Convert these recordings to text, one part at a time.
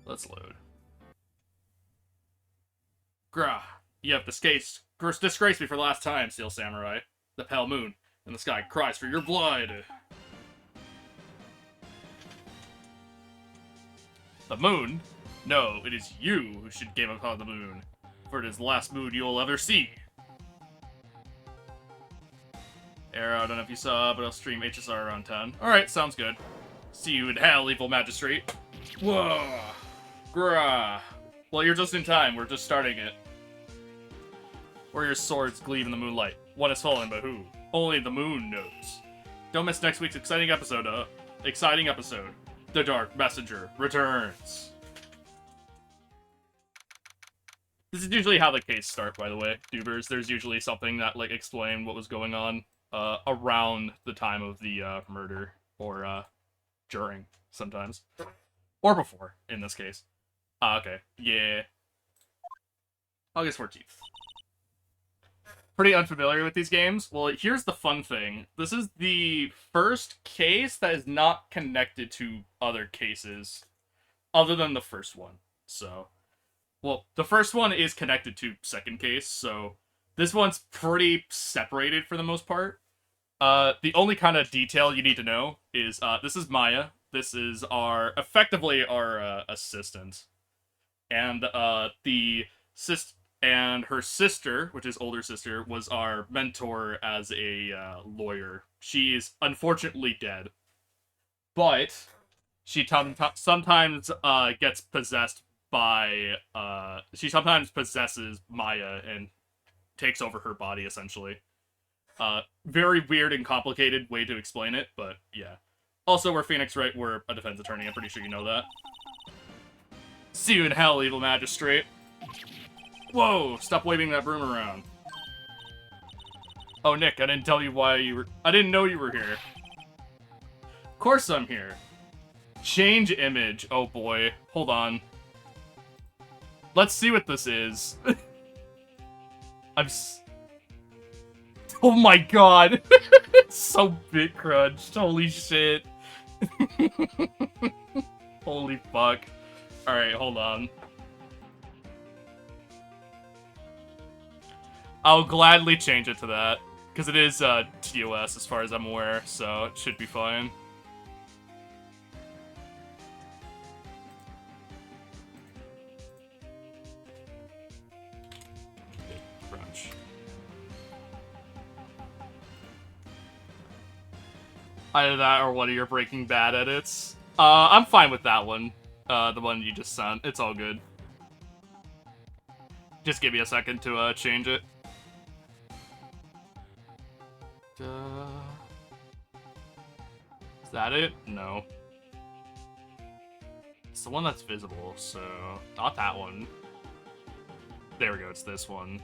Let's load. Grah, you have disgraced me for the last time, Steel Samurai. The pale moon in the sky cries for your blood. The moon? No, it is you who should game upon the moon, for it is the last moon you will ever see. Arrow, I don't know if you saw, but I'll stream HSR around 10. Alright, sounds good. See you in hell, evil magistrate. Whoa! Grah! Well, you're just in time. We're just starting it. Warrior's swords gleam in the moonlight. One is fallen, but who? Only the moon knows. Don't miss next week's exciting episode. The Dark Messenger returns. This is usually how the case start, by the way, Dubers. There's usually something that, like, explained what was going on around the time of the murder, or during, sometimes. Or before, in this case. Okay. Yeah. August 14th. Pretty unfamiliar with these games. Well, here's the fun thing. This is the first case that is not connected to other cases other than the first one. So, well, the first one is connected to second case, so this one's pretty separated for the most part. The only kind of detail you need to know is, this is Maya. This is effectively our assistant. And, and her sister, which is older sister, was our mentor as a lawyer. She is unfortunately dead. But she sometimes gets possessed by... she sometimes possesses Maya and takes over her body, essentially. Very weird and complicated way to explain it, but yeah. Also, we're Phoenix Wright. We're a defense attorney. I'm pretty sure you know that. See you in hell, evil magistrate. Whoa! Stop waving that broom around. Oh, Nick, I didn't tell you why you were... I didn't know you were here. Of course I'm here. Change image. Oh, boy. Hold on. Let's see what this is. Oh my god! It's so bit crunched. Holy shit. Holy fuck. Alright, hold on. I'll gladly change it to that, because it is TOS as far as I'm aware, so it should be fine. Crunch. Either that or one of your Breaking Bad edits. I'm fine with that one. The one you just sent. It's all good. Just give me a second to change it. Is that it? No. It's the one that's visible, so... Not that one. There we go, it's this one.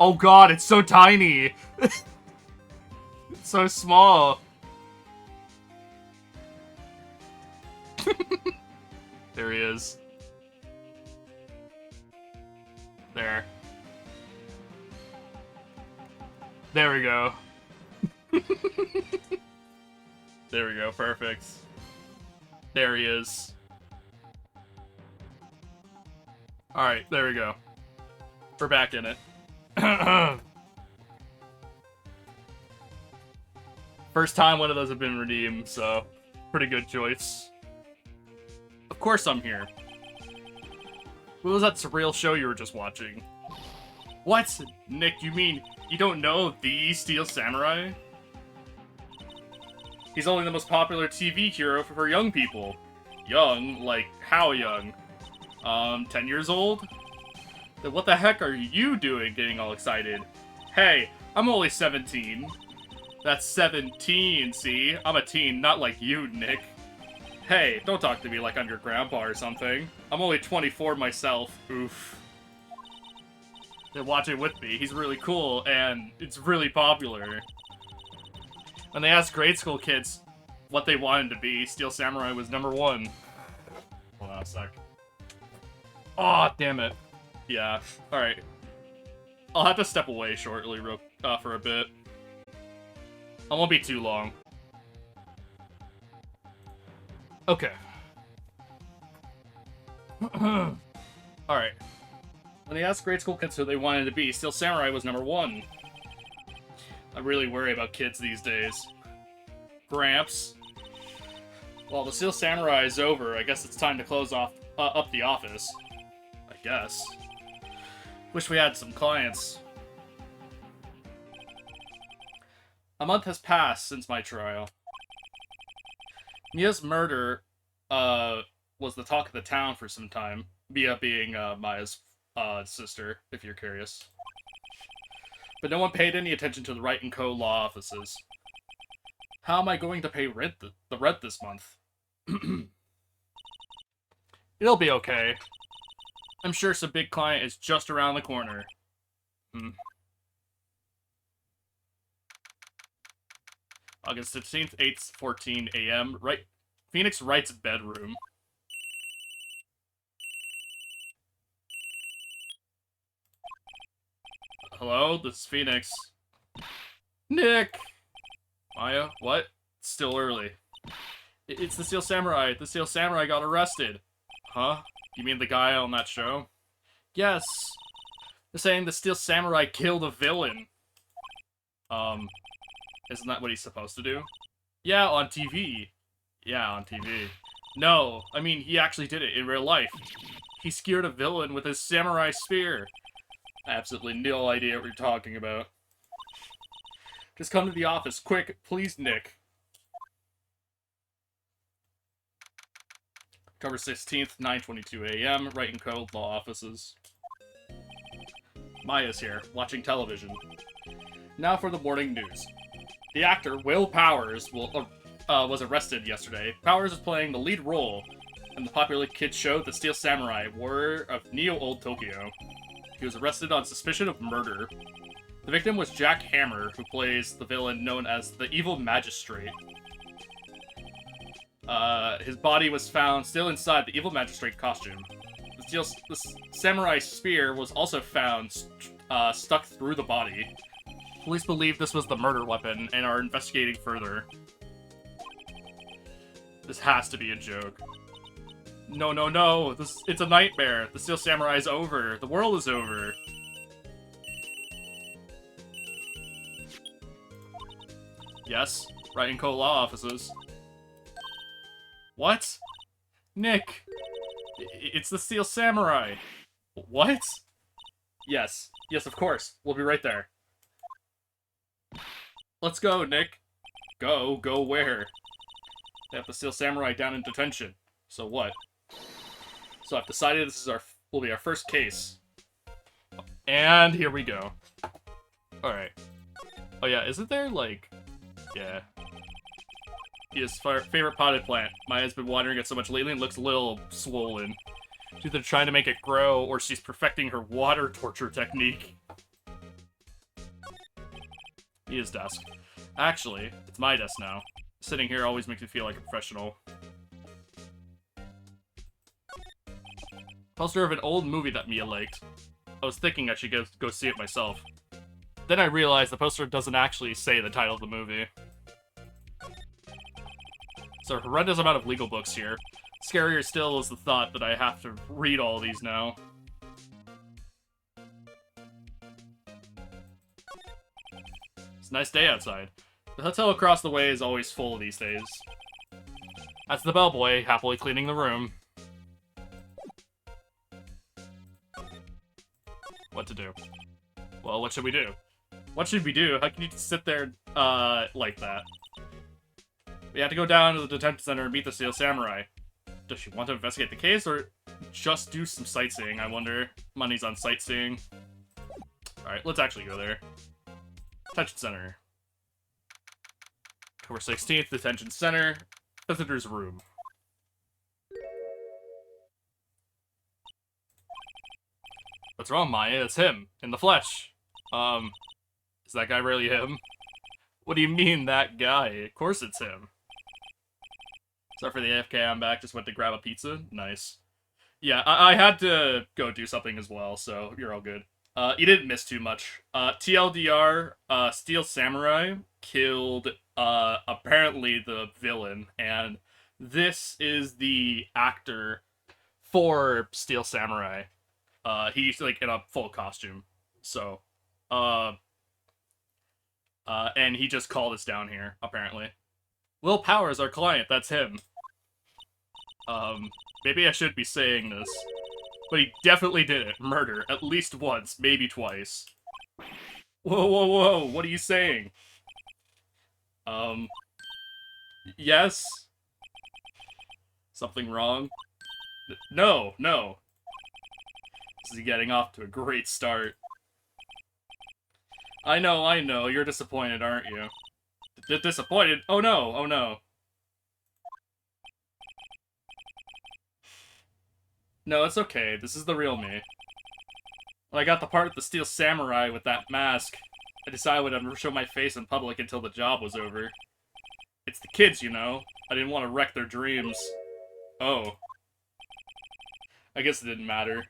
Oh god, it's so tiny! It's so small! There he is. There. There we go. There we go, perfect. There he is. Alright, there we go. We're back in it. First time one of those have been redeemed, so pretty good choice. Of course I'm here. What was that surreal show you were just watching? What? Nick, you mean you don't know the Steel Samurai? He's only the most popular TV hero for young people. Young? Like, how young? 10 years old? Then what the heck are you doing getting all excited? Hey, I'm only 17. That's 17, see? I'm a teen, not like you, Nick. Hey, don't talk to me like I'm your grandpa or something. I'm only 24 myself. Oof. Then watch it with me. He's really cool, and it's really popular. When they asked grade school kids what they wanted to be, Steel Samurai was #1. Hold on a sec. Aw, damn it. Yeah, alright. I'll have to step away shortly, for a bit. I won't be too long. Okay. Alright. When they asked grade school kids who they wanted to be, Steel Samurai was #1. I really worry about kids these days. Gramps. Well, the Steel Samurai is over. I guess it's time to close off up the office. I guess. Wish we had some clients. A month has passed since my trial. Mia's murder was the talk of the town for some time. Mia being Maya's sister, if you're curious. But no one paid any attention to the Wright & Co. law offices. How am I going to pay the rent this month? It'll be okay. I'm sure some big client is just around the corner. August 15th, 8:14 a.m. Phoenix Wright's bedroom. Hello, this is Phoenix. Nick! Maya, what? It's still early. It's the Steel Samurai. The Steel Samurai got arrested. Huh? You mean the guy on that show? Yes. They're saying the Steel Samurai killed a villain. Isn't that what he's supposed to do? Yeah, on TV. Yeah, on TV. No, I mean, he actually did it in real life. He skewered a villain with his samurai spear. I have absolutely no idea what you're talking about. Just come to the office, quick, please, Nick. October 16th, 9:22 a.m. Wright & Co. Law Offices. Maya's here, watching television. Now for the morning news. The actor Will Powers was arrested yesterday. Powers is playing the lead role in the popular kids show The Steel Samurai, War of Neo-Old Tokyo. He was arrested on suspicion of murder. The victim was Jack Hammer, who plays the villain known as the Evil Magistrate. His body was found still inside the Evil Magistrate costume. The samurai spear was also found stuck through the body. Police believe this was the murder weapon and are investigating further. This has to be a joke. No, no, no! It's a nightmare! The Steel Samurai is over! The world is over! Yes, Wright & Co. Law Offices. What? Nick! It's the Steel Samurai! What? Yes. Yes, of course. We'll be right there. Let's go, Nick. Go where? They have the Steel Samurai down in detention. So what? So I've decided this will be our first case. And here we go. Alright. Oh yeah, isn't there, like... Yeah. His favorite potted plant. Maya's been watering it so much lately and looks a little swollen. She's either trying to make it grow, or she's perfecting her water torture technique. His desk. Actually, it's my desk now. Sitting here always makes me feel like a professional. Poster of an old movie that Mia liked. I was thinking I should go see it myself. Then I realized the poster doesn't actually say the title of the movie. So a horrendous amount of legal books here. Scarier still is the thought that I have to read all these now. It's a nice day outside. The hotel across the way is always full these days. That's the bellboy, happily cleaning the room. What to do? Well, what should we do? What should we do? How can you just sit there, like that? We have to go down to the detention center and meet the Steel Samurai. Does she want to investigate the case, or just do some sightseeing, I wonder? Money's on sightseeing. Alright, let's actually go there. Detention center. October 16th, detention center. Visitor's room. What's wrong, Maya? It's him, in the flesh. Is that guy really him? What do you mean, that guy? Of course it's him. Sorry for the AFK, I'm back. Just went to grab a pizza. Nice. Yeah, I had to go do something as well, so you're all good. You didn't miss too much. TLDR, Steel Samurai killed, apparently the villain, and this is the actor for Steel Samurai. He's, like, in a full costume. So, uh, and he just called us down here, apparently. Will Powers, our client, that's him. Maybe I should be saying this. But he definitely did it. Murder. At least once, maybe twice. Whoa, whoa, whoa, what are you saying? Yes? Something wrong? No, no. This is getting off to a great start. I know, you're disappointed, aren't you? Disappointed? Oh no, oh no. No, it's okay, this is the real me. When I got the part of the Steel Samurai with that mask, I decided I would never show my face in public until the job was over. It's the kids, you know? I didn't want to wreck their dreams. Oh. I guess it didn't matter.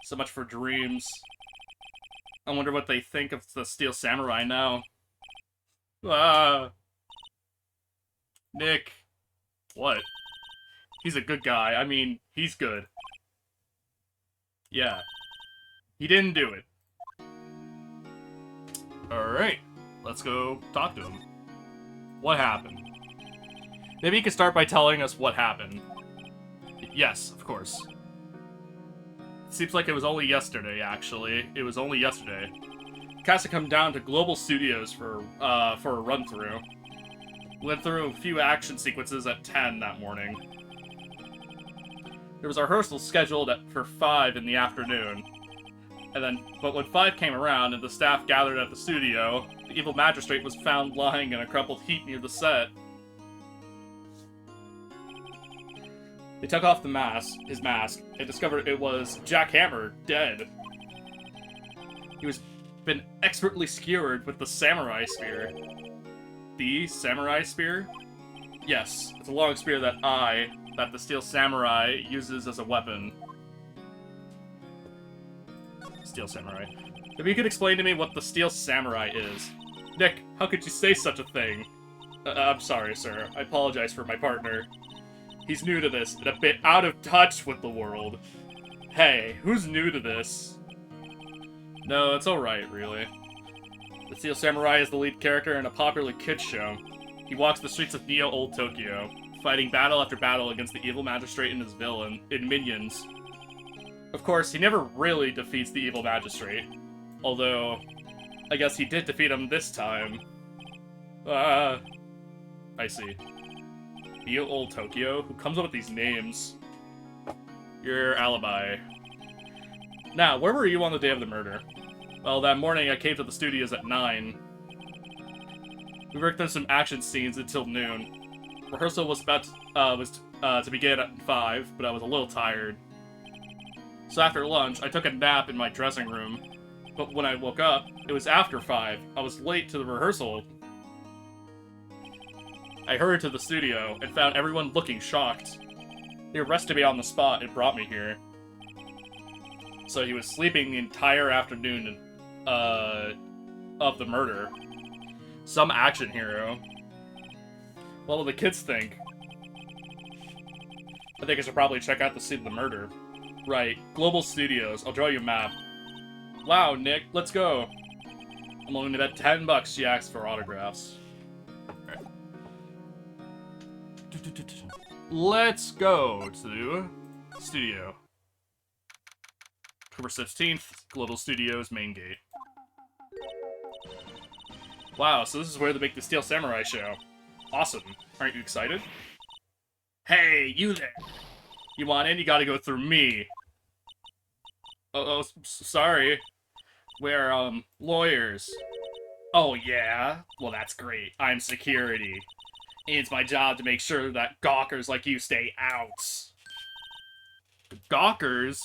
So much for dreams. I wonder what they think of the Steel Samurai now. Ah. Nick. What? He's a good guy. I mean, he's good. Yeah. He didn't do it. Alright. Let's go talk to him. What happened? Maybe you could start by telling us what happened. Yes, of course. It seems like it was only yesterday, actually. It was only yesterday. Cast had come down to Global Studios for a run-through. Went through a few action sequences at 10 that morning. There was a rehearsal scheduled for 5 in the afternoon. But when 5 came around and the staff gathered at the studio, the evil magistrate was found lying in a crumpled heap near the set. They took off his mask, and discovered it was Jack Hammer, dead. He was been expertly skewered with the samurai spear. The samurai spear? Yes, it's a long spear that the Steel Samurai uses as a weapon. Steel Samurai. Maybe you could explain to me what the Steel Samurai is. Nick, how could you say such a thing? I'm sorry, sir. I apologize for my partner. He's new to this, and a bit out of touch with the world. Hey, who's new to this? No, it's alright, really. The Steel Samurai is the lead character in a popular kids show. He walks the streets of Neo Old Tokyo, fighting battle after battle against the evil magistrate and his villain, in minions. Of course, he never really defeats the evil magistrate. Although, I guess he did defeat him this time. I see. Neo Old Tokyo? Who comes up with these names? Your alibi. Now, where were you on the day of the murder? Well, that morning I came to the studios at 9. We worked on some action scenes until noon. Rehearsal was to begin at 5, but I was a little tired. So after lunch, I took a nap in my dressing room. But when I woke up, it was after 5. I was late to the rehearsal. I hurried to the studio and found everyone looking shocked. They arrested me on the spot and brought me here. So he was sleeping the entire afternoon of the murder. Some action hero. What will the kids think? I think I should probably check out the scene of the murder. Right, Global Studios. I'll draw you a map. Wow, Nick, let's go. I'm willing to bet $10 she asks for autographs. Right. Let's go to studio. October 16th, Global Studios main gate. Wow, so this is where they make the Steel Samurai show. Awesome. Aren't you excited? Hey, you there! You want in, you gotta go through me. Oh, sorry. We're, lawyers. Oh, yeah? Well, that's great. I'm security. It's my job to make sure that gawkers like you stay out. Gawkers?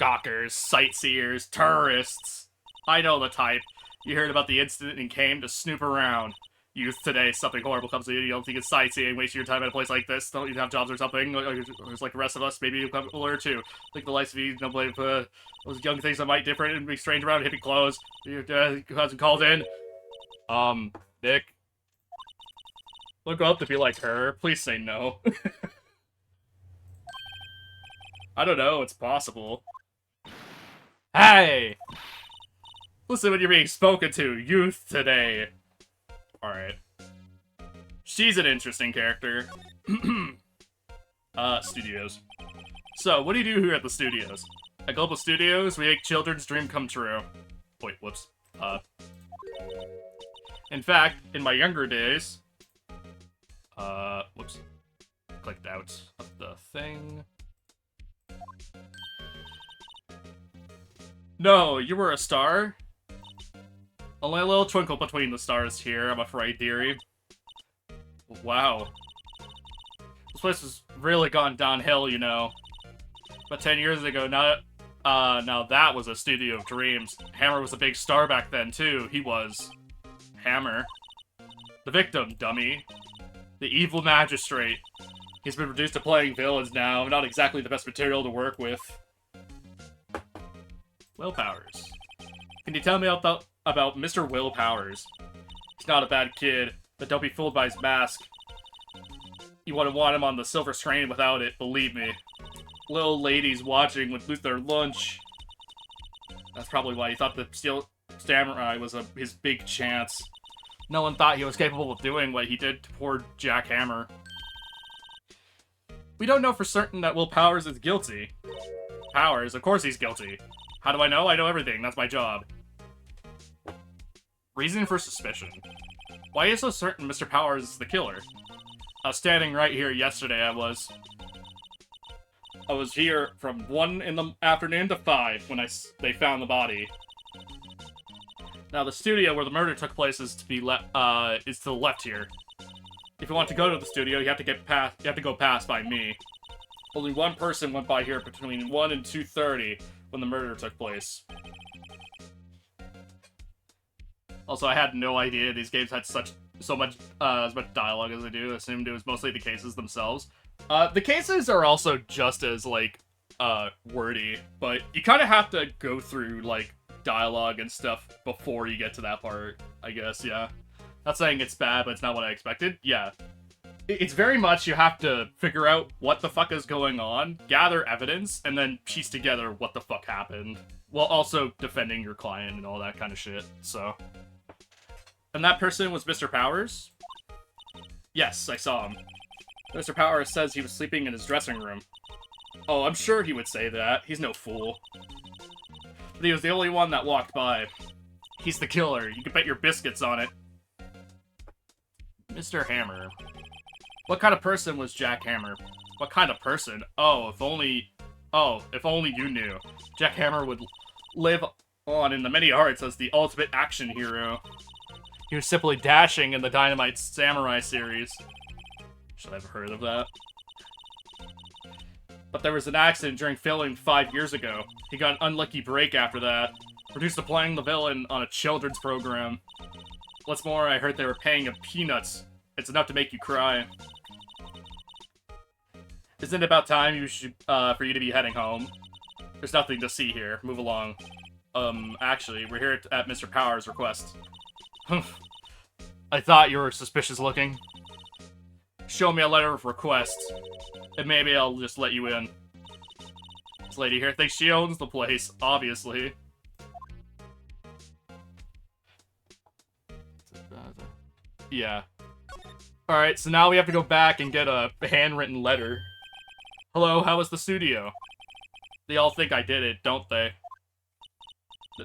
Gawkers, sightseers, tourists. I know the type. You heard about the incident and came to snoop around. youth today, something horrible comes to you. You don't think it's sightseeing, wasting your time at a place like this. Don't you have jobs or something? Or just like the rest of us, maybe you come or two. Think the lives of you, no blame for those young things that might different and be strange around hippie clothes. Your hasn't called in. Nick. Look up to be like her. Please say no. I don't know, it's possible. Hey! Listen when you're being spoken to, youth today. Alright. She's an interesting character. Studios. So, what do you do here at the studios? At Global Studios, we make children's dream come true. Wait, whoops. In fact, in my younger days... whoops. Clicked out of the thing. No, you were a star? Only a little twinkle between the stars here, I'm afraid, dearie. Wow. This place has really gone downhill, you know. But 10 years ago, now that was a studio of dreams. Hammer was a big star back then, too. He was. Hammer. The victim, dummy. The evil magistrate. He's been reduced to playing villains now. Not exactly the best material to work with. Will Powers. Can you tell me about Mr. Will Powers? He's not a bad kid, but don't be fooled by his mask. You wouldn't want him on the silver screen without it, believe me. Little ladies watching would lose their lunch. That's probably why he thought the Steel Samurai was his big chance. No one thought he was capable of doing what he did to poor Jack Hammer. We don't know for certain that Will Powers is guilty. Powers? Of course he's guilty. How do I know? I know everything. That's my job. Reason for suspicion. Why are you so certain Mr. Powers is the killer? I was standing right here yesterday, I was here from 1 in the afternoon to 5 when they found the body. Now, the studio where the murder took place is to the left here. If you want to go to the studio, you have to go past by me. Only one person went by here between 1 and 2:30 when the murder took place. Also, I had no idea these games had as much dialogue as they do. I assumed it was mostly the cases themselves. The cases are also just as, like, wordy, but you kind of have to go through, like, dialogue and stuff before you get to that part, I guess, yeah. Not saying it's bad, but it's not what I expected. Yeah. It's very much you have to figure out what the fuck is going on, gather evidence, and then piece together what the fuck happened, while also defending your client and all that kind of shit, so. And that person was Mr. Powers? Yes, I saw him. Mr. Powers says he was sleeping in his dressing room. Oh, I'm sure he would say that. He's no fool. But he was the only one that walked by. He's the killer. You can bet your biscuits on it. Mr. Hammer. What kind of person was Jack Hammer? What kind of person? Oh, if only you knew. Jack Hammer would live on in the many hearts as the ultimate action hero. He was simply dashing in the Dynamite Samurai series. Should I have heard of that? But there was an accident during filming 5 years ago. He got an unlucky break after that. Reduced to playing the villain on a children's program. What's more, I heard they were paying him peanuts. It's enough to make you cry. Isn't it about time for you to be heading home? There's nothing to see here. Move along. Actually, we're here at Mr. Powers' request. I thought you were suspicious looking. Show me a letter of request, and maybe I'll just let you in. This lady here thinks she owns the place, obviously. Yeah. Alright, so now we have to go back and get a handwritten letter. Hello, how was the studio? They all think I did it, don't they?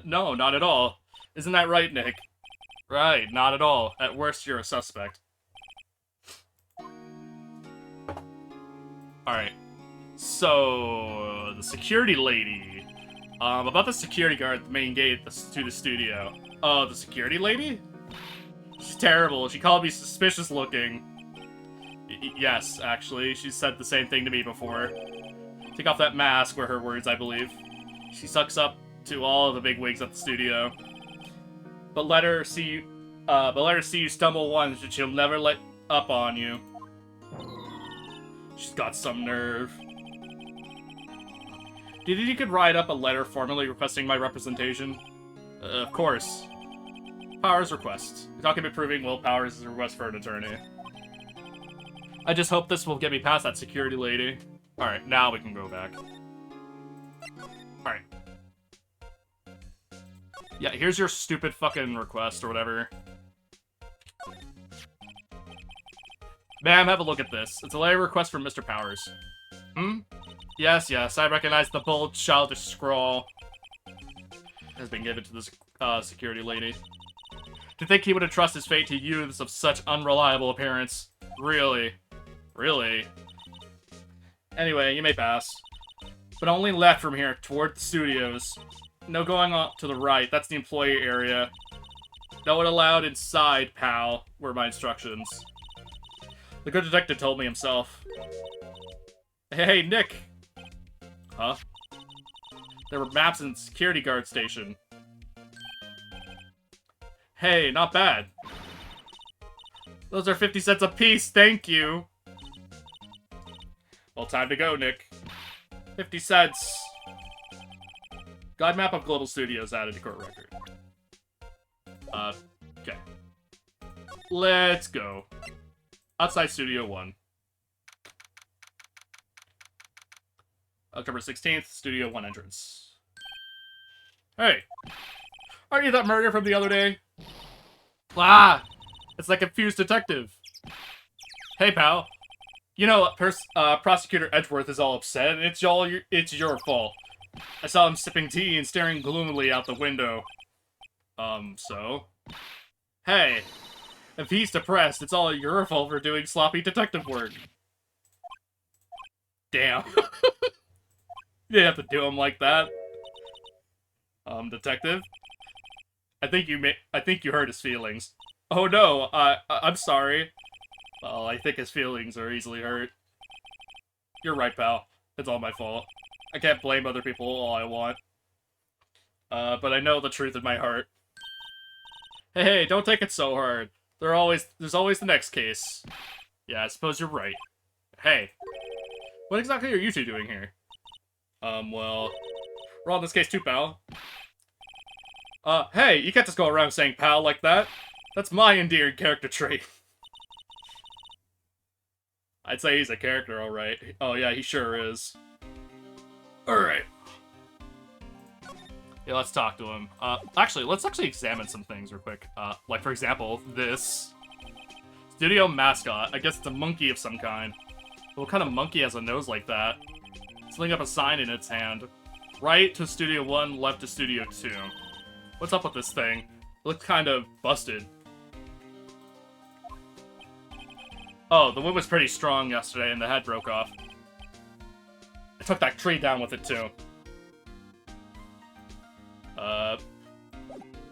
No, not at all. Isn't that right, Nick? Right, not at all. At worst, you're a suspect. Alright. So, the security lady. About the security guard at the main gate to the studio. Oh, the security lady? She's terrible. She called me suspicious looking. Yes, actually. She said the same thing to me before. Take off that mask were her words, I believe. She sucks up to all of the big wigs at the studio. But let her see But let her see you stumble once, and she'll never let up on you. She's got some nerve. Do you think you could write up a letter formally requesting my representation? Of course. Powers request. Document proving Will Powers' request for an attorney. I just hope this will get me past that security lady. Alright, now we can go back. Alright. Yeah, here's your stupid fucking request or whatever. Ma'am, have a look at this. It's a letter request from Mr. Powers. Hmm? Yes, yes, I recognize the bold, childish scrawl. Has been given to this security lady. To think he would entrust his fate to youths of such unreliable appearance. Really? Really? Anyway, you may pass. But only left from here, toward the studios. No going up to the right, that's the employee area. No one allowed inside, pal, were my instructions. The good detective told me himself. Hey, Nick! Huh? There were maps in the security guard station. Hey, not bad. Those are 50 cents a piece, thank you. Well, time to go, Nick. 50 cents. Guide map of Global Studios added to court record. Okay. Let's go. Outside Studio 1. October 16th, Studio 1 entrance. Hey! Aren't you that murder from the other day? Ah! It's that confused detective. Hey, pal. You know, Prosecutor Edgeworth is all upset, and it's your fault. I saw him sipping tea and staring gloomily out the window. So? Hey! If he's depressed, it's all your fault for doing sloppy detective work. Damn. You didn't have to do him like that. Detective? I think you hurt his feelings. Oh no, I'm sorry. Well, I think his feelings are easily hurt. You're right, pal. It's all my fault. I can't blame other people all I want. But I know the truth in my heart. Hey, don't take it so hard. There's always the next case. Yeah, I suppose you're right. Hey, what exactly are you two doing here? Well, we're on this case too, pal. Hey, you can't just go around saying pal like that. That's my endearing character trait. I'd say he's a character, alright. Oh yeah, he sure is. Alright. Yeah, let's talk to him. Let's actually examine some things real quick. Like, for example, this. Studio mascot. I guess it's a monkey of some kind. What kind of monkey has a nose like that? It's holding up a sign in its hand. Right to Studio 1, left to Studio 2. What's up with this thing? It looks kind of busted. Oh, the wind was pretty strong yesterday and the head broke off. I took that tree down with it too.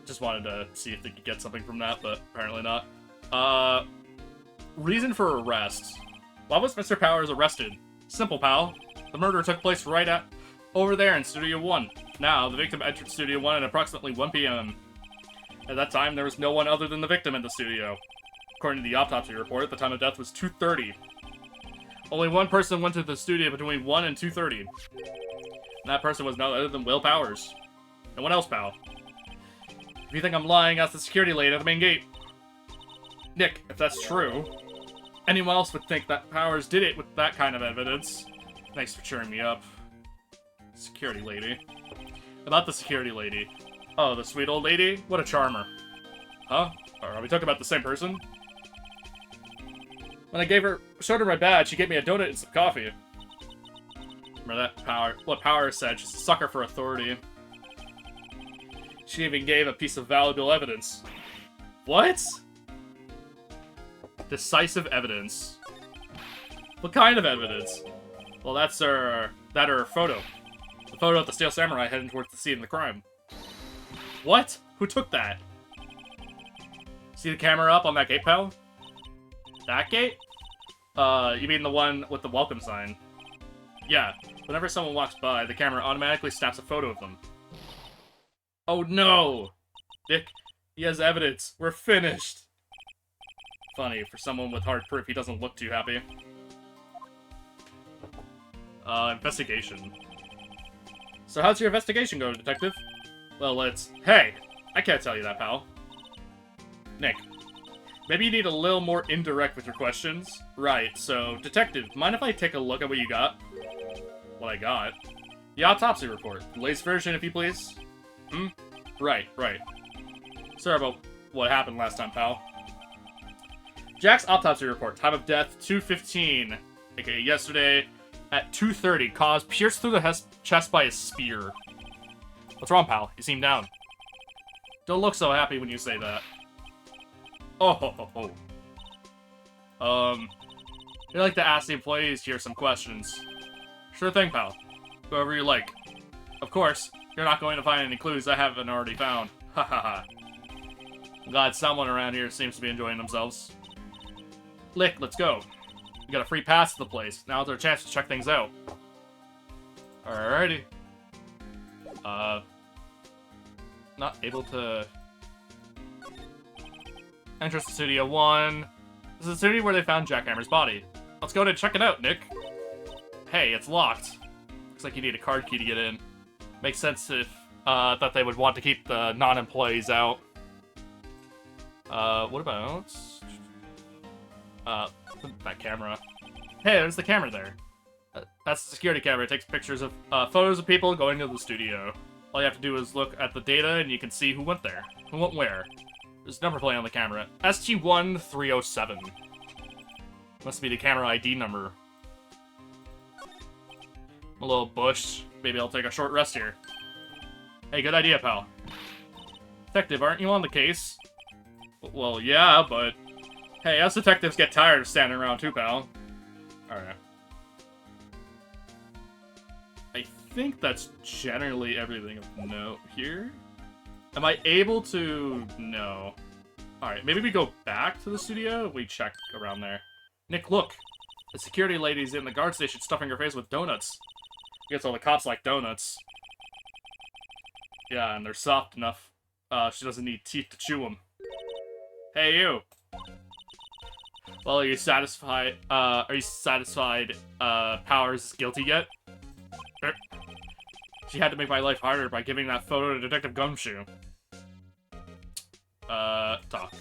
Just wanted to see if they could get something from that, but apparently not. Reason for arrest. Why was Mr. Powers arrested? Simple, pal. The murder took place right over there in Studio 1. Now, the victim entered Studio 1 at approximately 1 p.m. At that time, there was no one other than the victim in the studio. According to the autopsy report, the time of death was 2:30. Only one person went to the studio between 1 and 2:30. And that person was none other than Will Powers. No one else, pal. If you think I'm lying, ask the security lady at the main gate. Nick, if that's true, anyone else would think that Powers did it with that kind of evidence. Thanks for cheering me up. Security lady. About the security lady. Oh, the sweet old lady? What a charmer. Huh? Or are we talking about the same person? When I showed her my badge, she gave me a donut and some coffee. Remember that what Power said, she's a sucker for authority. She even gave a piece of valuable evidence. What? Decisive evidence. What kind of evidence? Well, that's her photo. The photo of the Steel Samurai heading towards the scene of the crime. What? Who took that? See the camera up on that gate, pal? That gate? You mean the one with the welcome sign? Yeah. Whenever someone walks by, the camera automatically snaps a photo of them. Oh no! Nick, He has evidence. We're finished. Funny, for someone with hard proof, he doesn't look too happy. Investigation. So how's your investigation going, Detective? Well, Hey! I can't tell you that, pal. Nick. Maybe you need a little more indirect with your questions. Right, so, Detective, mind if I take a look at what you got? What I got? The autopsy report. The latest version, if you please. Hmm? Right. Sorry about what happened last time, pal. Jack's autopsy report. Time of death, 2:15. aka yesterday, at 2:30. Cause pierced through the chest by a spear. What's wrong, pal? You seem down. Don't look so happy when you say that. Oh. I'd like to ask the employees here some questions. Sure thing, pal. Whoever you like. Of course, you're not going to find any clues I haven't already found. Ha ha ha. I'm glad someone around here seems to be enjoying themselves. Lick, let's go. We got a free pass to the place. Now's our chance to check things out. Alrighty. Not able to... Entrance to Studio 1. This is the studio where they found Jackhammer's body. Let's go to check it out, Nick. Hey, it's locked. Looks like you need a card key to get in. Makes sense if, that they would want to keep the non-employees out. What about... that camera. Hey, there's the camera there. That's the security camera. It takes pictures of, photos of people going to the studio. All you have to do is look at the data and you can see who went there. Who went where. There's a number plate on the camera. ST1307. Must be the camera ID number. A little bush. Maybe I'll take a short rest here. Hey, good idea, pal. Detective, aren't you on the case? Well, yeah, but... Hey, us detectives get tired of standing around too, pal. Alright. I think that's generally everything of note here. Am I able to... No. Alright, maybe we go back to the studio? We check around there. Nick, look! The security lady's in the guard station stuffing her face with donuts. I guess all the cops like donuts. Yeah, and they're soft enough. She doesn't need teeth to chew them. Hey, you! Well, are you satisfied, Powers is guilty yet? She had to make my life harder by giving that photo to Detective Gumshoe. Talk.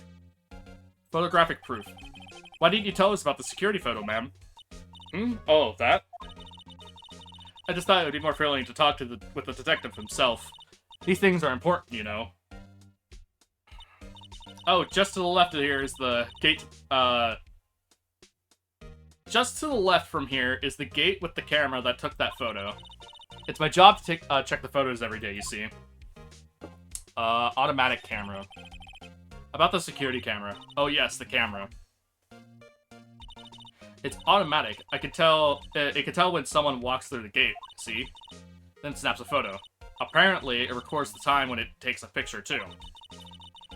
Photographic proof. Why didn't you tell us about the security photo, ma'am? Oh, that? I just thought it would be more thrilling to talk with the detective himself. These things are important, you know. Oh, just to the left of here is the gate, Just to the left from here is the gate with the camera that took that photo. It's my job to check the photos every day, you see. Automatic camera. About the security camera. Oh yes, the camera. It's automatic. I can tell, it can tell when someone walks through the gate, see? Then snaps a photo. Apparently, it records the time when it takes a picture, too.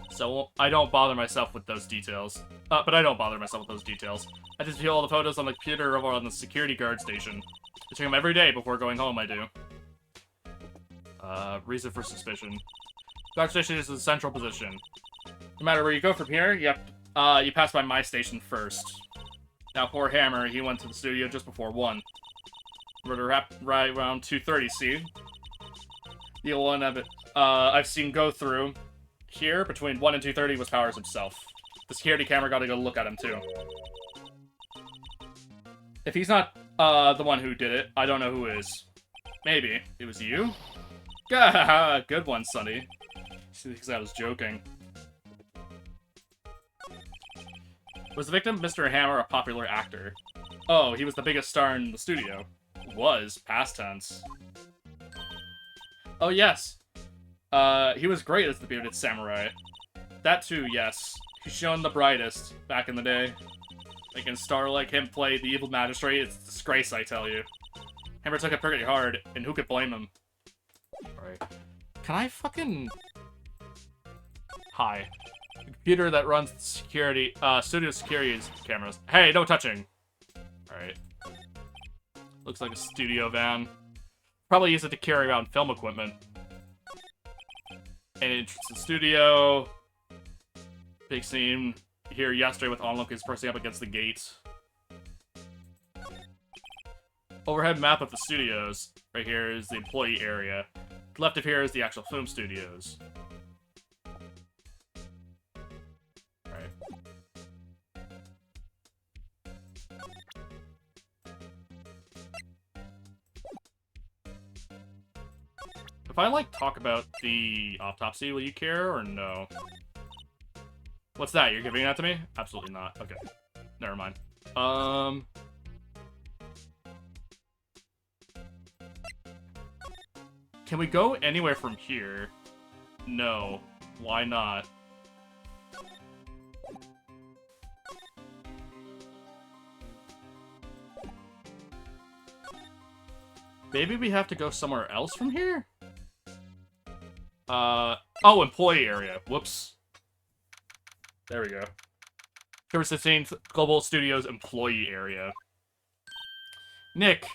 So, I don't bother myself with those details. I just view all the photos on the computer over on the security guard station. I check them every day before going home, I do. Reason for suspicion. Guard station is the central position. No matter where you go from here, you pass by my station first. Now, poor Hammer, he went to the studio just before 1. Murder happened right around 2:30, see? The one I've seen go through here, between 1 and 2:30, was Powers himself. The security camera got to go look at him, too. If he's not, the one who did it, I don't know who is. Maybe. It was you? Gah, good one, Sonny. She thinks I was joking. Was the victim, Mr. Hammer, a popular actor? Oh, he was the biggest star in the studio. Was, past tense. Oh, yes. He was great as the bearded samurai. That too, yes. He's shown the brightest back in the day. Making a star like him play the evil magistrate is a disgrace, I tell you. Hammer took it pretty hard, and who could blame him? Alright. Can I fucking... Hi. The computer that runs the security, studio security cameras. Hey, no touching! Alright. Looks like a studio van. Probably use it to carry around film equipment. And entrance to the studio. Big scene here yesterday with onlookers pressing up against the gates. Overhead map of the studios. Right here is the employee area. Left of here is the actual film studios. Alright. If I, like, talk about the autopsy, will you care or no? What's that? You're giving that to me? Absolutely not. Okay. Never mind. Can we go anywhere from here? No. Why not? Maybe we have to go somewhere else from here? Oh, employee area. Whoops. There we go. Cover 16th Global Studios employee area. Nick,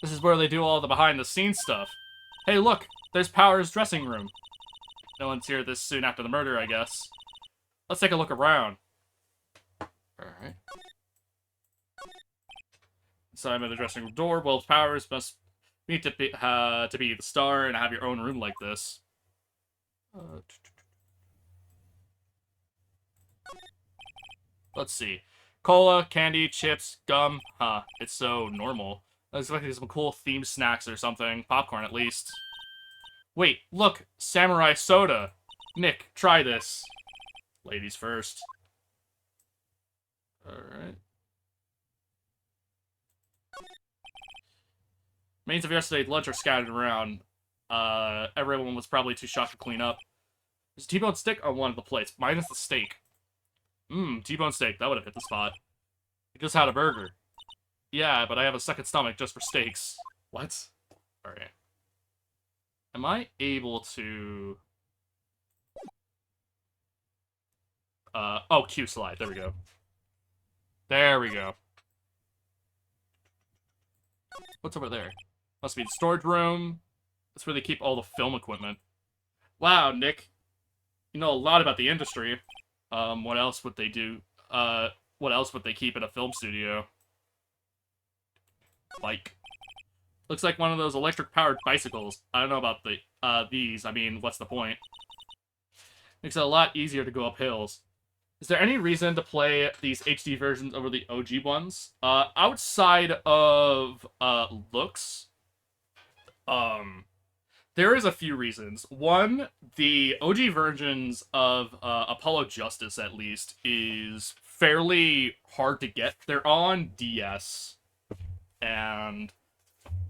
this is where they do all the behind-the-scenes stuff. Hey, look, there's Power's dressing room. No one's here this soon after the murder, I guess. Let's take a look around. Alright. Inside of the dressing room door, well, Powers must need to be the star and have your own room like this. Let's see. Cola, candy, chips, gum. Huh, it's so normal. I was expecting some cool themed snacks or something. Popcorn, at least. Wait, look! Samurai soda! Nick, try this. Ladies first. Alright. Remains of yesterday's lunch are scattered around. Everyone was probably too shocked to clean up. There's a T-bone stick on one of the plates, minus the steak. T-bone steak, that would have hit the spot. I just had a burger. Yeah, but I have a second stomach just for steaks. What? Alright. Am I able to... oh, Q slide. There we go. There we go. What's over there? Must be the storage room. That's where they keep all the film equipment. Wow, Nick. You know a lot about the industry. What else would they do? What else would they keep in a film studio? Bike. Looks like one of those electric-powered bicycles. I don't know about the, these. I mean, what's the point? Makes it a lot easier to go up hills. Is there any reason to play these HD versions over the OG ones? Outside of, looks, there is a few reasons. One, the OG versions of, Apollo Justice, at least, is fairly hard to get. They're on DS, and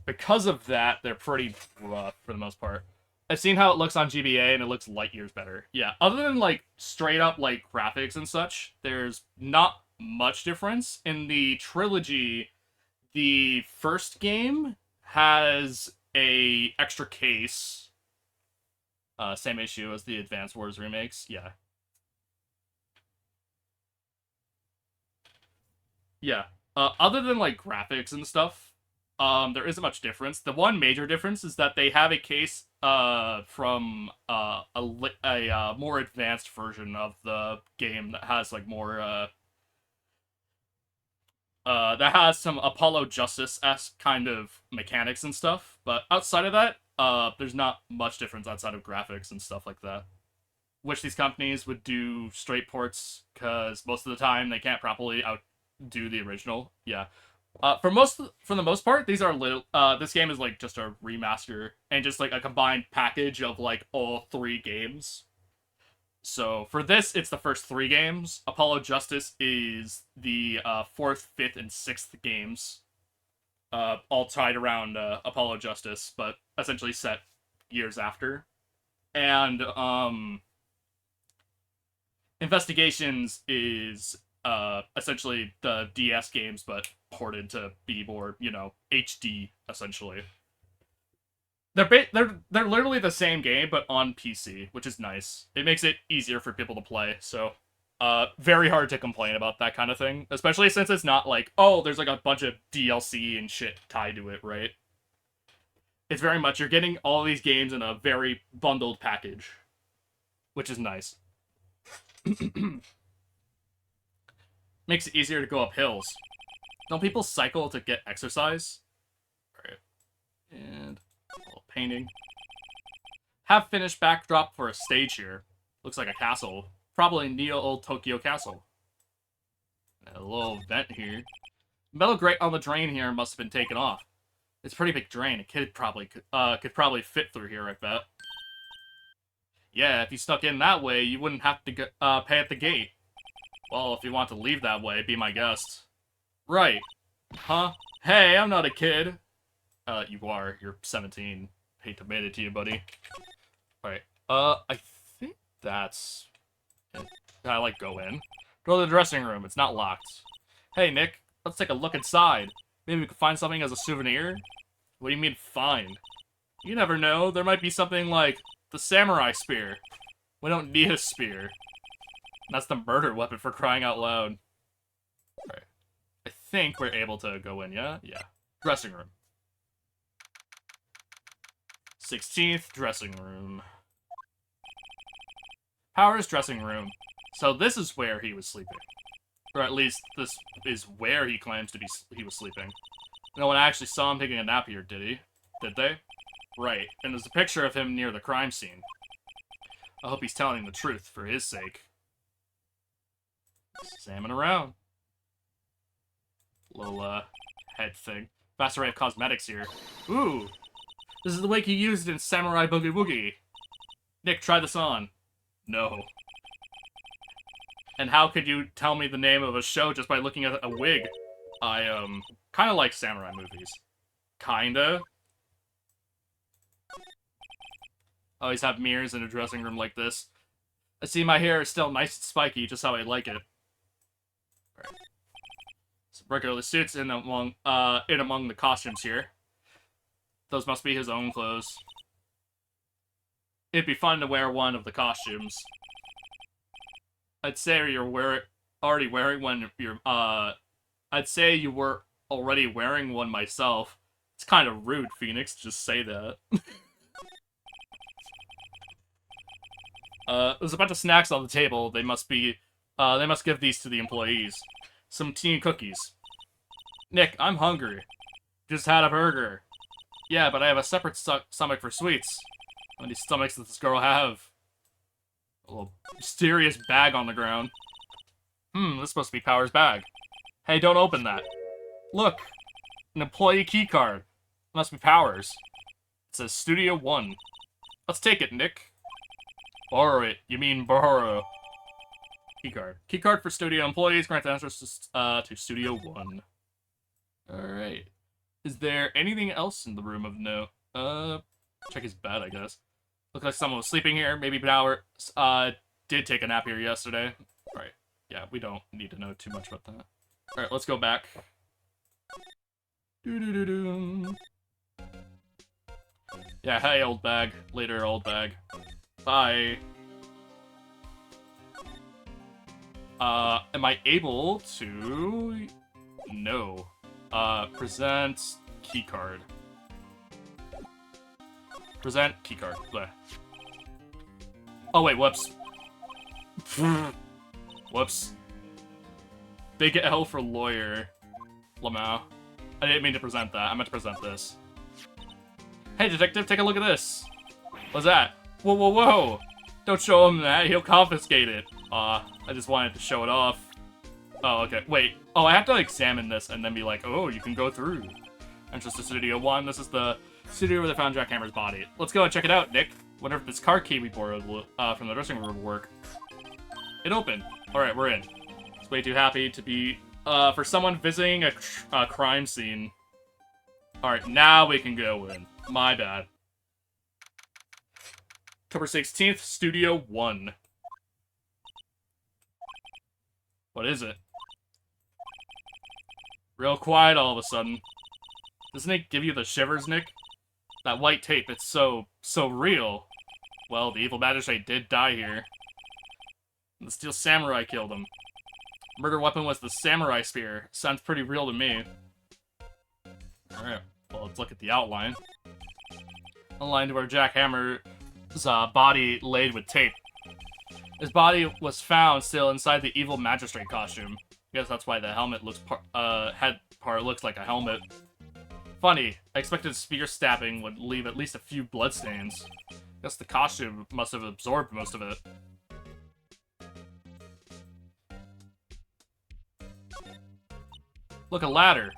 because of that, they're pretty rough for the most part. I've seen how it looks on GBA, and it looks light years better. Yeah, other than, like, straight-up, like, graphics and such, there's not much difference. In the trilogy, the first game has a extra case. Same issue as the Advance Wars remakes. Yeah. Yeah. Other than, like, graphics and stuff, there isn't much difference. The one major difference is that they have a case from a more advanced version of the game that has like more that has some Apollo Justice-esque kind of mechanics and stuff. But outside of that, there's not much difference outside of graphics and stuff like that. Wish these companies would do straight ports, because most of the time they can't properly outdo the original. Yeah. For the most part, these are this game is like just a remaster and just like a combined package of like all three games. So for this, it's the first three games. Apollo Justice is the fourth, fifth, and sixth games, all tied around Apollo Justice, but essentially set years after. And Investigations is essentially the DS games, but ported to be more, you know, HD, essentially. They're literally the same game, but on PC, which is nice. It makes it easier for people to play, so... very hard to complain about that kind of thing. Especially since it's not like, oh, there's like a bunch of DLC and shit tied to it, right? It's very much, you're getting all these games in a very bundled package. Which is nice. Makes it easier to go up hills. Don't people cycle to get exercise? Alright. And a little painting. Have finished backdrop for a stage here. Looks like a castle. Probably Neo Old Tokyo Castle. A little vent here. Metal grate on the drain here must have been taken off. It's a pretty big drain. A kid could probably fit through here, I bet. Yeah, if you stuck in that way, you wouldn't have to pay at the gate. Well, if you want to leave that way, be my guest. Right. Huh? Hey, I'm not a kid. You are. You're 17. Hate to admit it to you, buddy. Alright. I think that's it. I, like, go in. Go to the dressing room. It's not locked. Hey, Nick. Let's take a look inside. Maybe we could find something as a souvenir? What do you mean, find? You never know. There might be something like the samurai spear. We don't need a spear. That's the murder weapon, for crying out loud. Alright. I think we're able to go in, yeah? Yeah. Dressing room. 16th dressing room. Power's dressing room. So this is where he was sleeping. Or at least, this is where he claims to be he was sleeping. No one actually saw him taking a nap here, did he? Did they? Right. And there's a picture of him near the crime scene. I hope he's telling the truth, for his sake. Examine around. Little, head thing. Fast array of cosmetics here. Ooh! This is the wig he used in Samurai Boogie Woogie. Nick, try this on. No. And how could you tell me the name of a show just by looking at a wig? I, kinda like samurai movies. Kinda. Always have mirrors in a dressing room like this. I see my hair is still nice and spiky, just how I like it. Right. Some regular suits in among the costumes here. Those must be his own clothes. It'd be fun to wear one of the costumes. I'd say you're already wearing one. I'd say you were already wearing one myself. It's kind of rude, Phoenix, to just say that. There's a bunch of snacks on the table. They must give these to the employees. Some tea and cookies. Nick, I'm hungry. Just had a burger. Yeah, but I have a separate stomach for sweets. How many stomachs does this girl have? A little mysterious bag on the ground. This must be Power's bag. Hey, don't open that. Look! An employee key card. Must be Power's. It says Studio 1. Let's take it, Nick. Borrow it. You mean borrow. Keycard. Keycard for studio employees. Grant access to Studio 1. Alright. Is there anything else in the room of note? Check his bed, I guess. Looks like someone was sleeping here. Maybe Power did take a nap here yesterday. Alright. Yeah, we don't need to know too much about that. Alright, let's go back. Doo-doo-doo-doo. Yeah, hey, old bag. Later, old bag. Bye. Am I able to... No. Present keycard. Present keycard. Bleh. Oh, wait, whoops. Whoops. Big L for lawyer. Lamau. I didn't mean to present that. I meant to present this. Hey, detective, take a look at this. What's that? Whoa, whoa, whoa! Don't show him that. He'll confiscate it. I just wanted to show it off. Oh, okay. Wait. Oh, I have to examine this and then be like, oh, you can go through. Entrance to Studio 1. This is the studio where they found Jack Hammer's body. Let's go and check it out, Nick. Wonder if this car key we borrowed from the dressing room will work. It opened. Alright, we're in. It's way too happy to be, for someone visiting a crime scene. Alright, now we can go in. My bad. October 16th, Studio 1. What is it? Real quiet all of a sudden. Doesn't it give you the shivers, Nick? That white tape, it's so real. Well, the evil magistrate did die here. The steel samurai killed him. Murder weapon was the samurai spear. Sounds pretty real to me. Alright, well, let's look at the outline. Outline to where Jack Hammer's body laid with tape. His body was found still inside the evil magistrate costume. I guess that's why the helmet looks head part looks like a helmet. Funny, I expected spear stabbing would leave at least a few bloodstains. Guess the costume must have absorbed most of it. Look, a ladder.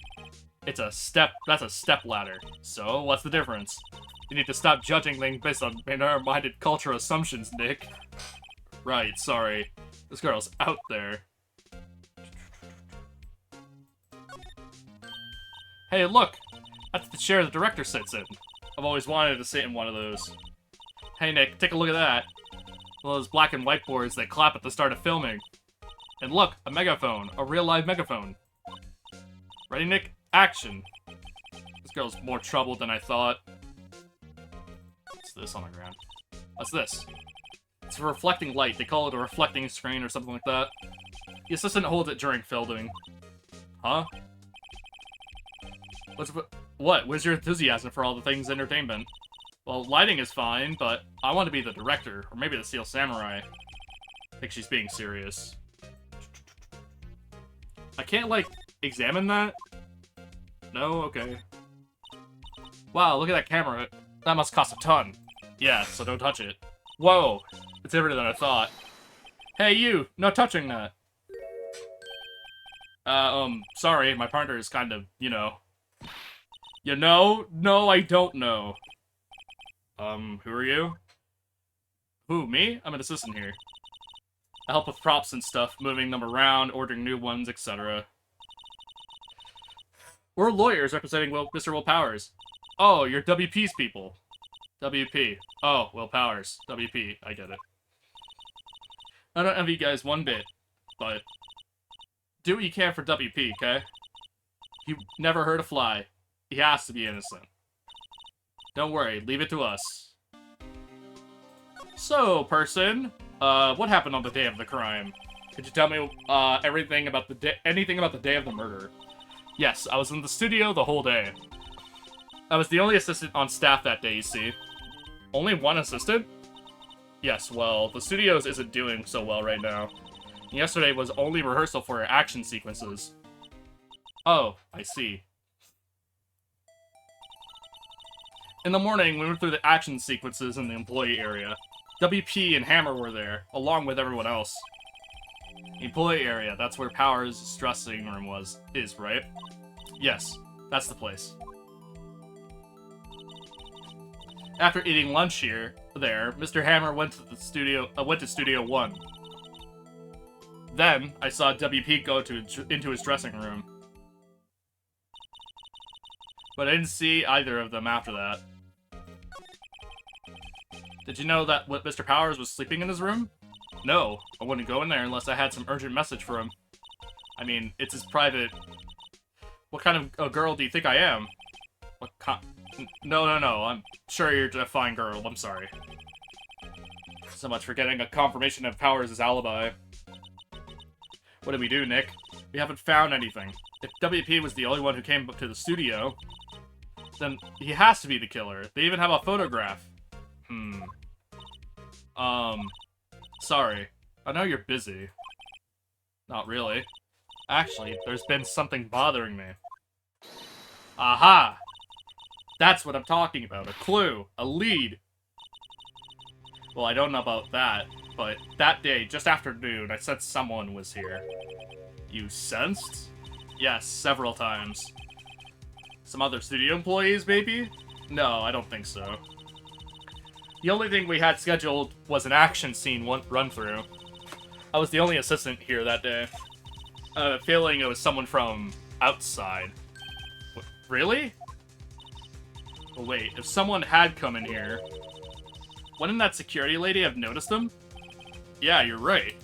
It's a step. That's a step ladder. So, what's the difference? You need to stop judging things based on narrow-minded cultural assumptions, Nick. Right, sorry. This girl's out there. Hey, look! That's the chair the director sits in. I've always wanted to sit in one of those. Hey, Nick, take a look at that. One of those black and white boards that clap at the start of filming. And look, a megaphone. A real live megaphone. Ready, Nick? Action! This girl's more trouble than I thought. What's this on the ground? What's this? It's a reflecting light. They call it a reflecting screen or something like that. The assistant holds it during filming. Huh? Where's your enthusiasm for all the things entertainment? Well, lighting is fine, but I want to be the director, or maybe the Steel Samurai. I think she's being serious. I can't, like, examine that? No? Okay. Wow, look at that camera. That must cost a ton. Yeah, so don't touch it. Whoa! It's heavier than I thought. Hey, you! No touching that! Sorry, my partner is kind of, you know... You know? No, I don't know. Who are you? Who, me? I'm an assistant here. I help with props and stuff, moving them around, ordering new ones, etc. We're lawyers representing Mr. Will Powers. Oh, you're WP's people. WP. Oh, Will Powers. WP. I get it. I don't envy you guys one bit, but do what you can for WP, okay? He never hurt a fly. He has to be innocent. Don't worry, leave it to us. So, person, what happened on the day of the crime? Could you tell me anything about the day of the murder? Yes, I was in the studio the whole day. I was the only assistant on staff that day, you see. Only one assistant? Yes, well, the studios isn't doing so well right now. Yesterday was only rehearsal for action sequences. Oh, I see. In the morning, we went through the action sequences in the employee area. WP and Hammer were there, along with everyone else. The employee area, that's where Powers' dressing room is, right? Yes, that's the place. After eating lunch there, Mr. Hammer went to Studio 1. Then, I saw WP go into his dressing room. But I didn't see either of them after that. Did you know that Mr. Powers was sleeping in his room? No, I wouldn't go in there unless I had some urgent message for him. I mean, it's his private... What kind of a girl do you think I am? What No, I'm sure you're a fine girl, I'm sorry. So much for getting a confirmation of Powers' alibi. What did we do, Nick? We haven't found anything. If WP was the only one who came to the studio, then he has to be the killer. They even have a photograph. Sorry. I know you're busy. Not really. Actually, there's been something bothering me. Aha! That's what I'm talking about. A clue. A lead. Well, I don't know about that, but that day, just after noon, I sensed someone was here. You sensed? Yes, several times. Some other studio employees, maybe? No, I don't think so. The only thing we had scheduled was an action scene run-through. I was the only assistant here that day. I have a feeling it was someone from outside. What, really? Oh, wait, if someone had come in here, wouldn't that security lady have noticed them? Yeah, you're right.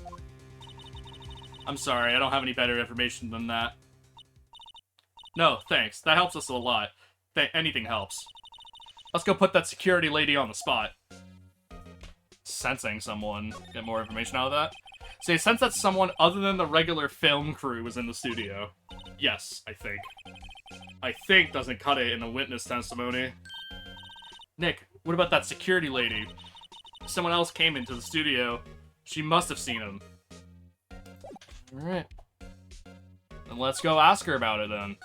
I'm sorry, I don't have any better information than that. No, thanks. That helps us a lot. Anything helps. Let's go put that security lady on the spot. Sensing someone. Get more information out of that? So you sense that someone other than the regular film crew was in the studio. Yes, I think. I think doesn't cut it in a witness testimony. Nick, what about that security lady? Someone else came into the studio She must have seen him. Alright. Then let's go ask her about it, then.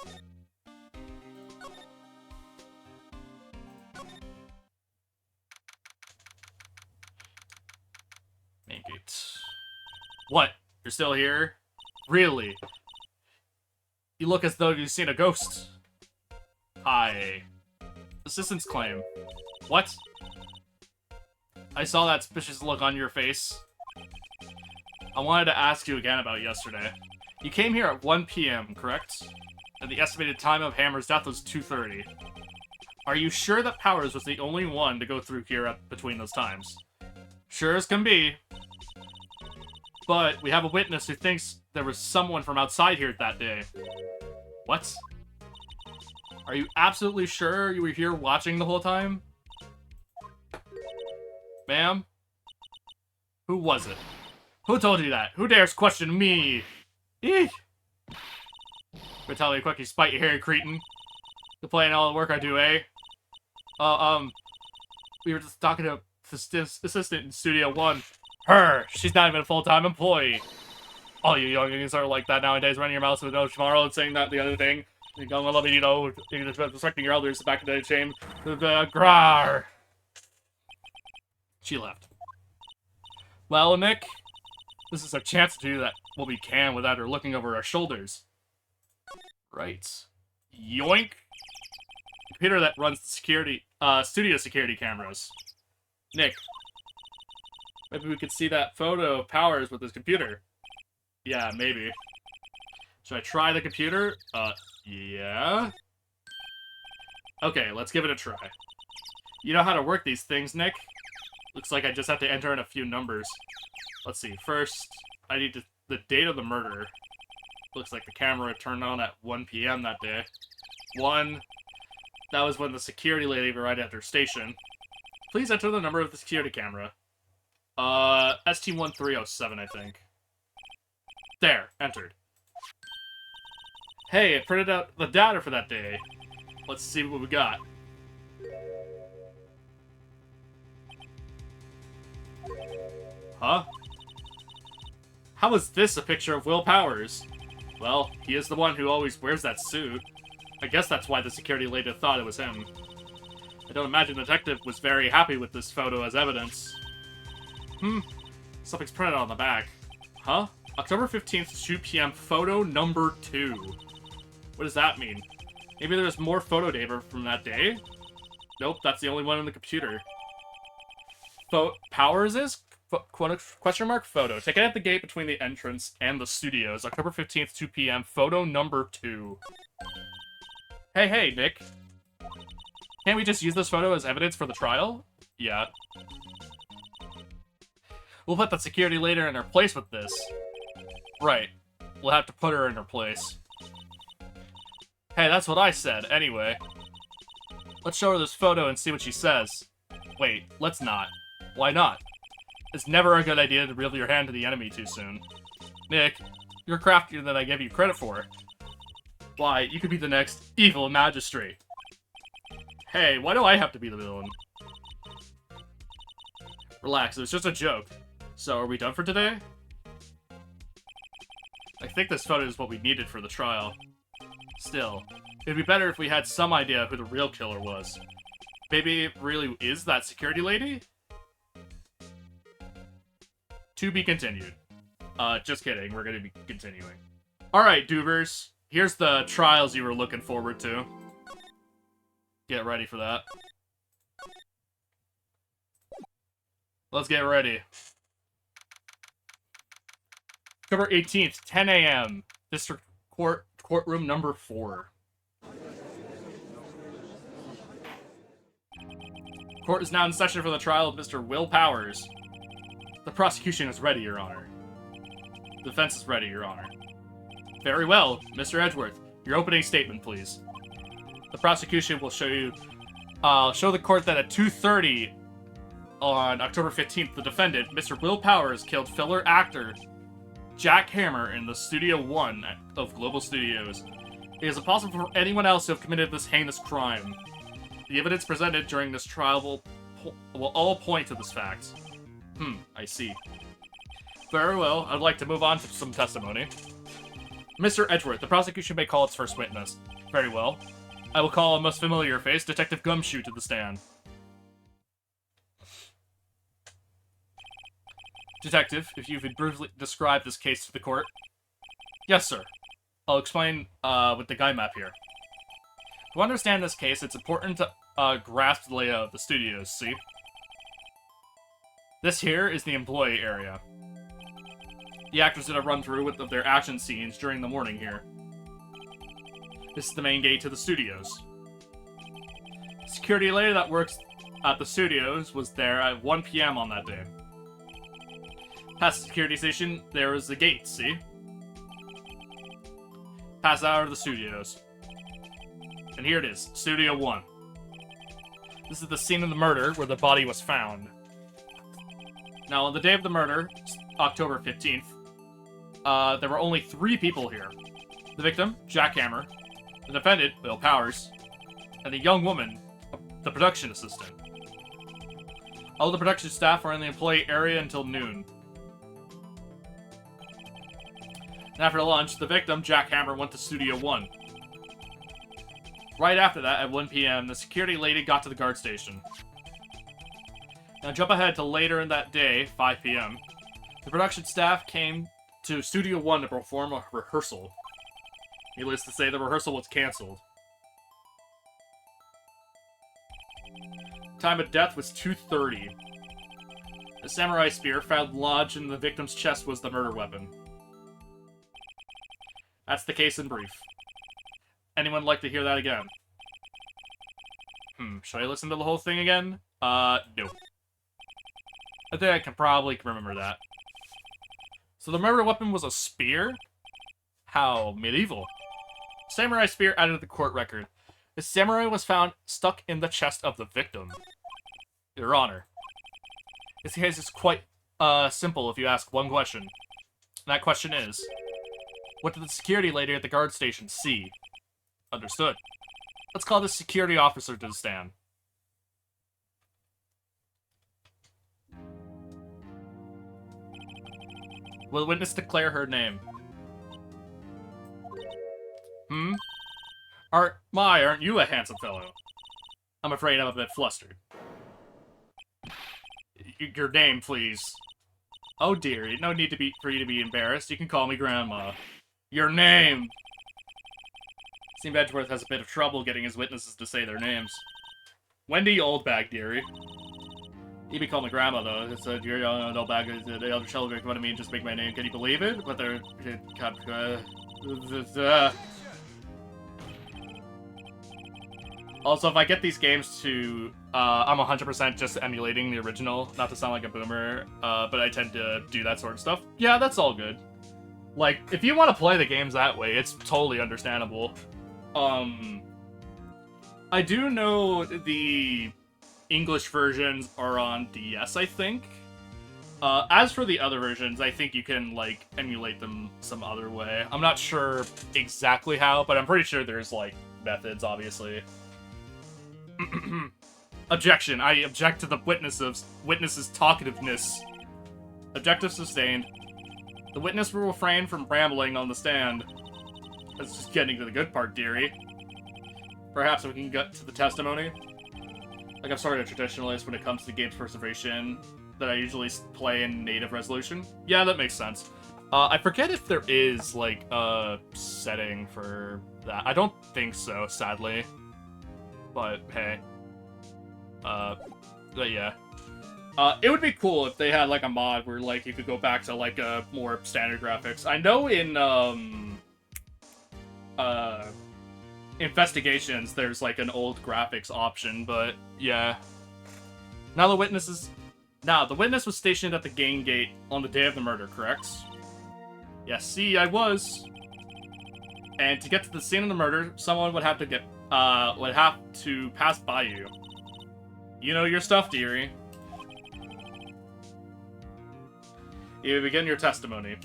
Main gate. What? You're still here? Really? You look as though you've seen a ghost. Hi. Assistance claim. What? I saw that suspicious look on your face. I wanted to ask you again about yesterday. You came here at 1 p.m., correct? And the estimated time of Hammer's death was 2:30. Are you sure that Powers was the only one to go through here between those times? Sure as can be. But we have a witness who thinks there was someone from outside here that day. What? Are you absolutely sure you were here watching the whole time? Ma'am? Who was it? Who told you that? Who dares question me? Eek! Retaliate quick, you spite your hairy cretin. You're playing all the work I do, eh? We were just talking to the assistant in Studio 1. Her! She's not even a full-time employee. All you youngins are like that nowadays, running your mouths with no tomorrow and saying that the other thing. You're gonna love it, you know, respecting your elders back in the shame. Grar! She left. Well, Nick, this is our chance to do that what we can without her looking over our shoulders. Right. Yoink! Computer that runs the security, studio security cameras. Nick, maybe we could see that photo of Powers with his computer. Yeah, maybe. Should I try the computer? Yeah. Okay, let's give it a try. You know how to work these things, Nick? Looks like I just have to enter in a few numbers. Let's see. First, I need the date of the murder. Looks like the camera turned on at 1 p.m. that day. 1. That was when the security lady arrived at her station. Please enter the number of the security camera. ST1307, I think. There, entered. Hey, it printed out the data for that day. Let's see what we got. Huh? How is this a picture of Will Powers? Well, he is the one who always wears that suit. I guess that's why the security lady thought it was him. I don't imagine the detective was very happy with this photo as evidence. Something's printed on the back. Huh? October 15th, 2 p.m., photo number 2. What does that mean? Maybe there's more photo data from that day? Nope, that's the only one in the computer. Powers is? Question mark photo. Taken at the gate between the entrance and the studios. October 15th, 2 p.m. Photo number 2. Hey, Nick. Can't we just use this photo as evidence for the trial? Yeah. We'll put the security lady in her place with this. Right. We'll have to put her in her place. Hey, that's what I said. Anyway. Let's show her this photo and see what she says. Wait, let's not. Why not? It's never a good idea to reveal your hand to the enemy too soon. Nick, you're craftier than I give you credit for. Why, you could be the next evil magistrate. Hey, why do I have to be the villain? Relax, it was just a joke. So, are we done for today? I think this photo is what we needed for the trial. Still, it'd be better if we had some idea who the real killer was. Maybe it really is that security lady? To be continued. Just kidding, we're gonna be continuing. Alright, Doobers. Here's the trials you were looking forward to. Get ready for that. Let's get ready. October 18th, 10 a.m. District Court, courtroom number 4. Court is now in session for the trial of Mr. Will Powers. The prosecution is ready, Your Honor. The defense is ready, Your Honor. Very well, Mr. Edgeworth. Your opening statement, please. The prosecution will show the court that at 2:30 on October 15th, the defendant, Mr. Will Powers, killed filler actor Jack Hammer in the Studio 1 of Global Studios. It is impossible for anyone else to have committed this heinous crime. The evidence presented during this trial will all point to this fact. I see. Very well. I'd like to move on to some testimony. Mr. Edgeworth, the prosecution may call its first witness. Very well. I will call a most familiar face, Detective Gumshoe, to the stand. Detective, if you could briefly describe this case to the court. Yes, sir. I'll explain with the guide map here. To understand this case, it's important to grasp the layout of the studios, see? This here is the employee area. The actors did a run-through of their action scenes during the morning here. This is the main gate to the studios. The security lady that works at the studios was there at 1 PM on that day. Past the security station, there is the gate, see? Pass out of the studios. And here it is, Studio 1. This is the scene of the murder where the body was found. Now, on the day of the murder, October 15th, there were only 3 people here. The victim, Jack Hammer, the defendant, Bill Powers, and the young woman, the production assistant. All the production staff are in the employee area until noon. And after lunch, the victim, Jack Hammer, went to Studio 1. Right after that, at 1 PM, the security lady got to the guard station. Now jump ahead to later in that day, 5 PM. The production staff came to Studio 1 to perform a rehearsal. Needless to say, the rehearsal was cancelled. Time of death was 2:30. The samurai spear found lodged in the victim's chest was the murder weapon. That's the case in brief. Anyone like to hear that again? Should I listen to the whole thing again? No. I think I can probably remember that. So the murder weapon was a spear? How medieval. Samurai spear added to the court record. The samurai was found stuck in the chest of the victim. Your Honor. This case is quite simple if you ask one question. And that question is, what did the security lady at the guard station see? Understood. Let's call this security officer to the stand. Will the witness declare her name? Aren't you a handsome fellow? I'm afraid I'm a bit flustered. Your name, please. Oh dear, no need for you to be embarrassed. You can call me Grandma. Your name! Seems Edgeworth has a bit of trouble getting his witnesses to say their names. Wendy Oldbag, dearie. You can call me Grandma, though. It's dear Oldbag, the elder children come to me and just make my name. Can you believe it? But they're... Also, if I get these games to... I'm 100% just emulating the original, not to sound like a boomer, but I tend to do that sort of stuff. Yeah, that's all good. Like, if you want to play the games that way, it's totally understandable. I do know the English versions are on DS, I think. As for the other versions, I think you can, like, emulate them some other way. I'm not sure exactly how, but I'm pretty sure there's, like, methods, obviously. Objection. I object to the witness's talkativeness. Objective sustained. The witness will refrain from rambling on the stand. That's just getting to the good part, dearie. Perhaps we can get to the testimony. Like, I'm sort of a traditionalist when it comes to games preservation that I usually play in native resolution. Yeah, that makes sense. I forget if there is, like, a setting for that. I don't think so, sadly. But, hey. But yeah. It would be cool if they had, like, a mod where, like, you could go back to, like, a more standard graphics. I know in, Investigations, there's, like, an old graphics option, but, yeah. The witness was stationed at the game gate on the day of the murder, correct? Yes, see, I was. And to get to the scene of the murder, someone would have to pass by you. You know your stuff, dearie. You begin your testimony.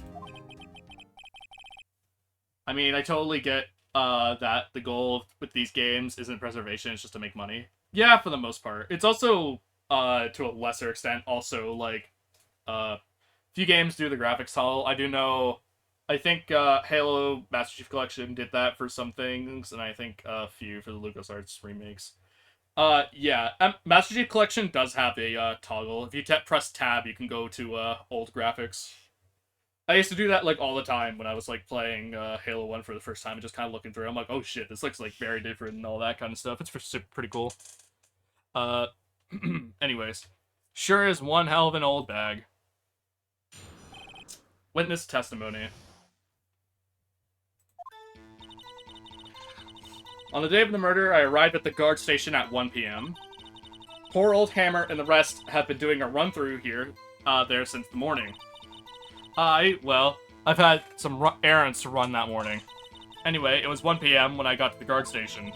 I mean, I totally get that the goal with these games isn't preservation, it's just to make money. Yeah, for the most part. It's also, to a lesser extent, also, like, Few games do the graphics toggle. I do know. I think Halo Master Chief Collection did that for some things, and I think a few for the LucasArts remakes. Yeah, Master Chief Collection does have a toggle. If you press tab, you can go to old graphics. I used to do that like all the time when I was like playing Halo 1 for the first time and just kind of looking through. I'm like, oh shit, this looks like very different and all that kind of stuff. It's pretty cool. Anyways, sure is one hell of an old bag. Witness testimony. On the day of the murder, I arrived at the guard station at 1 p.m. Poor old Hammer and the rest have been doing a run-through there since the morning. Well, I've had some errands to run that morning. Anyway, it was 1 p.m. when I got to the guard station.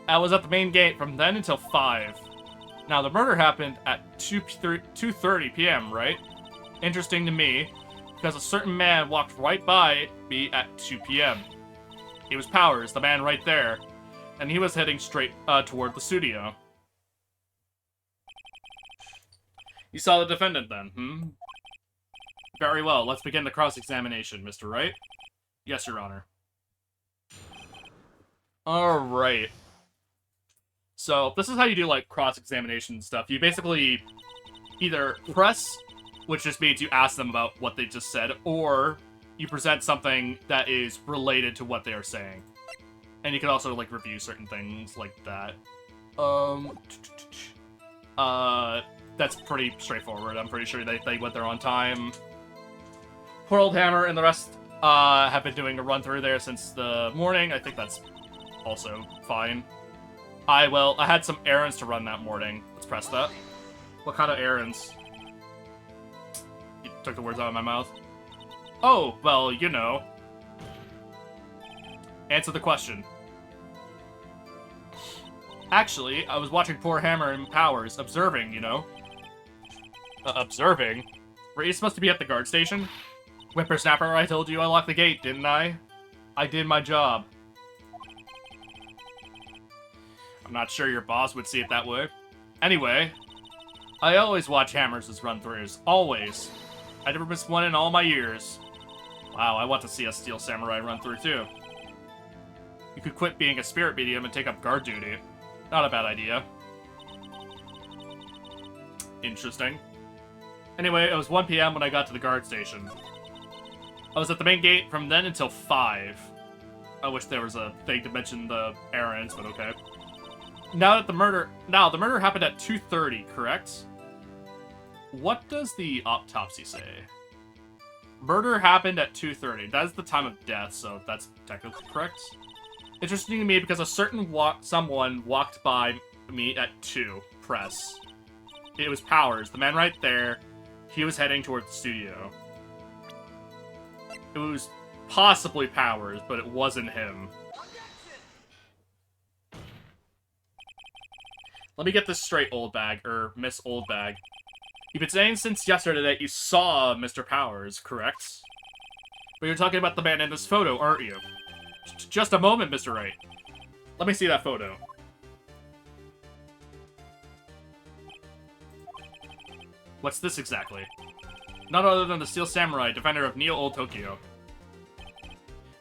I was at the main gate from then until 5. Now, the murder happened at 2:30 p.m., right? Interesting to me, because a certain man walked right by me at 2 p.m. It was Powers, the man right there, and he was heading straight toward the studio. You saw the defendant then, hmm? Very well, let's begin the cross-examination, Mr. Wright. Yes, Your Honor. Alright. So, this is how you do, like, cross-examination stuff. You basically either press, which just means you ask them about what they just said, or you present something that is related to what they are saying. And you can also, like, review certain things like that. That's pretty straightforward. I'm pretty sure they went there on time. Poor old Hammer and the rest have been doing a run-through there since the morning. I think that's also fine. I had some errands to run that morning. Let's press that. What kind of errands? You took the words out of my mouth. Oh, well, you know. Answer the question. Actually, I was watching poor Hammer and Powers, observing, you know. Observing? Were you supposed to be at the guard station? Whippersnapper, I told you I locked the gate, didn't I? I did my job. I'm not sure your boss would see it that way. Anyway, I always watch Hammers' run-throughs. Always. I never missed one in all my years. Wow, I want to see a Steel Samurai run-through too. You could quit being a spirit medium and take up guard duty. Not a bad idea. Interesting. Anyway, it was 1 p.m. when I got to the guard station. I was at the main gate from then until 5. I wish there was a thing to mention the errands, but okay. The murder happened at 2:30, correct? What does the autopsy say? Murder happened at 2:30. That is the time of death, so that's technically correct. Interesting to me because a certain someone walked by me at 2. Press. It was Powers, the man right there. He was heading toward the studio. It was possibly Powers, but it wasn't him. Let me get this straight, old bag, or Miss Old Bag. You've been saying since yesterday that you saw Mr. Powers, correct? But you're talking about the man in this photo, aren't you? Just a moment, Mr. Wright. Let me see that photo. What's this exactly? None other than the Steel Samurai, defender of Neo Old Tokyo.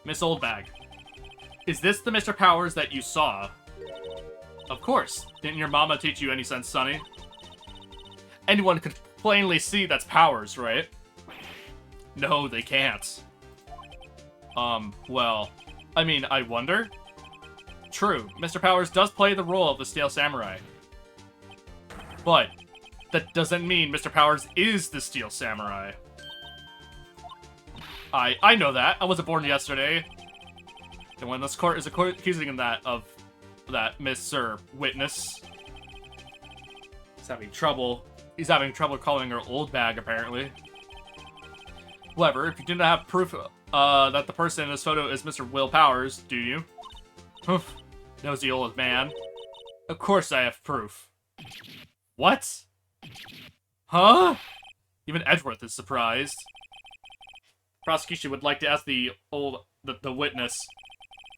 Miss Old Bag. Is this the Mr. Powers that you saw? Of course. Didn't your mama teach you any sense, Sonny? Anyone could plainly see that's Powers, right? No, they can't. Well, I mean, I wonder? True, Mr. Powers does play the role of the Steel Samurai. But that doesn't mean Mr. Powers is the Steel Samurai. I know that. I wasn't born yesterday. And when this court is accusing him of that, Mr. Witness. He's having trouble. He's having trouble calling her old bag, apparently. However, if you do not have proof that the person in this photo is Mr. Will Powers, do you? Humph. Nosy old man. Of course I have proof. What? Huh? Even Edgeworth is surprised. Prosecution would like to ask the witness.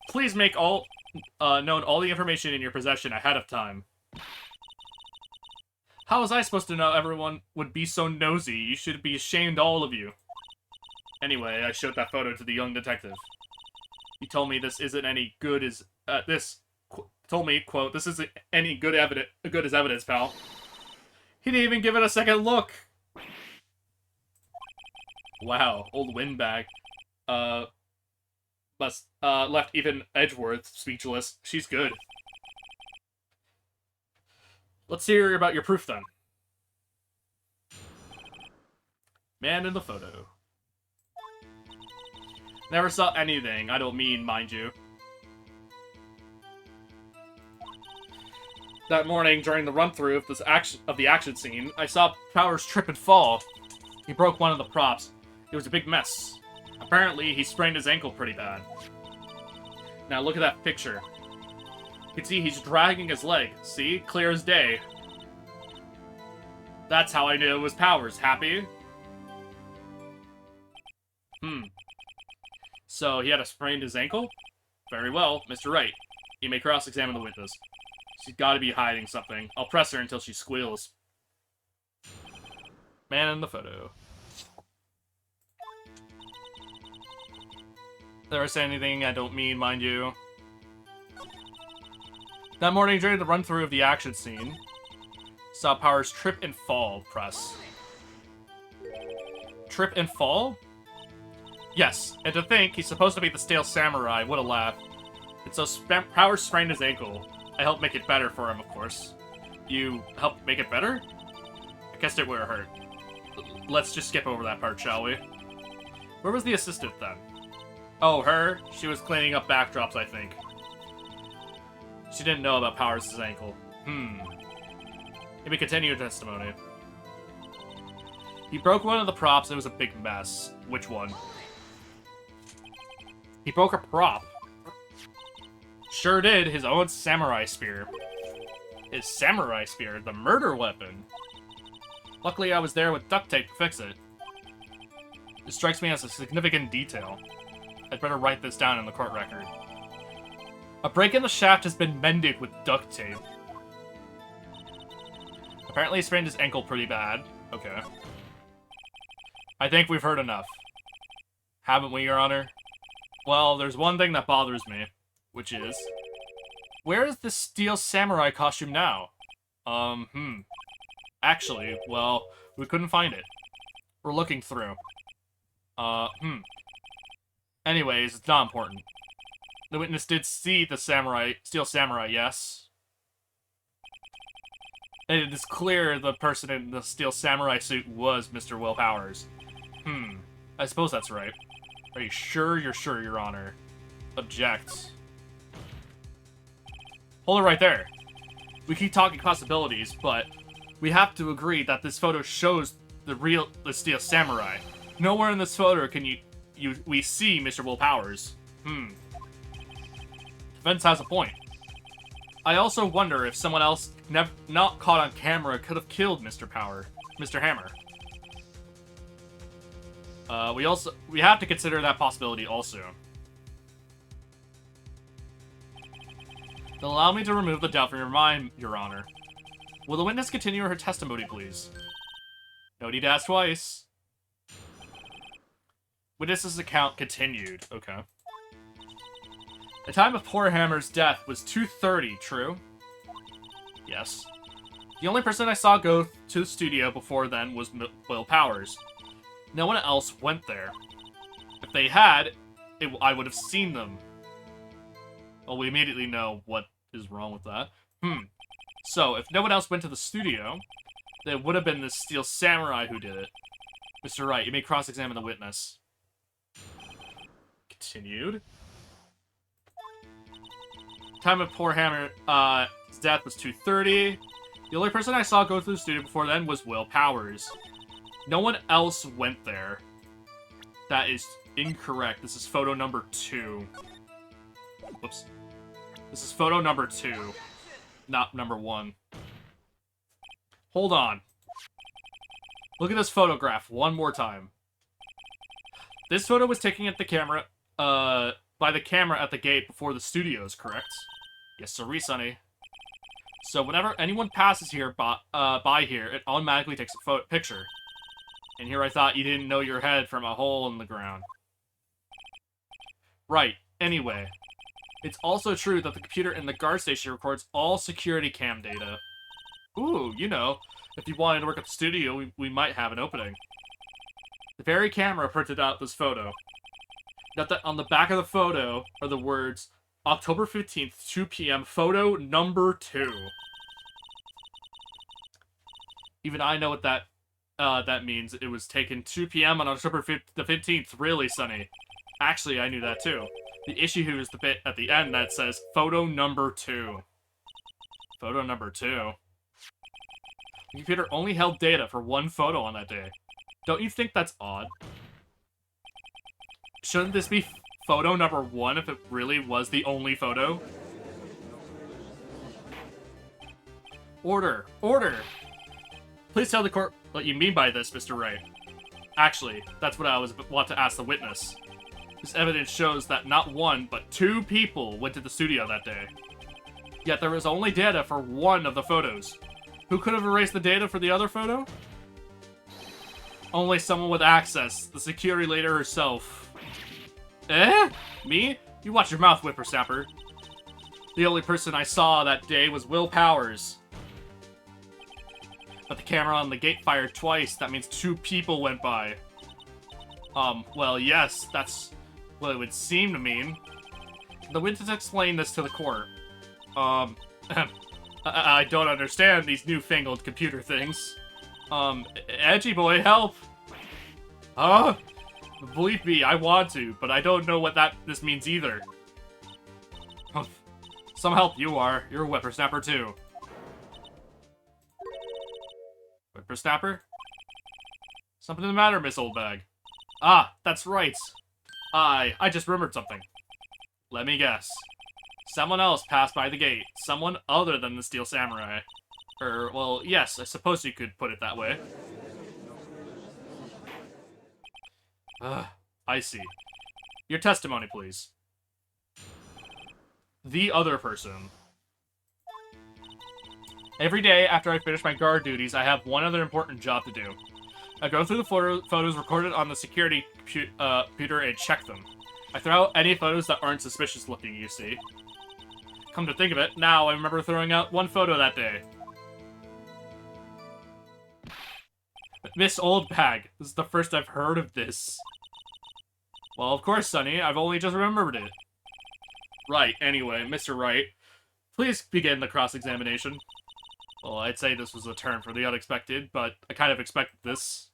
Please make known all the information in your possession ahead of time. How was I supposed to know everyone would be so nosy? You should be ashamed, all of you. Anyway, I showed that photo to the young detective. He told me this isn't any good as, told me, quote, this isn't any good as evidence, pal. He didn't even give it a second look. Wow, old windbag. Left even Edgeworth speechless. She's good. Let's hear about your proof, then. Man in the photo. Never saw anything. I don't mean, mind you. That morning, during the run-through of the action scene, I saw Powers trip and fall. He broke one of the props. It was a big mess. Apparently, he sprained his ankle pretty bad. Now look at that picture. You can see he's dragging his leg. See? Clear as day. That's how I knew it was Powers. Happy? So, he had to sprain his ankle? Very well, Mr. Wright. You may cross-examine the witness. She's gotta be hiding something. I'll press her until she squeals. Man in the photo. Never say anything I don't mean, mind you. That morning during the run-through of the action scene, saw Powers trip and fall, press. Trip and fall? Yes, and to think he's supposed to be the stale samurai, what a laugh. And so Powers sprained his ankle. I helped make it better for him, of course. You helped make it better? I guessed it would have hurt. Let's just skip over that part, shall we? Where was the assistant, then? Oh, her? She was cleaning up backdrops, I think. She didn't know about Powers' ankle. Let me continue your testimony. He broke one of the props, and it was a big mess. Which one? He broke a prop. Sure did, his own samurai spear. His samurai spear, the murder weapon. Luckily, I was there with duct tape to fix it. It strikes me as a significant detail. I'd better write this down in the court record. A break in the shaft has been mended with duct tape. Apparently he sprained his ankle pretty bad. Okay. I think we've heard enough. Haven't we, Your Honor? Well, there's one thing that bothers me, which is... Where is this steel samurai costume now? Actually, well, we couldn't find it. We're looking through. Anyways, it's not important. The witness did see the steel samurai, yes? And it is clear the person in the steel samurai suit was Mr. Will Powers. I suppose that's right. Are you sure you're sure, Your Honor? Object. Hold it right there. We keep talking possibilities, but we have to agree that this photo shows the steel samurai. Nowhere in this photo can we see Mr. Will Powers. Defense has a point. I also wonder if someone else not caught on camera could have killed Mr. Hammer. We have to consider that possibility also. Then allow me to remove the doubt from your mind, Your Honor. Will the witness continue her testimony, please? No need to ask twice. Witness's account continued. Okay. The time of poor Hammer's death was 2:30, true? Yes. The only person I saw go to the studio before then was Will Powers. No one else went there. If they had, I would have seen them. Well, we immediately know what is wrong with that. So, if no one else went to the studio, then it would have been the steel samurai who did it. Mr. Wright, you may cross-examine the witness. Continued. Time of poor Hammer's death was 2:30. The only person I saw go through the studio before then was Will Powers. No one else went there. That is incorrect. This is photo number 2. Whoops. This is photo number 2, not number 1. Hold on. Look at this photograph one more time. This photo was taken at the camera, by the camera at the gate before the studios, correct? Yes, sorry, Sonny. So whenever anyone passes here by here, it automatically takes a picture. And here I thought you didn't know your head from a hole in the ground. Right. Anyway, it's also true that the computer in the guard station records all security cam data. Ooh, you know, if you wanted to work at the studio, we might have an opening. The very camera printed out this photo. Note that on the back of the photo are the words, October 15th, 2 p.m., photo number 2. Even I know what that means. It was taken 2 p.m. on October 15th. Really, Sonny? Actually, I knew that too. The issue here is the bit at the end that says, photo number 2. Photo number 2. The computer only held data for one photo on that day. Don't you think that's odd? Shouldn't this be photo number 1 if it really was the only photo? Order! Order! Please tell the court what you mean by this, Mr. Wright. Actually, that's what I want to ask the witness. This evidence shows that not 1, but 2 people went to the studio that day. Yet there was only data for one of the photos. Who could have erased the data for the other photo? Only someone with access, the security lady herself. Eh? Me? You watch your mouth, whippersnapper. The only person I saw that day was Will Powers. But the camera on the gate fired twice. That means 2 people went by. Well, yes, that's what it would seem to mean. The witness explained this to the court. I don't understand these newfangled computer things. Edgy boy, help! Huh? Believe me, I want to, but I don't know what this means either. Some help you are. You're a whippersnapper too. Whippersnapper? Something the matter, Miss Oldbag? Ah, that's right. I just remembered something. Let me guess. Someone else passed by the gate. Someone other than the Steel Samurai. Well, yes, I suppose you could put it that way. I see. Your testimony, please. The other person. Every day after I finish my guard duties, I have one other important job to do. I go through the photos recorded on the security computer and check them. I throw out any photos that aren't suspicious looking, you see. Come to think of it, now I remember throwing out one photo that day. Miss Oldbag, this is the first I've heard of this. Well, of course, Sonny, I've only just remembered it. Right, anyway, Mr. Wright, please begin the cross-examination. Well, I'd say this was a turn for the unexpected, but I kind of expected this.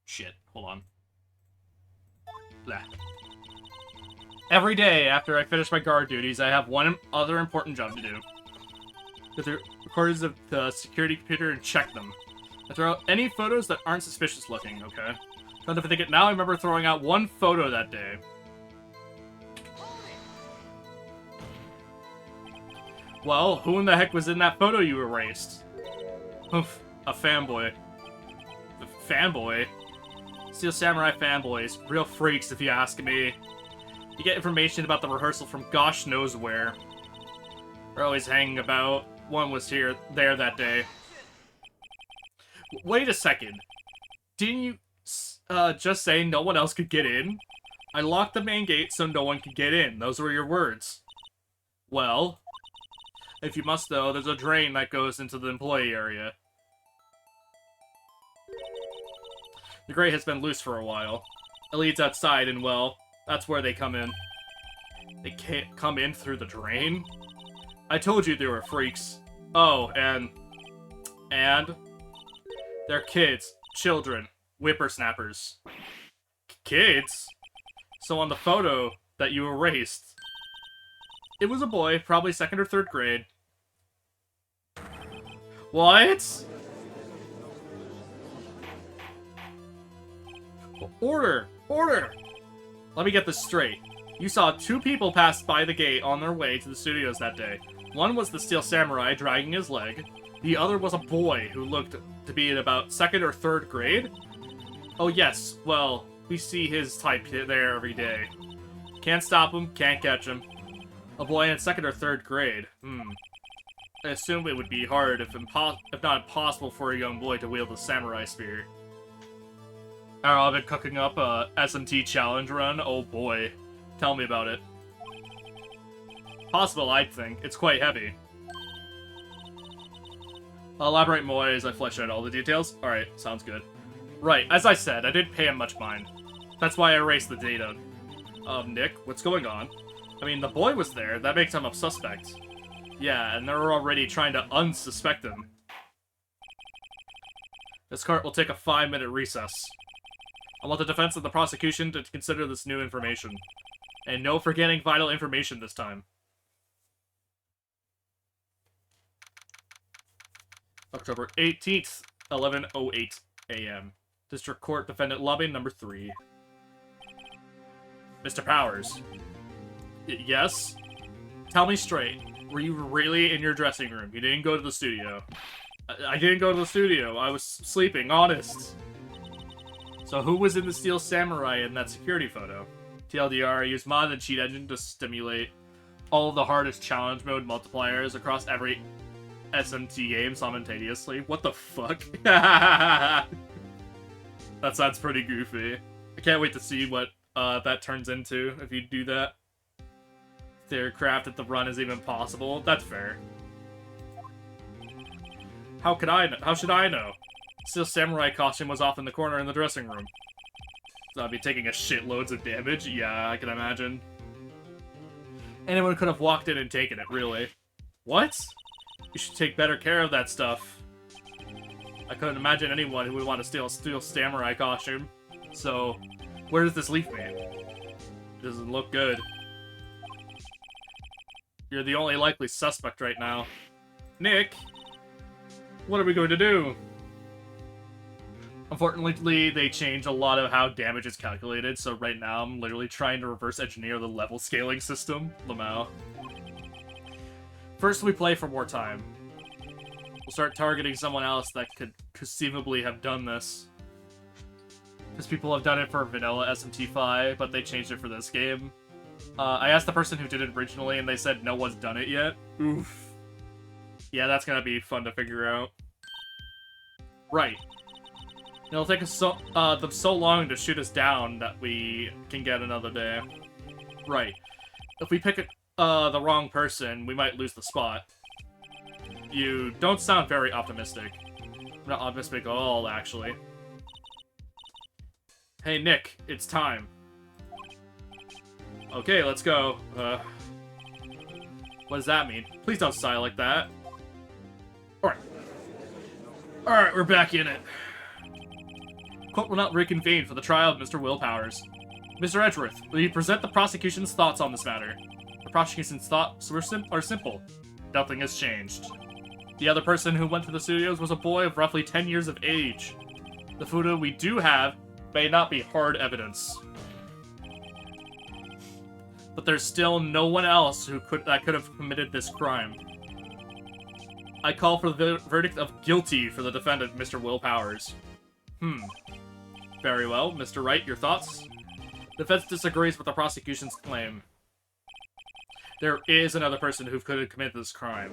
Shit, hold on. Blah. Every day after I finish my guard duties, I have one other important job to do. Get the recordings of the security computer and check them. I throw out any photos that aren't suspicious looking, okay? Come to think it now, I remember throwing out one photo that day. Well, who in the heck was in that photo you erased? Oof, a fanboy. A fanboy? Steel Samurai fanboys. Real freaks, if you ask me. You get information about the rehearsal from gosh knows where. They're always hanging about. One was there that day. Wait a second. Didn't you just say no one else could get in? I locked the main gate so no one could get in. Those were your words. Well, if you must know, there's a drain that goes into the employee area. The grate has been loose for a while. It leads outside and, well, that's where they come in. They can't come in through the drain? I told you they were freaks. Oh, and they're kids, children, whippersnappers. Kids? So on the photo that you erased, it was a boy, probably 2nd or 3rd grade. What? Order! Order! Let me get this straight. You saw 2 people pass by the gate on their way to the studios that day. One was the Steel Samurai dragging his leg. The other was a boy who looked to be in about 2nd or 3rd grade. Oh yes, well, we see his type there every day. Can't stop him, can't catch him. A boy in 2nd or 3rd grade. I assume it would be hard, if not impossible, for a young boy to wield a samurai spear. I've been cooking up a SMT challenge run. Oh boy. Tell me about it. Possible, I think. It's quite heavy. I'll elaborate more as I flesh out all the details. Alright, sounds good. Right, as I said, I didn't pay him much mind. That's why I erased the data. Nick, what's going on? I mean, the boy was there. That makes him a suspect. Yeah, and they're already trying to unsuspect him. This court will take a 5-minute recess. I want the defense and the prosecution to consider this new information. And no forgetting vital information this time. October 18th, 11:08 a.m. District Court Defendant Lobby number 3. Mr. Powers. Yes? Tell me straight. Were you really in your dressing room? You didn't go to the studio. I didn't go to the studio. I was sleeping, honest. So who was in the Steel Samurai in that security photo? TLDR, I used mod and cheat engine to stimulate all of the hardest challenge mode multipliers across every SMT game simultaneously. What the fuck? That sounds pretty goofy. I can't wait to see what that turns into if you do that. Their craft if the run is even possible. That's fair. How should I know? Steel Samurai costume was off in the corner in the dressing room. So I'd be taking a shitloads of damage. Yeah, I can imagine. Anyone could have walked in and taken it, really. What? You should take better care of that stuff. I couldn't imagine anyone who would want to steal a Steel Samurai costume. So, where does this leave me? It doesn't look good. You're the only likely suspect right now. Nick! What are we going to do? Unfortunately, they changed a lot of how damage is calculated, so right now I'm literally trying to reverse engineer the level scaling system. Lamau. First, we play for more time. We'll start targeting someone else that could conceivably have done this. Because people have done it for vanilla SMT5, but they changed it for this game. I asked the person who did it originally, and they said no one's done it yet. Oof. Yeah, that's gonna be fun to figure out. Right. It'll take us them so long to shoot us down that we can get another day. Right. If we pick the wrong person, we might lose the spot. You don't sound very optimistic. Not optimistic at all, actually. Hey, Nick, it's time. Okay, let's go. What does that mean? Please don't sigh like that. Alright. Alright, we're back in it. Court will not reconvene for the trial of Mr. Will Powers. Mr. Edgeworth, will you present the prosecution's thoughts on this matter? The prosecution's thoughts are simple. Nothing has changed. The other person who went to the studios was a boy of roughly 10 years of age. The photo we do have may not be hard evidence. But there's still no one else that could have committed this crime. I call for the verdict of guilty for the defendant, Mr. Will Powers. Very well. Mr. Wright, your thoughts? Defense disagrees with the prosecution's claim. There is another person who could have committed this crime.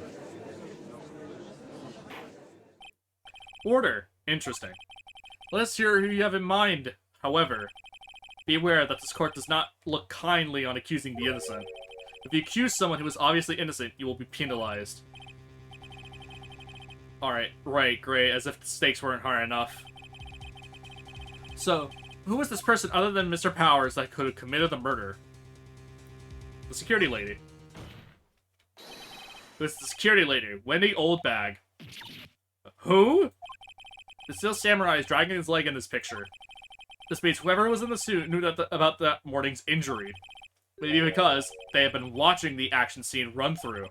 Order. Interesting. Let us hear who you have in mind, however. Be aware that this court does not look kindly on accusing the innocent. If you accuse someone who is obviously innocent, you will be penalized. Alright, right, great, as if the stakes weren't high enough. So, who was this person other than Mr. Powers that could have committed the murder? The security lady. It was the security lady, Wendy Oldbag. Who? The Steel Samurai is dragging his leg in this picture. This means whoever was in the suit knew about that morning's injury. Maybe because they have been watching the action scene run through.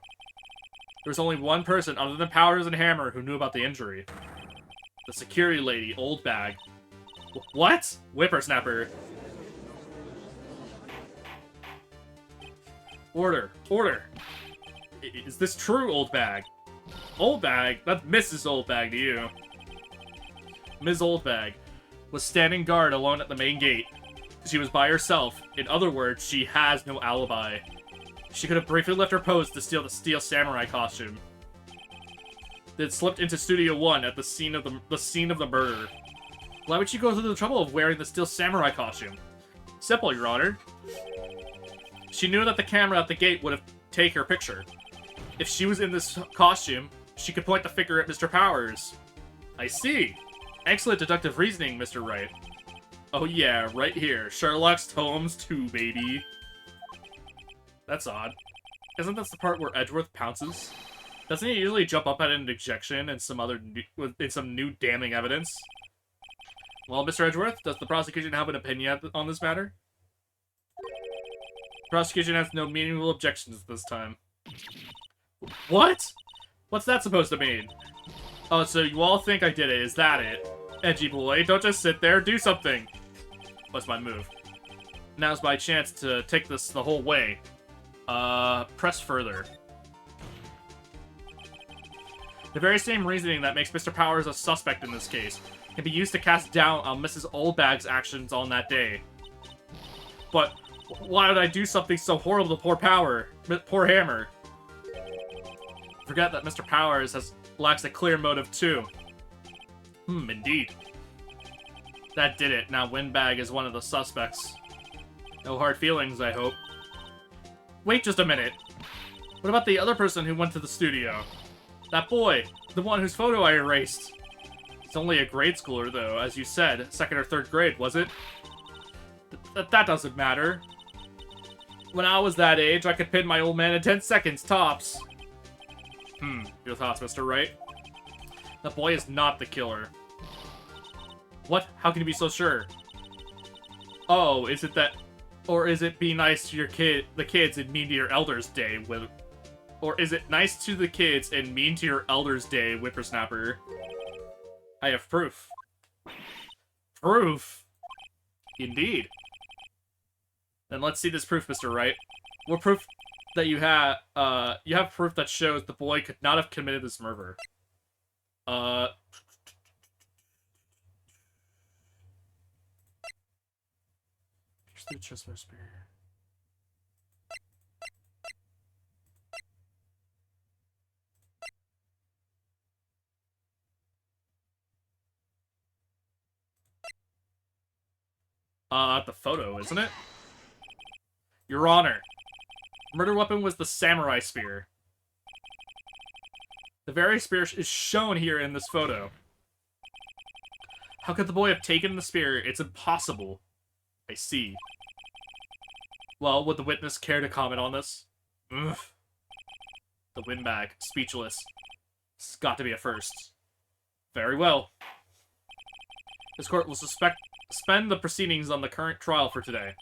There was only one person other than Powers and Hammer who knew about the injury. The security lady, Oldbag. What? Whippersnapper. Order. Order. Is this true, Oldbag? Oldbag? That's Mrs. Oldbag to you. Ms. Oldbag was standing guard alone at the main gate. She was by herself. In other words, she has no alibi. She could have briefly left her post to steal the Steel Samurai costume. Then slipped into Studio 1 at the scene of the murder. Why would she go through the trouble of wearing the Steel Samurai costume? Simple, Your Honor. She knew that the camera at the gate would have taken her picture. If she was in this costume, she could point the finger at Mr. Powers. I see. Excellent deductive reasoning, Mr. Wright. Oh yeah, right here. Sherlock Holmes 2, baby. That's odd. Isn't that the part where Edgeworth pounces? Doesn't he usually jump up at an objection and some new damning evidence? Well, Mr. Edgeworth, does the prosecution have an opinion on this matter? The prosecution has no meaningful objections this time. What? What's that supposed to mean? Oh, so you all think I did it, is that it? Edgy boy, don't just sit there, do something! What's my move? Now's my chance to take this the whole way. Press further. The very same reasoning that makes Mr. Powers a suspect in this case can be used to cast doubt on Mrs. Oldbag's actions on that day. But why would I do something so horrible to poor Hammer? Forget that Mr. Powers lacks a clear motive too. Indeed. That did it. Now Windbag is one of the suspects. No hard feelings, I hope. Wait just a minute. What about the other person who went to the studio? That boy, the one whose photo I erased. He's only a grade schooler, though, as you said. 2nd or 3rd grade, was it? That doesn't matter. When I was that age, I could pin my old man in 10 seconds, tops. Your thoughts, Mr. Wright? The boy is not the killer. What? How can you be so sure? Oh, is it that... Or is it be nice to the kids and mean to your elders day, or is it nice to the kids and mean to your elders day, whippersnapper? I have proof. Proof? Indeed. Then let's see this proof, Mr. Wright. What proof that you have proof that shows the boy could not have committed this murder. Here's the chest for spear. The photo, isn't it? Your Honor, murder weapon was the samurai spear. The very spear is shown here in this photo. How could the boy have taken the spear? It's impossible. I see. Well, would the witness care to comment on this? Ugh. The Windbag, speechless. This has got to be a first. Very well. This court will suspend the proceedings on the current trial for today.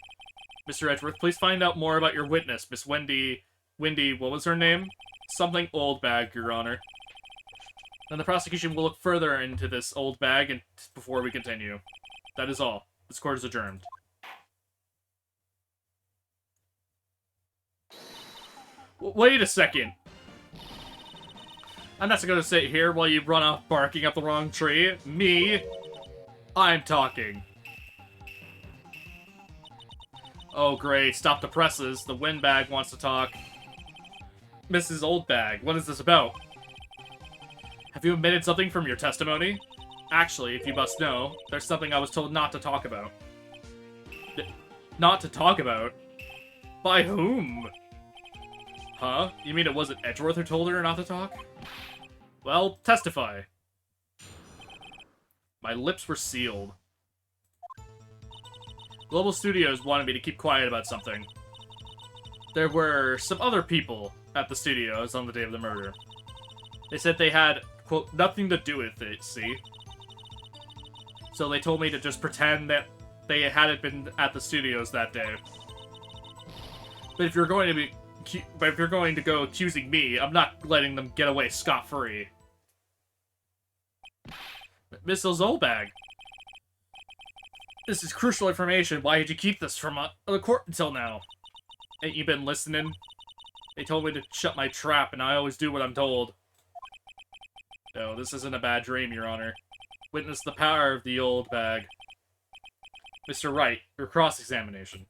Mr. Edgeworth, please find out more about your witness, Miss Wendy, what was her name? Something Oldbag, Your Honor. Then the prosecution will look further into this Oldbag before we continue. That is all. This court is adjourned. Wait a second. I'm not going to sit here while you run off barking up the wrong tree. Me. I'm talking. Oh, great. Stop the presses. The Windbag wants to talk. Mrs. Oldbag, what is this about? Have you omitted something from your testimony? Actually, if you must know, there's something I was told not to talk about. Not to talk about? By whom? Huh? You mean it wasn't Edgeworth who told her not to talk? Well, testify. My lips were sealed. Global Studios wanted me to keep quiet about something. There were some other people at the studios on the day of the murder. They said they had, quote, nothing to do with it, see? So they told me to just pretend that they hadn't been at the studios that day. But if you're going to go accusing me, I'm not letting them get away scot-free. Mrs. Oldbag. This is crucial information. Why did you keep this from the court until now? Ain't you been listening? They told me to shut my trap, and I always do what I'm told. No, this isn't a bad dream, Your Honor. Witness the power of the Oldbag. Mr. Wright, your cross-examination.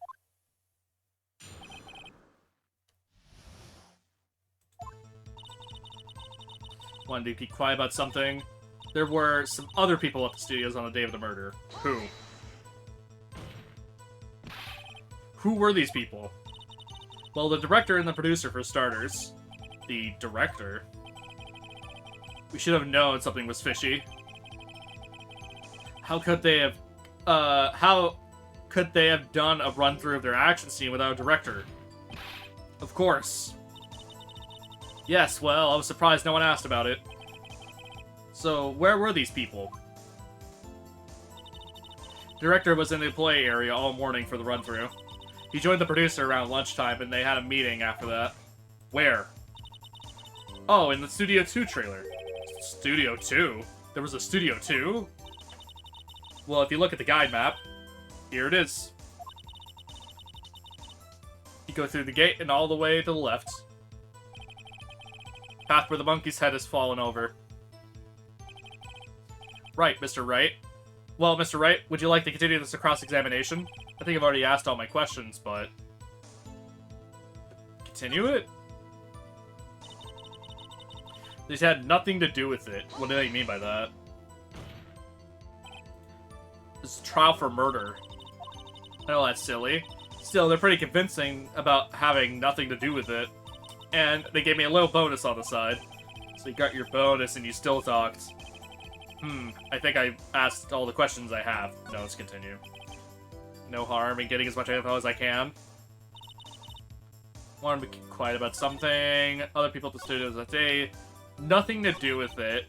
Wanted to keep quiet about something. There were some other people at the studios on the day of the murder. Who? Who were these people? Well, the director and the producer, for starters. The director? We should have known something was fishy. How could they have done a run-through of their action scene without a director? Of course. Yes, well, I was surprised no one asked about it. So, where were these people? The director was in the employee area all morning for the run-through. He joined the producer around lunchtime, and they had a meeting after that. Where? Oh, in the Studio 2 trailer. Studio 2? There was a Studio 2? Well, if you look at the guide map, here it is. You go through the gate and all the way to the left. Path where the monkey's head has fallen over. Right, Mr. Wright. Well, Mr. Wright, would you like to continue this cross-examination? I think I've already asked all my questions, but... Continue it? This had nothing to do with it. What do they mean by that? This is a trial for murder. I know that's silly. Still, they're pretty convincing about having nothing to do with it. And they gave me a little bonus on the side. So you got your bonus and you still talked. I think I asked all the questions I have. No, let's continue. No harm in getting as much info as I can. Want to be quiet about something. Other people at the studios that day. Nothing to do with it.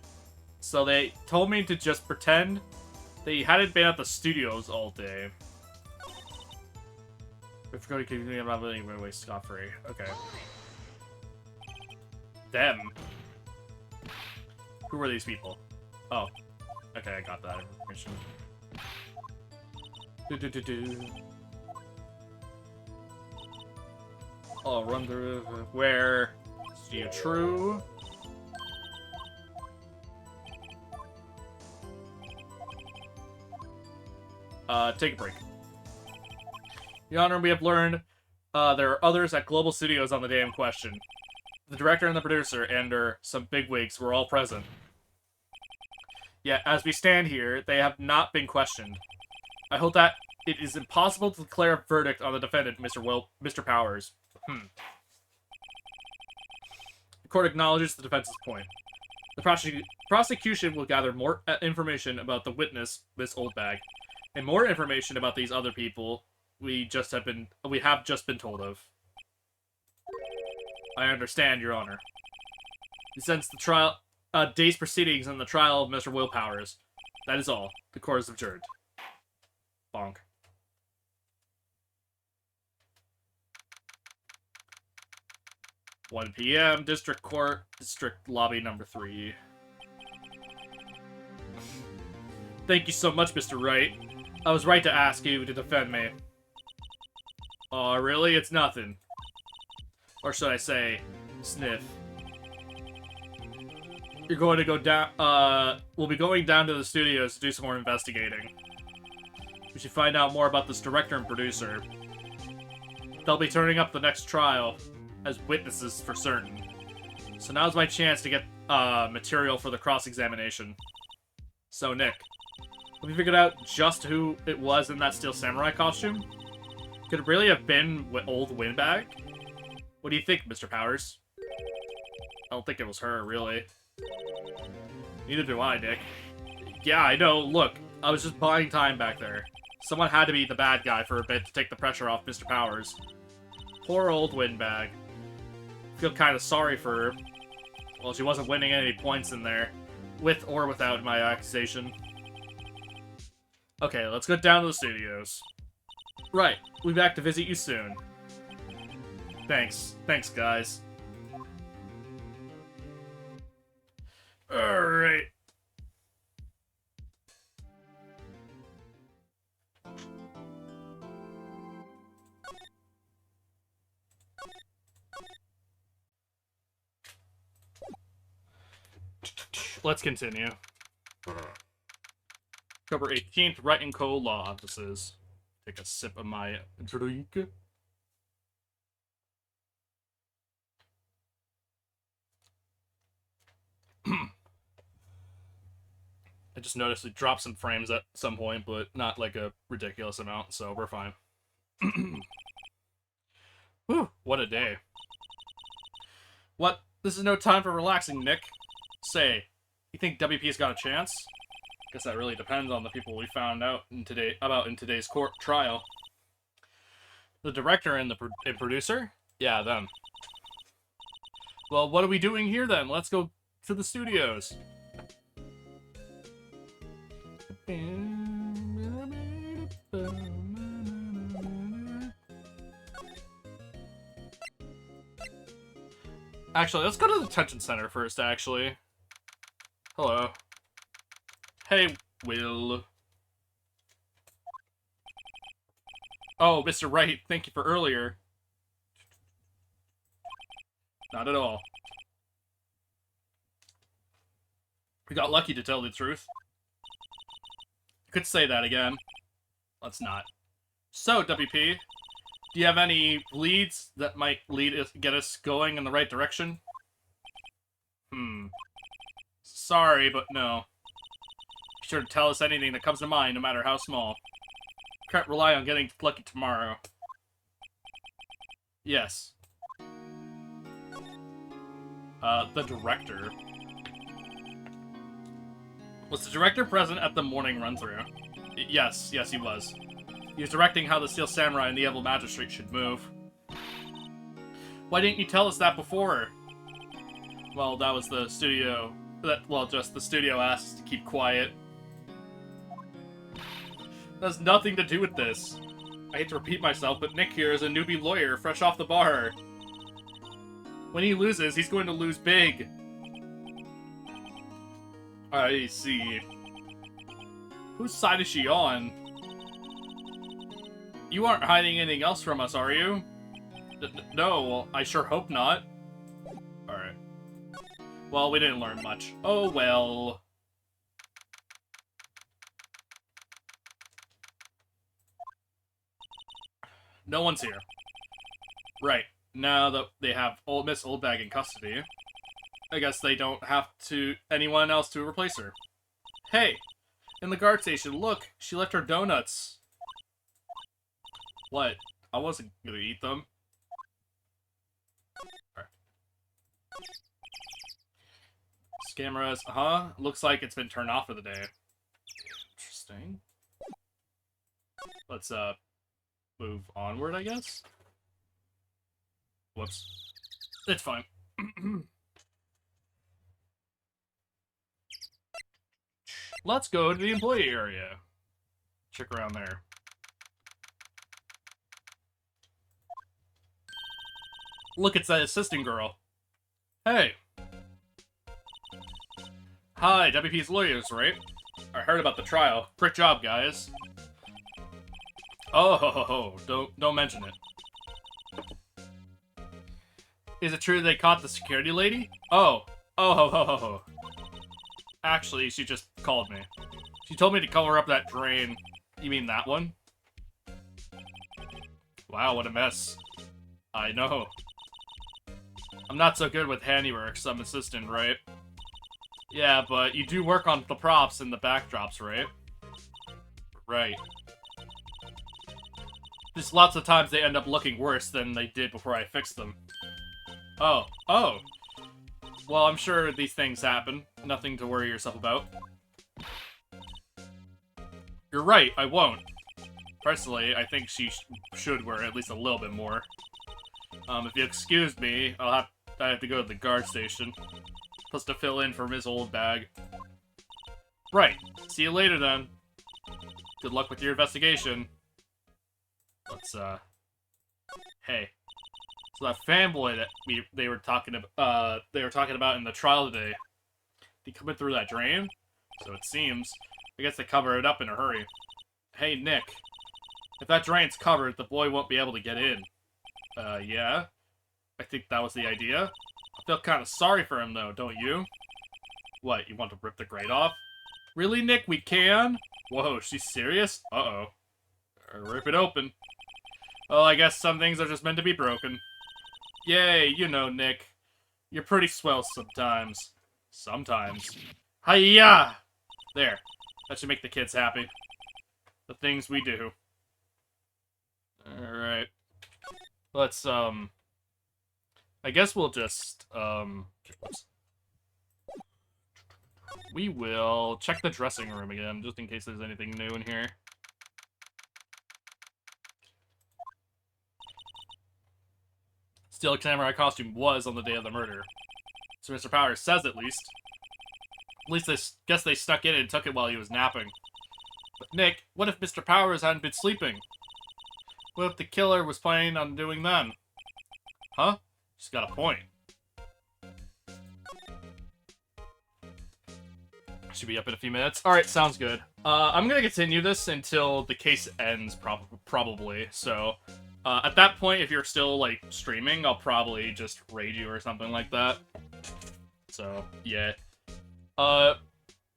So they told me to just pretend they hadn't been at the studios all day. If we're going to continue, I'm not letting my way scot-free. Okay. Them. Who were these people? Oh. Okay, I got that information. I'll run through where... Studio True. Take a break. Your Honor, we have learned there are others at Global Studios on the day in question. The director and the producer and some bigwigs were all present. Yet, as we stand here, they have not been questioned. I hold that it is impossible to declare a verdict on the defendant, Mr. Powers. The court acknowledges the defense's point. The prosecution will gather more information about the witness, Miss Oldbag, and more information about these other people we have just been told of. I understand, Your Honor. Since the trial, day's proceedings and the trial of Mr. Will Powers. That is all. The court is adjourned. Bonk. (1 p.m. District Court, District Lobby number 3. Thank you so much, Mr. Wright. I was right to ask you to defend me. Aw, really? It's nothing. Or should I say, sniff. You're going to go down, we'll be going down to the studios to do some more investigating. We should find out more about this director and producer. They'll be turning up the next trial as witnesses for certain. So now's my chance to get, material for the cross-examination. So, Nick, have you figured out just who it was in that Steel Samurai costume? Could it really have been old Windbag? What do you think, Mr. Powers? I don't think it was her, really. Neither do I, Nick. Yeah, I know. Look, I was just buying time back there. Someone had to be the bad guy for a bit to take the pressure off Mr. Powers. Poor old Windbag. I feel kind of sorry for her. Well, she wasn't winning any points in there. With or without my accusation. Okay, let's go down to the studios. Right, we'll be back to visit you soon. Thanks. Thanks, guys. Alright. Let's continue. October 18th, Wright & Co. Law Offices. Take a sip of my drink. I just noticed it dropped some frames at some point, but not like a ridiculous amount, so we're fine. Whew, what a day. What? This is no time for relaxing, Nick. Say, you think WP's got a chance? Guess that really depends on the people we found out in today's court trial. The director and the producer? Yeah, them. Well, what are we doing here then? Let's go to the studios. Actually, let's go to the detention center first, actually. Hello. Hey, Will. Oh, Mr. Wright, thank you for earlier. Not at all. We got lucky, to tell the truth. You could say that again. Let's not. So, WP, do you have any leads that might get us going in the right direction? Sorry, but no. Be sure to tell us anything that comes to mind, no matter how small. Can't rely on getting lucky tomorrow. Yes. The director. Was the director present at the morning run-through? Yes, he was. He was directing how the Steel Samurai and the Evil Magistrate should move. Why didn't you tell us that before? Well, that was the studio... just the studio asked us to keep quiet. That has nothing to do with this. I hate to repeat myself, but Nick here is a newbie lawyer, fresh off the bar. When he loses, he's going to lose big. I see. Whose side is she on? You aren't hiding anything else from us, are you? No, well, I sure hope not. Alright. Well, we didn't learn much. Oh well. No one's here. Right. Now that they have Miss Oldbag in custody, I guess they don't have anyone else to replace her. Hey! In the guard station, look! She left her donuts! What? I wasn't gonna eat them. Alright. Cameras, looks like it's been turned off for the day. Interesting. Let's, move onward, I guess? Whoops. It's fine. Let's go to the employee area. Check around there. Look, it's that assistant girl. Hey. Hi, WP's lawyers, right? I heard about the trial. Great job, guys. Oh, ho, ho, ho. Don't mention it. Is it true they caught the security lady? Oh, ho, ho, ho, ho. Actually, she just called me. She told me to cover up that drain. You mean that one? Wow, what a mess. I know. I'm not so good with handiwork, some assistant, right? Yeah, but you do work on the props and the backdrops, right? Right. Just lots of times they end up looking worse than they did before I fixed them. Oh. Well, I'm sure these things happen. Nothing to worry yourself about. You're right, I won't. Personally, I think she should wear at least a little bit more. If you excuse me, I have to go to the guard station. Plus to fill in for Ms. Oldbag. Right. See you later, then. Good luck with your investigation. Let's, Hey. So that fanboy that they were talking about in the trial today, he coming through that drain? So it seems. I guess they covered it up in a hurry. Hey, Nick. If that drain's covered, the boy won't be able to get in. Yeah? I think that was the idea. I feel kind of sorry for him, though, don't you? What, you want to rip the grate off? Really, Nick? We can? Whoa, she's serious? Uh-oh. Or rip it open. Well, I guess some things are just meant to be broken. Yay, you know, Nick. You're pretty swell sometimes. Sometimes. Hiya! There. That should make the kids happy. The things we do. Alright. Let's, I guess we'll just, we will check the dressing room again, just in case there's anything new in here. Steel Samurai costume was on the day of the murder. So Mr. Powers says, at least. At least I guess they snuck in and took it while he was napping. But Nick, what if Mr. Powers hadn't been sleeping? What if the killer was planning on doing then? Huh? She's got a point. Should be up in a few minutes. Alright, sounds good. I'm gonna continue this until the case ends, probably. So, at that point, if you're still, like, streaming, I'll probably just raid you or something like that. So, yeah.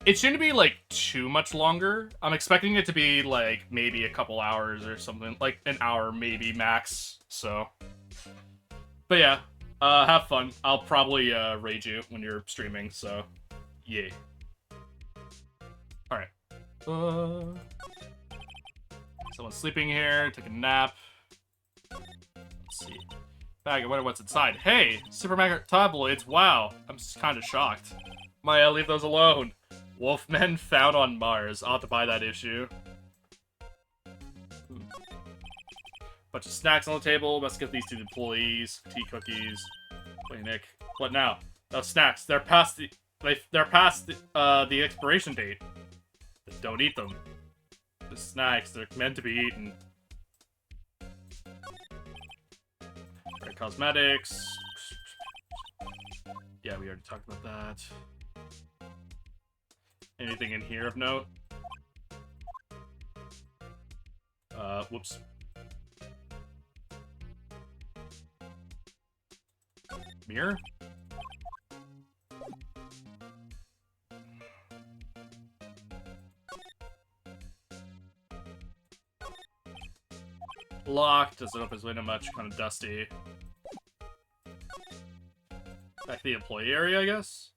It shouldn't be, like, too much longer. I'm expecting it to be, like, maybe a couple hours or something. Like, an hour, maybe, max. So. But yeah, have fun. I'll probably, raid you when you're streaming, so. Yeah. Alright. Someone's sleeping here, take a nap. Let's see. Bag, I wonder what's inside. Hey! Supermarket tabloids, wow! I'm just kinda shocked. Maya, leave those alone. Wolfmen found on Mars. I'll have to buy that issue. Bunch of snacks on the table. Let's get these to the employees. Tea, cookies. Wait, Nick. What now? Those snacks. They're past the... They're past the expiration date. Don't eat them. The snacks, they're meant to be eaten. Right, cosmetics. Yeah, we already talked about that. Anything in here of note? Whoops. Mirror? Locked, doesn't open his window much, kind of dusty. Back to the employee area, I guess?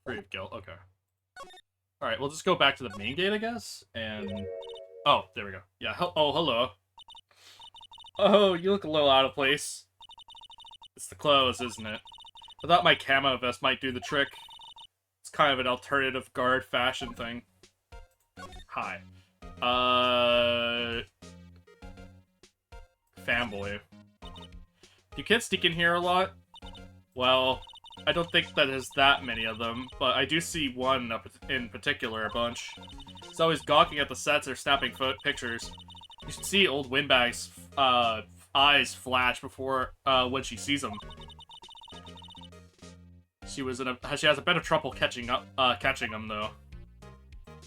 Free of guilt, okay. Alright, we'll just go back to the main gate, I guess, and... Oh, there we go. Yeah, oh, hello. Oh, you look a little out of place. It's the clothes, isn't it? I thought my camo vest might do the trick. It's kind of an alternative guard fashion thing. Hi. Fanboy. Do kids sneak in here a lot? Well, I don't think that there's that many of them, but I do see one up in particular a bunch. He's always gawking at the sets or snapping pictures. You should see old Windbag's eyes flash before when she sees him. She has a bit of trouble catching him though.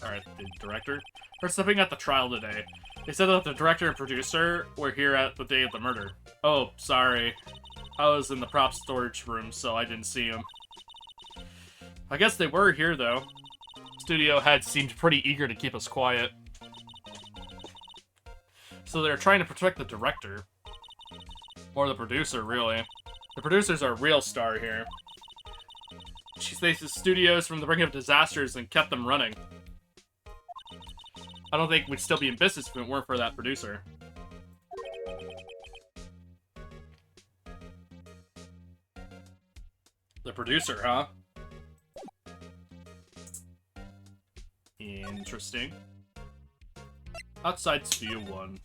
Alright, the director. We're stepping at the trial today. They said that the director and producer were here at the day of the murder. Oh, sorry. I was in the prop storage room, so I didn't see them. I guess they were here, though. Studio head seemed pretty eager to keep us quiet. So they're trying to protect the director. Or the producer, really. The producer's our real star here. She saved the studios from the brink of disasters and kept them running. I don't think we'd still be in business if it weren't for that producer. The producer, huh? Interesting. Outside Studio 1.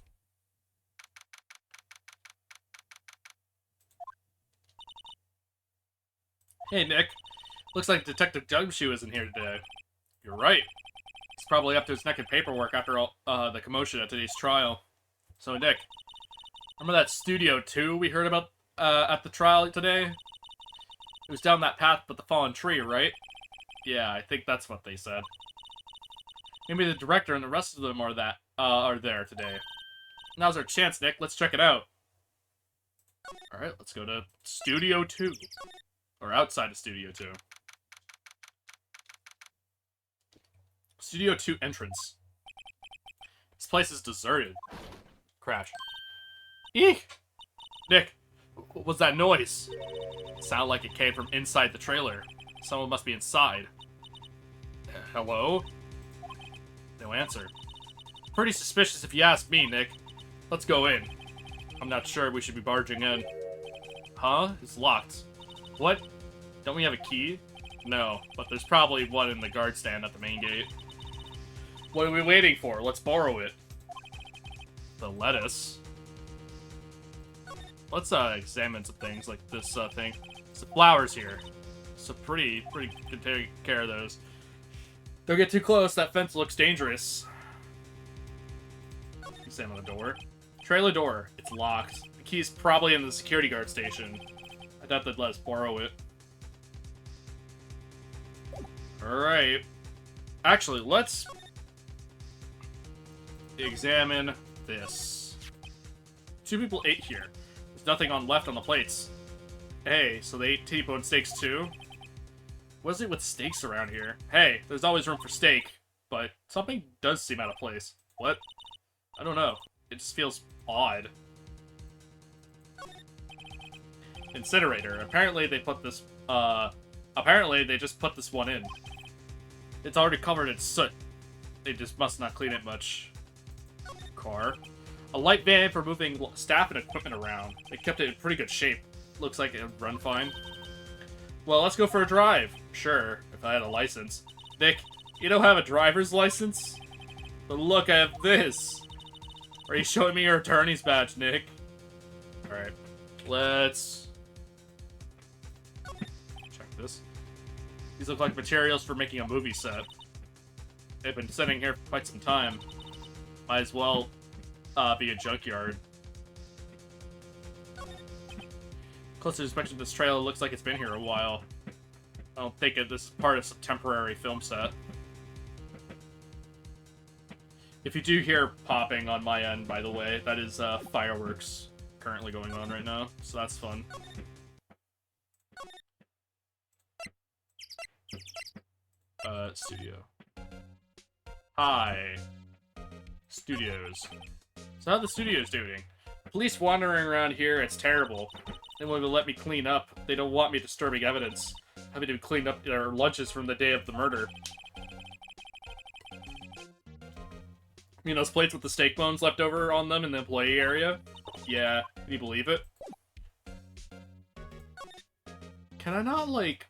Hey, Nick. Looks like Detective Gumshoe isn't here today. You're right. He's probably up to his neck in paperwork after all the commotion at today's trial. So, Nick, remember that Studio 2 we heard about at the trial today? It was down that path but the fallen tree, right? Yeah, I think that's what they said. Maybe the director and the rest of them are there today. Now's our chance, Nick. Let's check it out. Alright. Alright, let's go to Studio 2. Or outside of Studio 2. Studio 2 entrance. This place is deserted. Crash. Eek! Nick, what was that noise? It sounded like it came from inside the trailer. Someone must be inside. Hello? No answer. Pretty suspicious if you ask me, Nick. Let's go in. I'm not sure we should be barging in. Huh? It's locked. What? Don't we have a key? No, but there's probably one in the guard stand at the main gate. What are we waiting for? Let's borrow it. The lettuce. Let's examine some things like this thing. Some flowers here. So pretty good take care of those. Don't get too close, that fence looks dangerous. Examine the door. Trailer door. It's locked. The key's probably in the security guard station. I doubt they'd let us borrow it. Alright. Actually, let's examine this. 2 people ate here. There's nothing left on the plates. Hey, so they ate T-bone steaks too? What is it with steaks around here? Hey, there's always room for steak, but something does seem out of place. What? I don't know. It just feels odd. Incinerator. Apparently they put this, apparently they just put this one in. It's already covered in soot. They just must not clean it much. Car. A light van for moving staff and equipment around. They kept it in pretty good shape. Looks like it would run fine. Well, let's go for a drive. Sure, if I had a license. Nick, you don't have a driver's license? But look, I have this. Are you showing me your attorney's badge, Nick? Alright. Let's check this. These look like materials for making a movie set. They've been sitting here for quite some time. Might as well be a junkyard. Closer inspection of this trailer looks like it's been here a while. I don't think this is part of some temporary film set. If you do hear popping on my end, by the way, that is fireworks currently going on right now, so that's fun. Studio. Hi. Studios. So how are the studios doing? Police wandering around here, it's terrible. They won't even let me clean up. They don't want me disturbing evidence. Having to clean up their lunches from the day of the murder. You mean those plates with the steak bones left over on them in the employee area? Yeah, can you believe it? Can I not, like...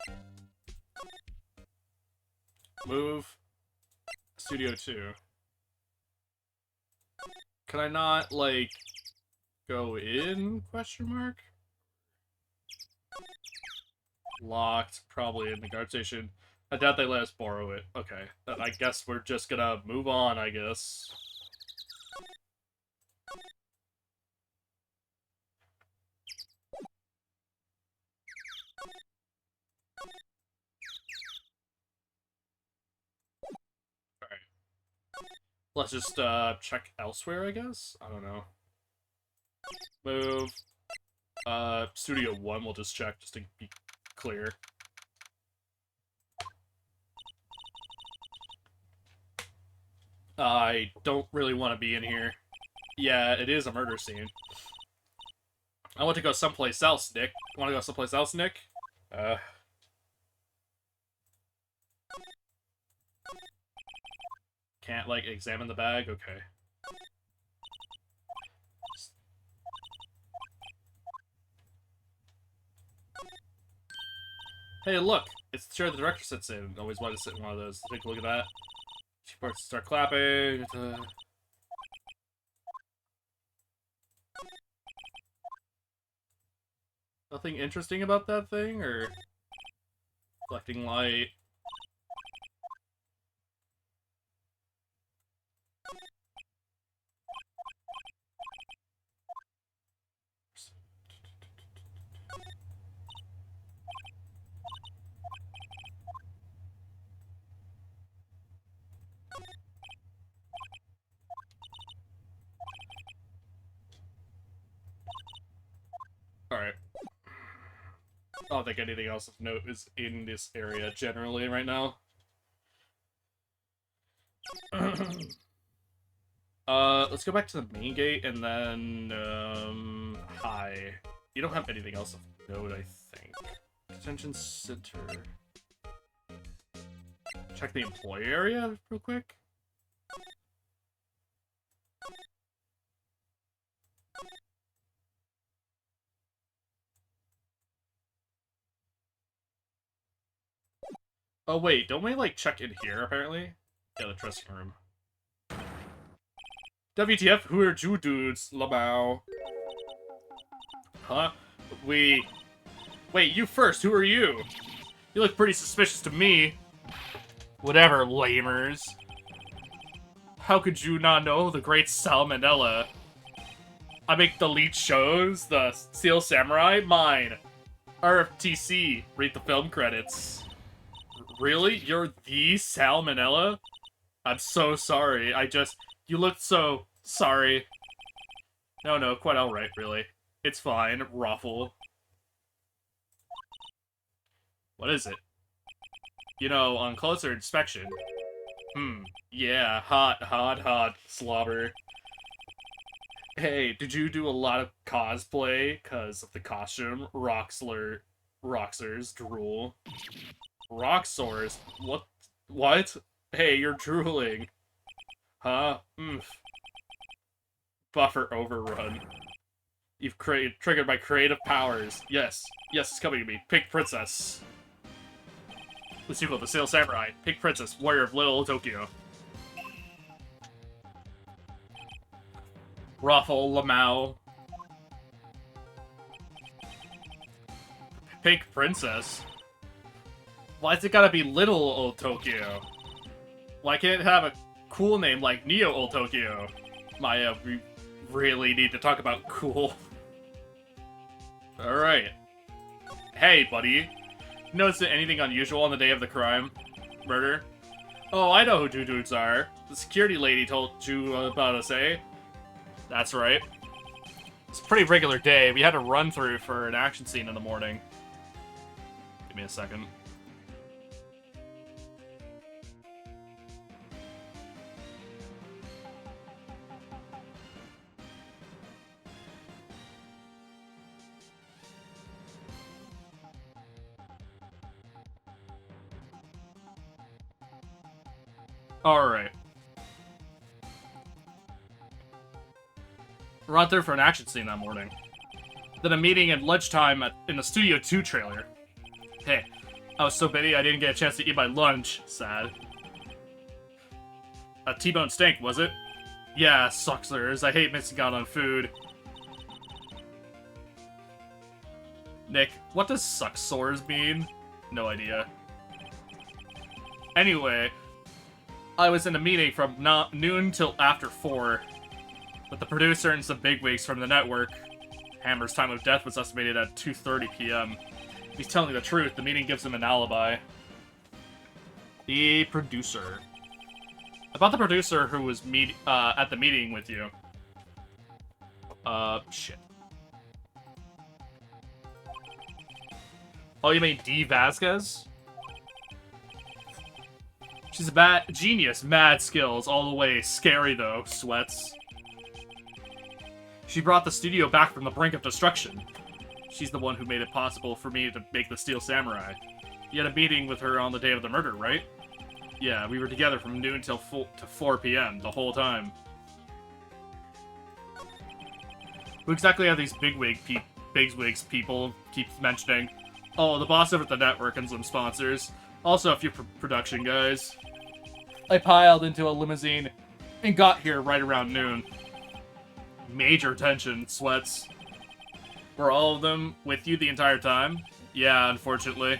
move? Studio 2. Can I not, like... go in? Question mark? Locked, probably in the guard station. I doubt they let us borrow it. Okay, then I guess we're just gonna move on, I guess. Alright. Let's just, check elsewhere, I guess? I don't know. Move. Studio 1 we'll just check, just to be clear. I don't really want to be in here. Yeah, it is a murder scene. I want to go someplace else, Nick. Want to go someplace else, Nick? Can't, like, examine the bag? Okay. Hey, look! It's the chair the director sits in. Always wanted to sit in one of those. Take a look at that. She parts start clapping. Nothing interesting about that thing, or collecting light. Alright. I don't think anything else of note is in this area generally right now. Let's go back to the main gate and then, hi. You don't have anything else of note, I think. Detention center. Check the employee area real quick. Oh wait, don't we like check in here apparently? Yeah, the dressing room. WTF, who are you dudes? Lamau. Huh? Wait, you first, who are you? You look pretty suspicious to me. Whatever, lamers. How could you not know the great Salmonella? I make the lead shows, the Steel Samurai, mine. RFTC, read the film credits. Really? You're the Salmonella? I'm so sorry, you looked so sorry. No, quite alright, really. It's fine, Raffle. What is it? You know, on closer inspection. Yeah, hot, slobber. Hey, did you do a lot of cosplay? 'Cause of the costume? Roxers, drool. Roxors? What? Hey, you're drooling. Huh? Buffer overrun. You've triggered my creative powers. Yes, it's coming to me. Pink Princess. The sequel to Steel Samurai. Pink Princess, Warrior of Little Tokyo. Raffle Lamau. Pink Princess? Why's it gotta be Little Old Tokyo? Why can't it have a cool name like Neo Old Tokyo? Maya, we really need to talk about cool. Alright. Hey, buddy. Notice anything unusual on the day of the crime? Murder? Oh, I know who two dudes are. The security lady told you about us, eh? That's right. It's a pretty regular day. We had a run-through for an action scene in the morning. Give me a second. Alright. Run through for an action scene that morning. Then a meeting at lunchtime in the Studio 2 trailer. Hey, I was so busy I didn't get a chance to eat my lunch. Sad. A T-bone steak, was it? Yeah, suckslers. I hate missing out on food. Nick, what does sucksores mean? No idea. Anyway, I was in a meeting from noon till after 4 with the producer and some bigwigs from the network. Hammer's time of death was estimated at 2:30 p.m. He's telling the truth. The meeting gives him an alibi. The producer. About the producer who was at the meeting with you. Shit. Oh, you mean Dee Vasquez? She's a genius, mad skills, all the way. Scary, though, sweats. She brought the studio back from the brink of destruction. She's the one who made it possible for me to make the Steel Samurai. You had a meeting with her on the day of the murder, right? Yeah, we were together from noon till 4 p.m. the whole time. Who exactly are these bigwigs people keep mentioning? Oh, the boss over at the network and some sponsors. Also a few production guys. I piled into a limousine and got here right around noon. Major tension, sweats. Were all of them with you the entire time? Yeah, unfortunately.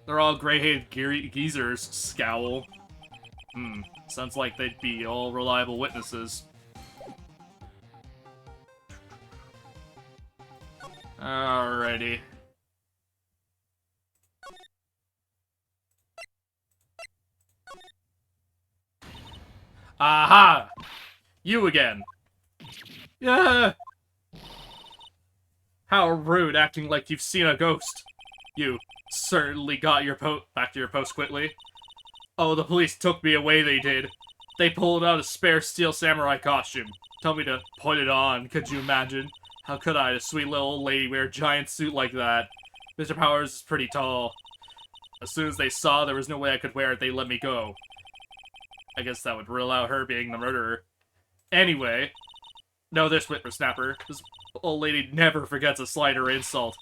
They're all gray-headed geezers, scowl. Sounds like they'd be all reliable witnesses. Alrighty. Aha! You again. Yeah. How rude, acting like you've seen a ghost. You certainly got your back to your post quickly. Oh, the police took me away, they did. They pulled out a spare steel samurai costume. Tell me to put it on, could you imagine? How could I, a sweet little old lady, wear a giant suit like that? Mr. Powers is pretty tall. As soon as they saw there was no way I could wear it, they let me go. I guess that would rule out her being the murderer. Anyway, know this, whippersnapper. This old lady never forgets a slight or insult.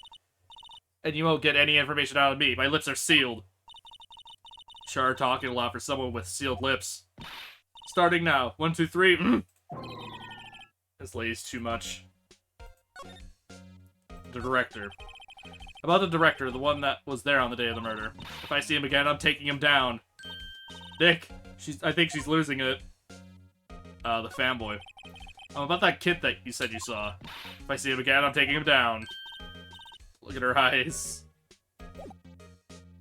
And you won't get any information out of me. My lips are sealed. Sure, talking a lot for someone with sealed lips. Starting now. 1, 2, 3. This lady's too much. The director. About the director, the one that was there on the day of the murder. If I see him again, I'm taking him down. Nick, I think she's losing it. The fanboy. About that kid that you said you saw. If I see him again, I'm taking him down. Look at her eyes.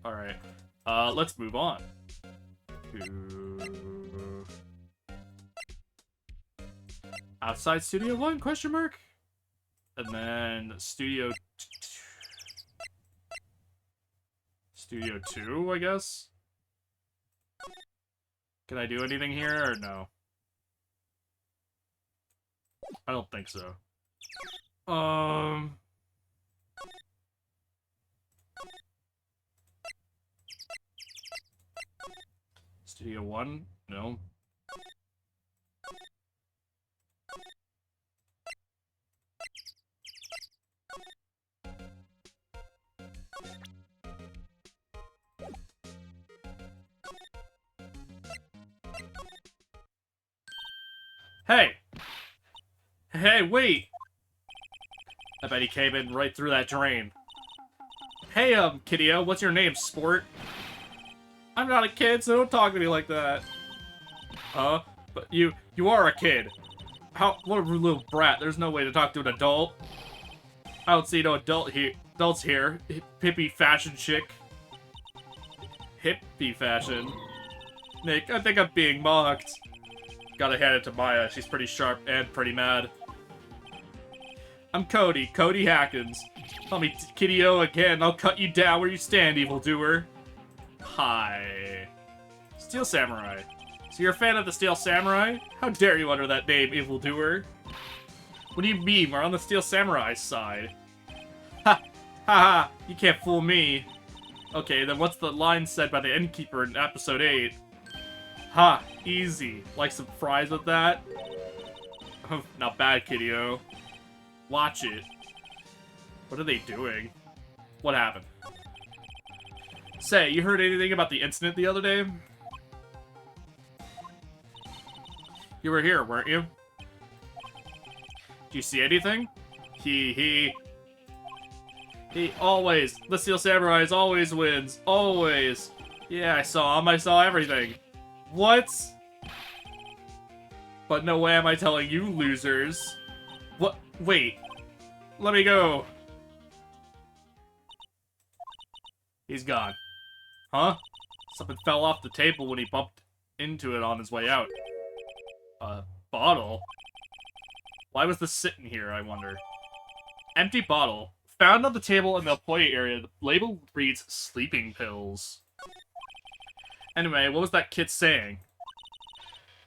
Alright. Let's move on. Outside Studio 1, question mark? And then Studio 2, I guess? Can I do anything here, or no? I don't think so. Studio 1? No. Hey! Hey, wait! I bet he came in right through that drain. Hey, Kiddio, what's your name, sport? I'm not a kid, so don't talk to me like that. Huh? But you are a kid. What a little brat. There's no way to talk to an adult. I don't see no adults here. Hippie fashion chick. Hippie fashion. Nick, I think I'm being mocked. Gotta hand it to Maya. She's pretty sharp and pretty mad. I'm Cody Hackins. Call me Kiddio again. I'll cut you down where you stand, evildoer. Hi. Steel Samurai. So you're a fan of the Steel Samurai? How dare you utter that name, evildoer? What do you mean? We're on the Steel Samurai's side. Ha! Ha ha! You can't fool me. Okay, then what's the line said by the innkeeper in episode 8? Ha! Easy. Like some fries with that? Not bad, Kiddio. Watch it. What are they doing? What happened? Say, you heard anything about the incident the other day? You were here, weren't you? Do you see anything? He always, the Steel Samurai always wins. Always. Yeah, I saw him. I saw everything. What? But no way am I telling you losers. What? Wait. Let me go. He's gone. Huh? Something fell off the table when he bumped into it on his way out. A bottle? Why was this sitting here, I wonder? Empty bottle. Found on the table in the employee area. The label reads sleeping pills. Anyway, what was that kid saying?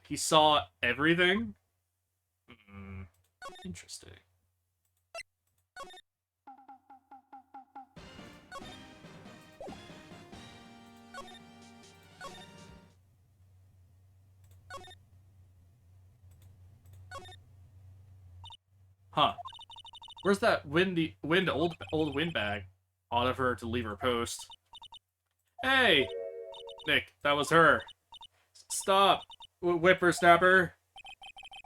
He saw everything? Interesting. Huh. Where's that old windbag? Odd of her to leave her post. Hey! Nick, that was her. Stop! Whippersnapper!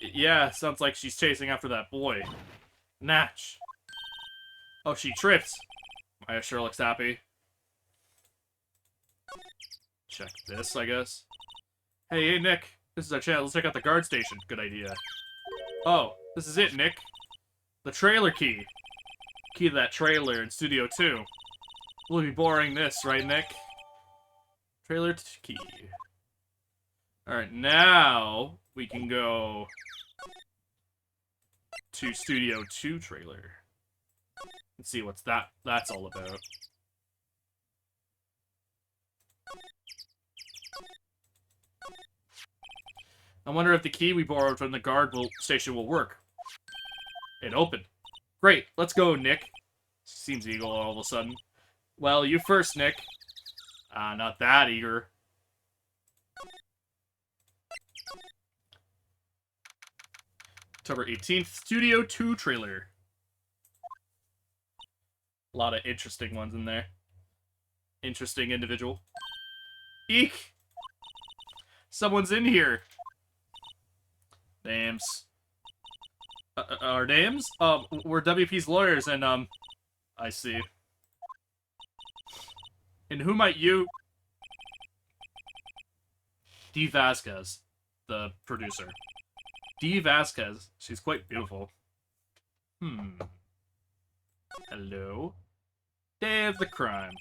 Yeah, sounds like she's chasing after that boy. Natch. Oh, she tripped. Maya sure looks happy. Check this, I guess. Hey, Nick. This is our chance. Let's check out the guard station. Good idea. Oh, this is it, Nick. The trailer key. Key to that trailer in Studio 2. We'll be borrowing this, right, Nick? Trailer key. Alright, now we can go to Studio 2 trailer. Let's see what's that's all about. I wonder if the key we borrowed from the station will work. It opened. Great, let's go, Nick. Seems eager all of a sudden. Well, you first, Nick. Not that eager. October 18th, Studio 2 trailer. A lot of interesting ones in there. Interesting individual. Eek! Someone's in here. Names. Our names? We're WP's lawyers, and, I see. And who might you... Dee Vasquez, the producer. Dee Vasquez. She's quite beautiful. Hello? Day of the crime.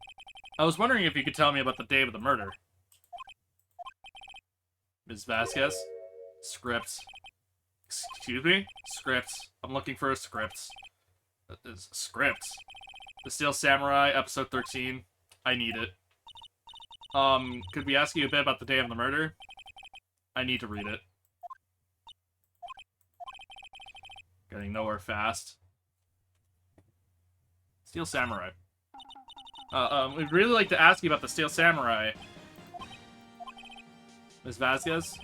I was wondering if you could tell me about the day of the murder. Ms. Vasquez? Scripts. Excuse me? Scripts. I'm looking for a script. Scripts. The Steel Samurai, episode 13. I need it. Could we ask you a bit about the day of the murder? I need to read it. Getting nowhere fast. Steel Samurai. We'd really like to ask you about the Steel Samurai. Ms. Vasquez?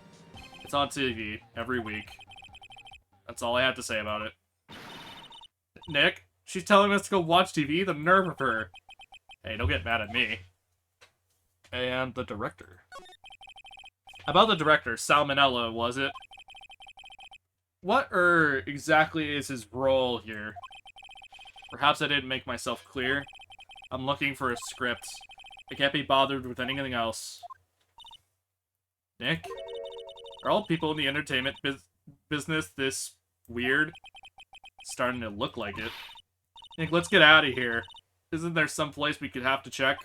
It's on TV every week. That's all I have to say about it. Nick? She's telling us to go watch TV? The nerve of her. Hey, don't get mad at me. And the director. About the director, Salmonella, was it? What exactly is his role here? Perhaps I didn't make myself clear. I'm looking for a script. I can't be bothered with anything else. Nick? Are all people in the entertainment business this weird? It's starting to look like it. Nick, let's get out of here. Isn't there some place we could have to check?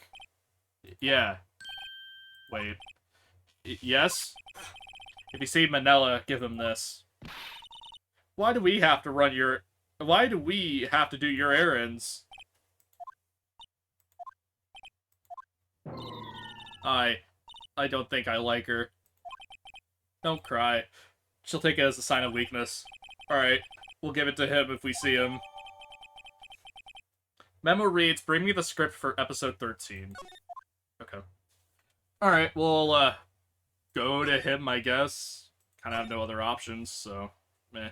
Yeah. Wait. Yes? If you see Manila, give him this. Why do we have to do your errands? I don't think I like her. Don't cry. She'll take it as a sign of weakness. Alright, we'll give it to him if we see him. Memo reads, bring me the script for episode 13. Okay. Alright, we'll, go to him, I guess. Kinda have no other options, so, meh.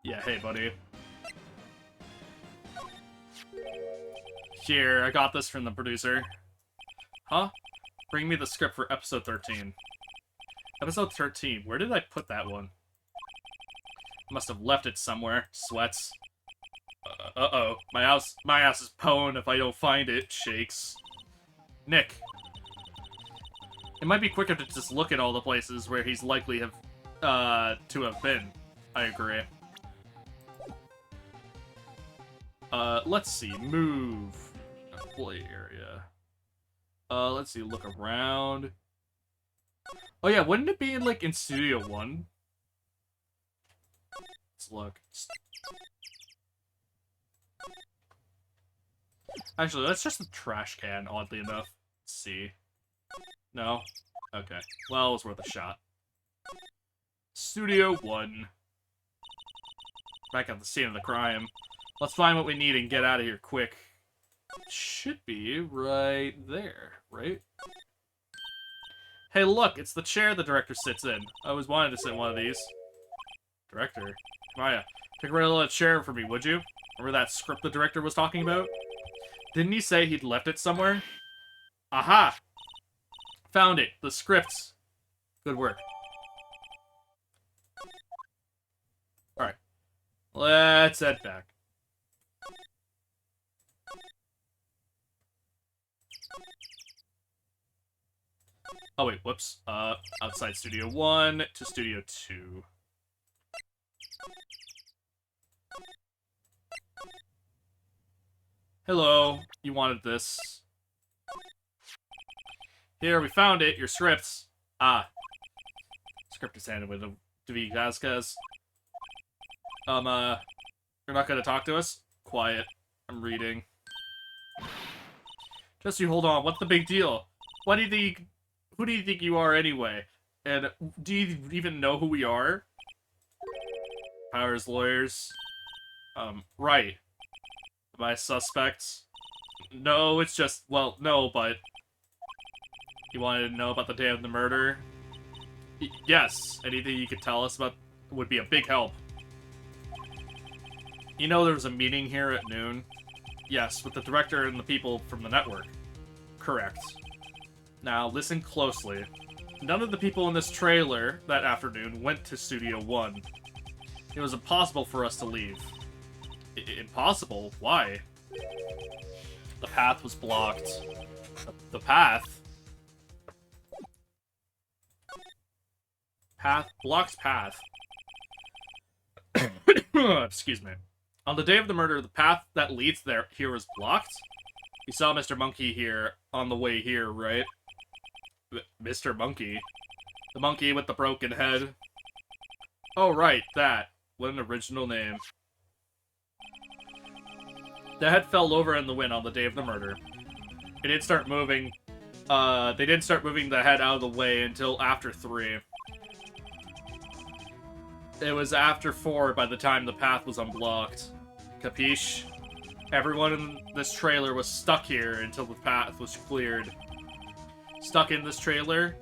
Yeah, hey, buddy. Here, I got this from the producer. Huh? Bring me the script for episode 13. Episode 13, where did I put that one? Must have left it somewhere. Sweats. Uh-oh. My ass is pwned if I don't find it. Shakes. Nick. It might be quicker to just look at all the places where he's likely to have been. I agree. Let's see. Move. Play area. Let's see. Look around. Oh yeah, wouldn't it be in, like, in Studio 1? Let's look. Actually, that's just a trash can, oddly enough. Let's see. No? Okay. Well, it was worth a shot. Studio 1. Back at the scene of the crime. Let's find what we need and get out of here quick. It should be right there, right? Hey, look, it's the chair the director sits in. I always wanted to sit in one of these. Director? Maya, pick a little chair for me, would you? Remember that script the director was talking about? Didn't he say he'd left it somewhere? Aha! Found it. The scripts. Good work. Alright. Let's head back. Oh wait, whoops. Outside Studio 1 to Studio 2. Hello, you wanted this. Here, we found it, your scripts. Ah. Script is handed with David Vasquez. You're not gonna talk to us? Quiet. I'm reading. Just you hold on, what's the big deal? What do you think? Who do you think you are anyway? And do you even know who we are? Powers lawyers. Right. Am I suspects? No, it's just, well, no, but... You wanted to know about the day of the murder? Yes. Anything you could tell us about would be a big help. You know there was a meeting here at noon? Yes, with the director and the people from the network. Correct. Now, listen closely. None of the people in this trailer that afternoon went to Studio One. It was impossible for us to leave. Impossible? Why? The path was blocked. The path? Path? Blocks path. Excuse me. On the day of the murder, the path that leads here was blocked? You saw Mr. Monkey here on the way here, right? Mr. Monkey? The monkey with the broken head? Oh, right, that. What an original name. The head fell over in the wind on the day of the murder. It didn't start moving. They didn't start moving the head out of the way until after 3. It was after 4 by the time the path was unblocked. Capiche? Everyone in this trailer was stuck here until the path was cleared. Stuck in this trailer?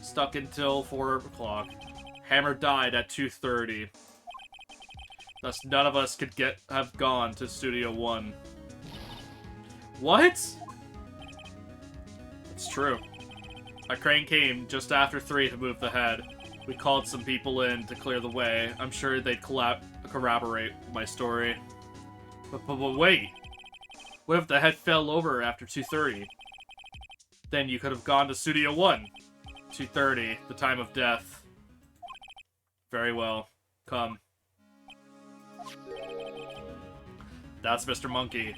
Stuck until 4 o'clock. Hammer died at 2:30. Thus none of us could have gone to Studio One. What? It's true. A crane came just after 3 to move the head. We called some people in to clear the way. I'm sure they'd corroborate my story. But wait. What if the head fell over after 2:30? Then you could have gone to Studio One. 2:30, the time of death. Very well. Come. That's Mr. Monkey.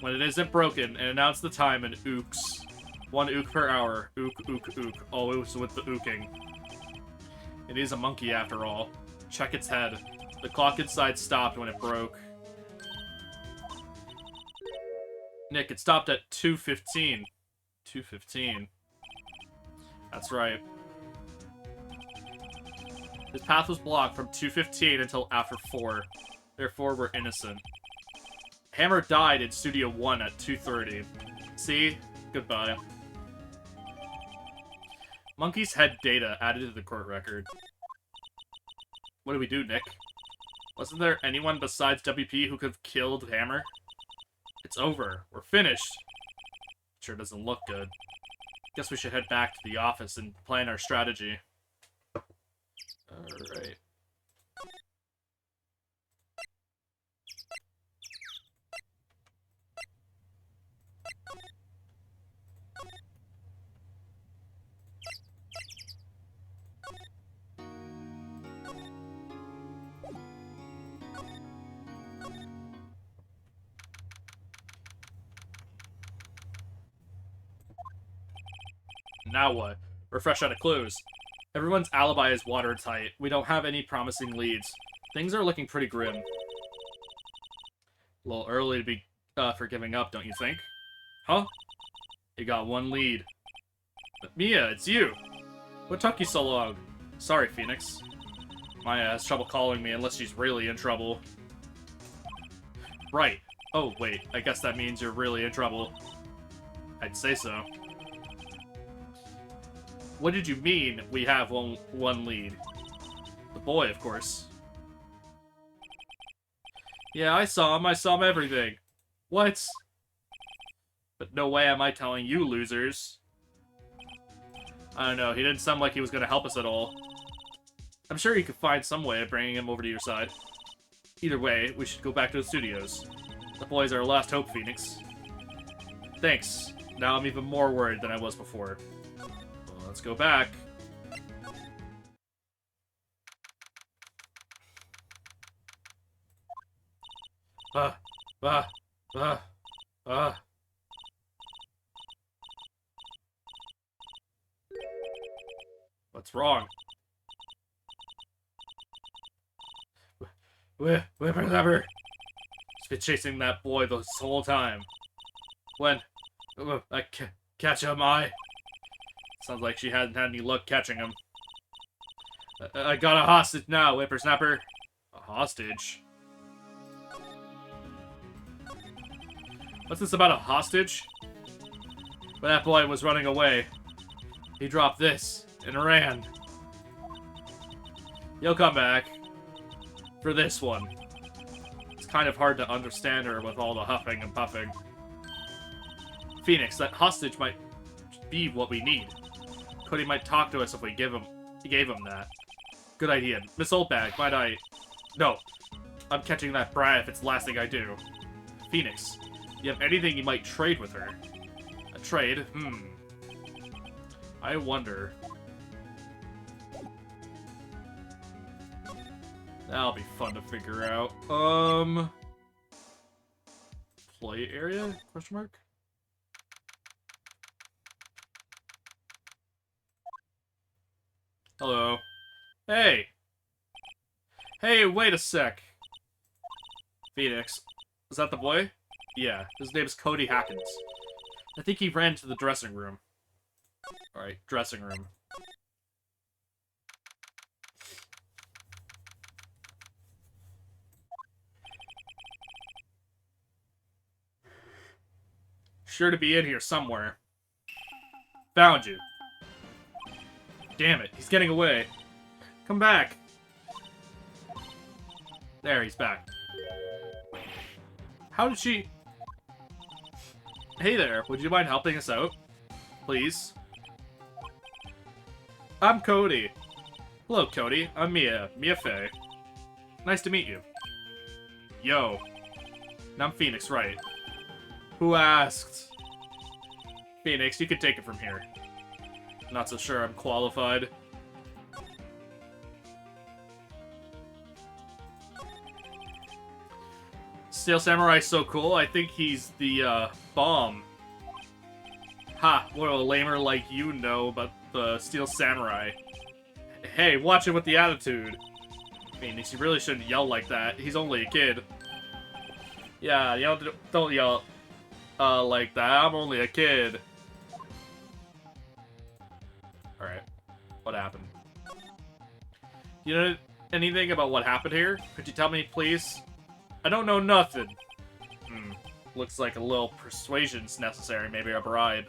When it isn't broken, and announce the time in ooks. 1 ook per hour. Ook, ook, ook. Always with the ooking. It is a monkey after all. Check its head. The clock inside stopped when it broke. Nick, it stopped at 2:15. 2:15. That's right. His path was blocked from 2:15 until after 4. Therefore, we're innocent. Hammer died in Studio One at 2:30. See? Goodbye. Monkey's head data added to the court record. What do we do, Nick? Wasn't there anyone besides WP who could have killed Hammer? It's over. We're finished. Sure doesn't look good. Guess we should head back to the office and plan our strategy. Alright. Now what? We're fresh out of clues. Everyone's alibi is watertight. We don't have any promising leads. Things are looking pretty grim. A little early to be for giving up, don't you think? Huh? You got 1 lead. But Mia, it's you! What took you so long? Sorry, Phoenix. Maya has trouble calling me unless she's really in trouble. Right. Oh, wait. I guess that means you're really in trouble. I'd say so. What did you mean, we have one lead? The boy, of course. Yeah, I saw him everything. What? But no way am I telling you, losers. I don't know, he didn't sound like he was gonna help us at all. I'm sure you could find some way of bringing him over to your side. Either way, we should go back to the studios. The boy's our last hope, Phoenix. Thanks. Now I'm even more worried than I was before. Well, let's go back. Ugh. What's wrong? Whippersnapper! He's been chasing that boy this whole time. When I catch him, sounds like she hadn't had any luck catching him. I got a hostage now, Whippersnapper. A hostage? What's this about a hostage? When that boy was running away, he dropped this and ran. He'll come back. For this one. It's kind of hard to understand her with all the huffing and puffing. Phoenix, that hostage might be what we need. Cody might talk to us if we gave him that. Good idea. Miss Oldbag, might I... No. I'm catching that brat if it's the last thing I do. Phoenix, you have anything you might trade with her? A trade? I wonder. That'll be fun to figure out. Play area? Question mark? Hello. Hey! Hey, wait a sec. Phoenix. Is that the boy? Yeah, his name's Cody Hackins. I think he ran to the dressing room. Alright, dressing room. Sure to be in here somewhere. Found you. Damn it, he's getting away. Come back. There, he's back. How did she... Hey there, would you mind helping us out? Please? I'm Cody. Hello, Cody. I'm Mia. Mia Fey. Nice to meet you. Yo. And I'm Phoenix, right? Who asked? Phoenix, you can take it from here. Not so sure I'm qualified. Steel Samurai's so cool, I think he's the, bomb. Ha, what a lamer like you know about the Steel Samurai. Hey, watch it with the attitude. Phoenix, you really shouldn't yell like that. He's only a kid. Yeah, don't yell like that. I'm only a kid. Alright. What happened? You know anything about what happened here? Could you tell me, please? I don't know nothing. Looks like a little persuasion's necessary. Maybe a bribe.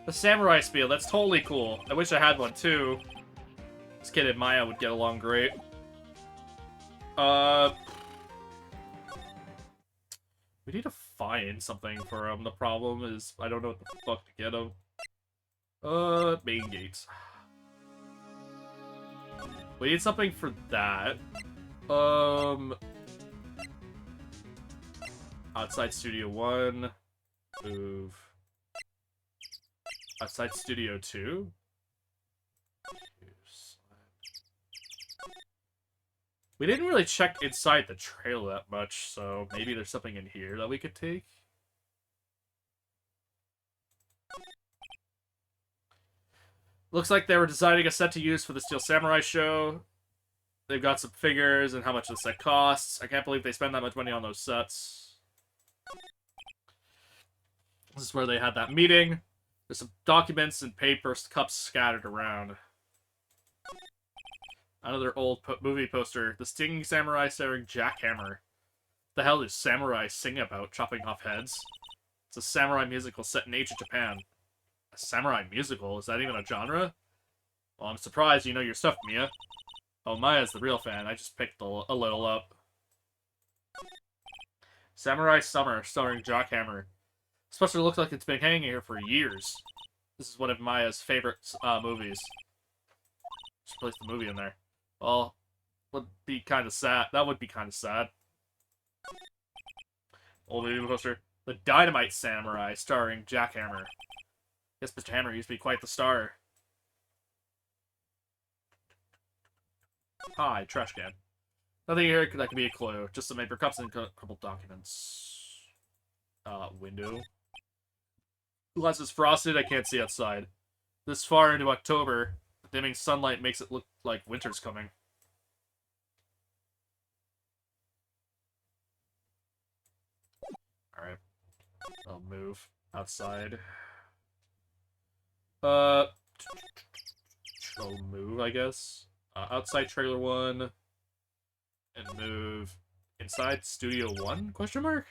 The samurai spiel, that's totally cool. I wish I had one too. This kid and Maya would get along great. We need to find something for him. The problem is, I don't know what the fuck to get him. Main gates. We need something for that. Outside Studio 1. Move. Outside Studio 2? We didn't really check inside the trail that much, so maybe there's something in here that we could take. Looks like they were designing a set to use for the Steel Samurai show. They've got some figures and how much the set costs. I can't believe they spend that much money on those sets. This is where they had that meeting. There's some documents and paper cups scattered around. Another old movie poster. The Stinging Samurai starring Jack Hammer. The hell is samurai sing about, chopping off heads? It's a samurai musical set in ancient Japan. A samurai musical? Is that even a genre? Well, I'm surprised you know your stuff, Mia. Oh, Maya's the real fan. I just picked a little up. Samurai Summer, starring Jack Hammer. This poster looks like it's been hanging here for years. This is one of Maya's favorite movies. Just place the movie in there. Well, would be kind of sad. That would be kind of sad. Old movie poster. The Dynamite Samurai, starring Jack Hammer. Yes, Mr. Hammer used to be quite the star. Hi, trash can. Nothing here that could be a clue. Just some paper cups and a couple documents. Window. Glass is frosted. I can't see outside. This far into October, the dimming sunlight makes it look like winter's coming. Alright. I'll move outside. I'll move, I guess. Outside trailer 1. And move inside studio 1? Question mark?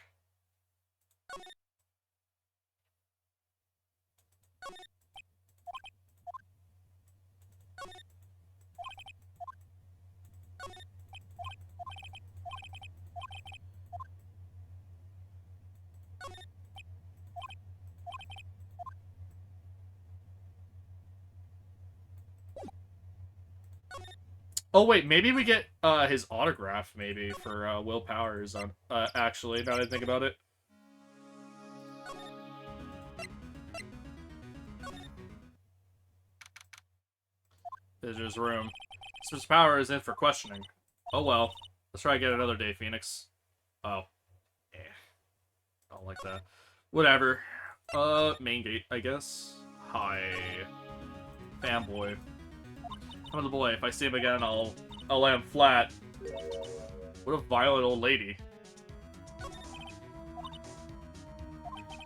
Oh wait, maybe we get his autograph maybe for Will Powers on actually, now that I think about it. Visitor's room. Mr. Powers is in for questioning. Oh well. Let's try again another day, Phoenix. Oh. Eh. I don't like that. Whatever. Main gate, I guess. Hi. Fanboy. I'm the boy. If I see him again, I'll lay him flat. What a violent old lady.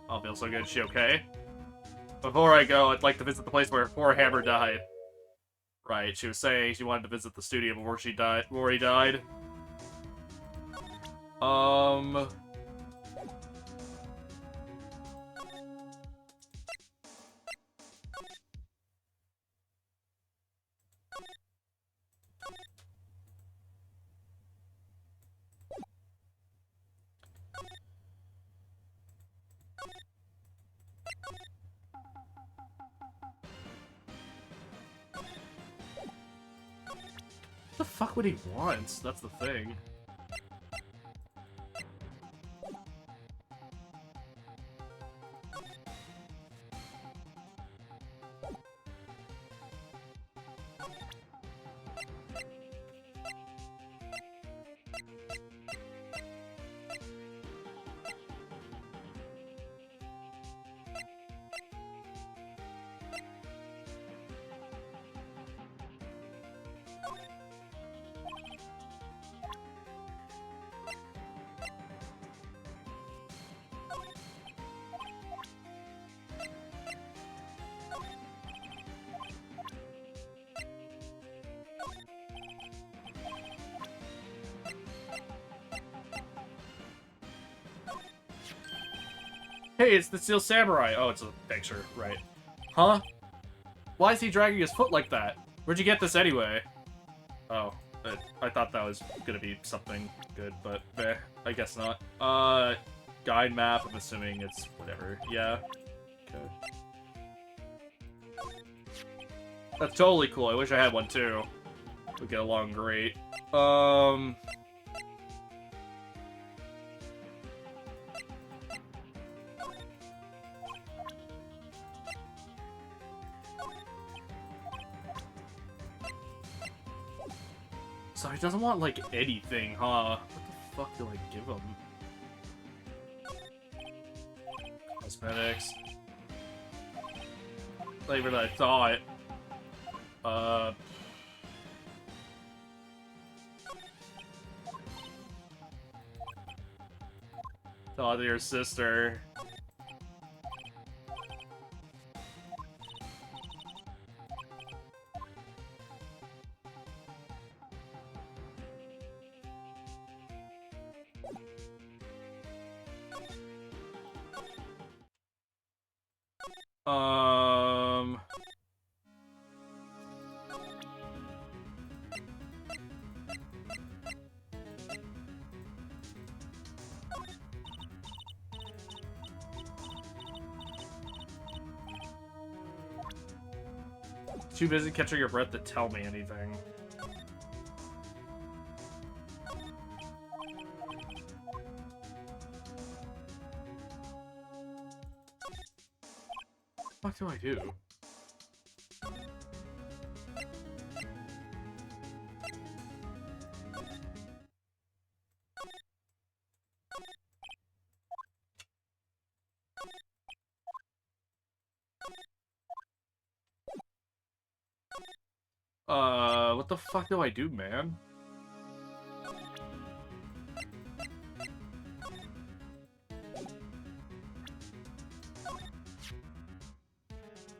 Oh, feels so good. Is she okay? Before I go, I'd like to visit the place where poor Hammer died. Right, she was saying she wanted to visit the studio before she died. Before he died. What the fuck would he want? That's the thing. Hey, it's the Steel Samurai. Oh, it's a picture, right. Huh? Why is he dragging his foot like that? Where'd you get this anyway? Oh, I thought that was gonna be something good, but I guess not. Guide map, I'm assuming it's whatever. Yeah. Okay. That's totally cool. I wish I had one too. We get along great. So he doesn't want, like, anything, huh? What the fuck do I give him? Cosmetics. Not even I thought. Talk to your sister. Too busy catching your breath to tell me anything. What do I do? What the fuck do I do, man?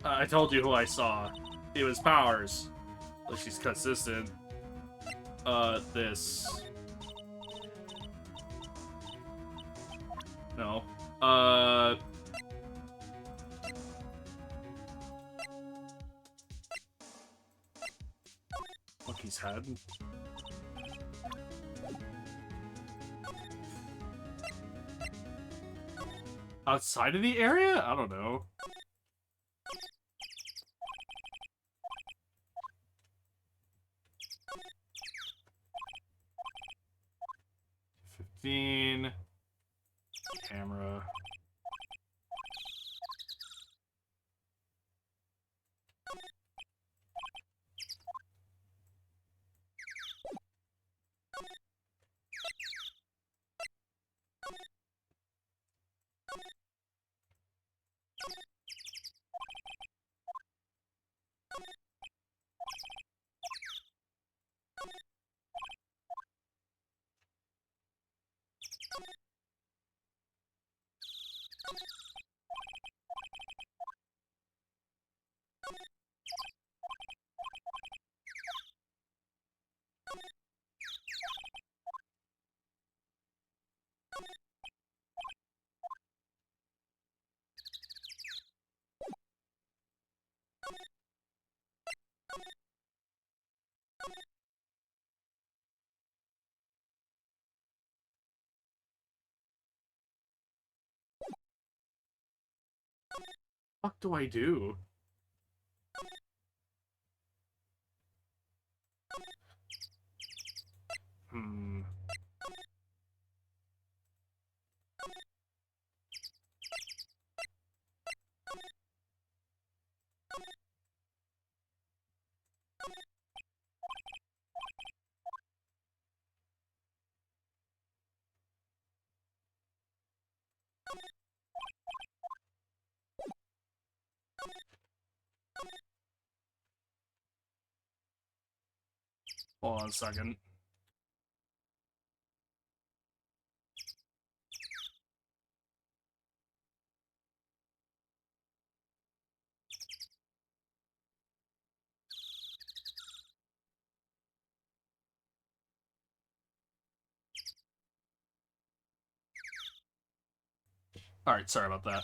I told you who I saw. It was Powers. Like, she's consistent. This. No. Monkey's head. Outside of the area? I don't know. Camera. What do I do? Hmm. Hold on a second. Alright, sorry about that.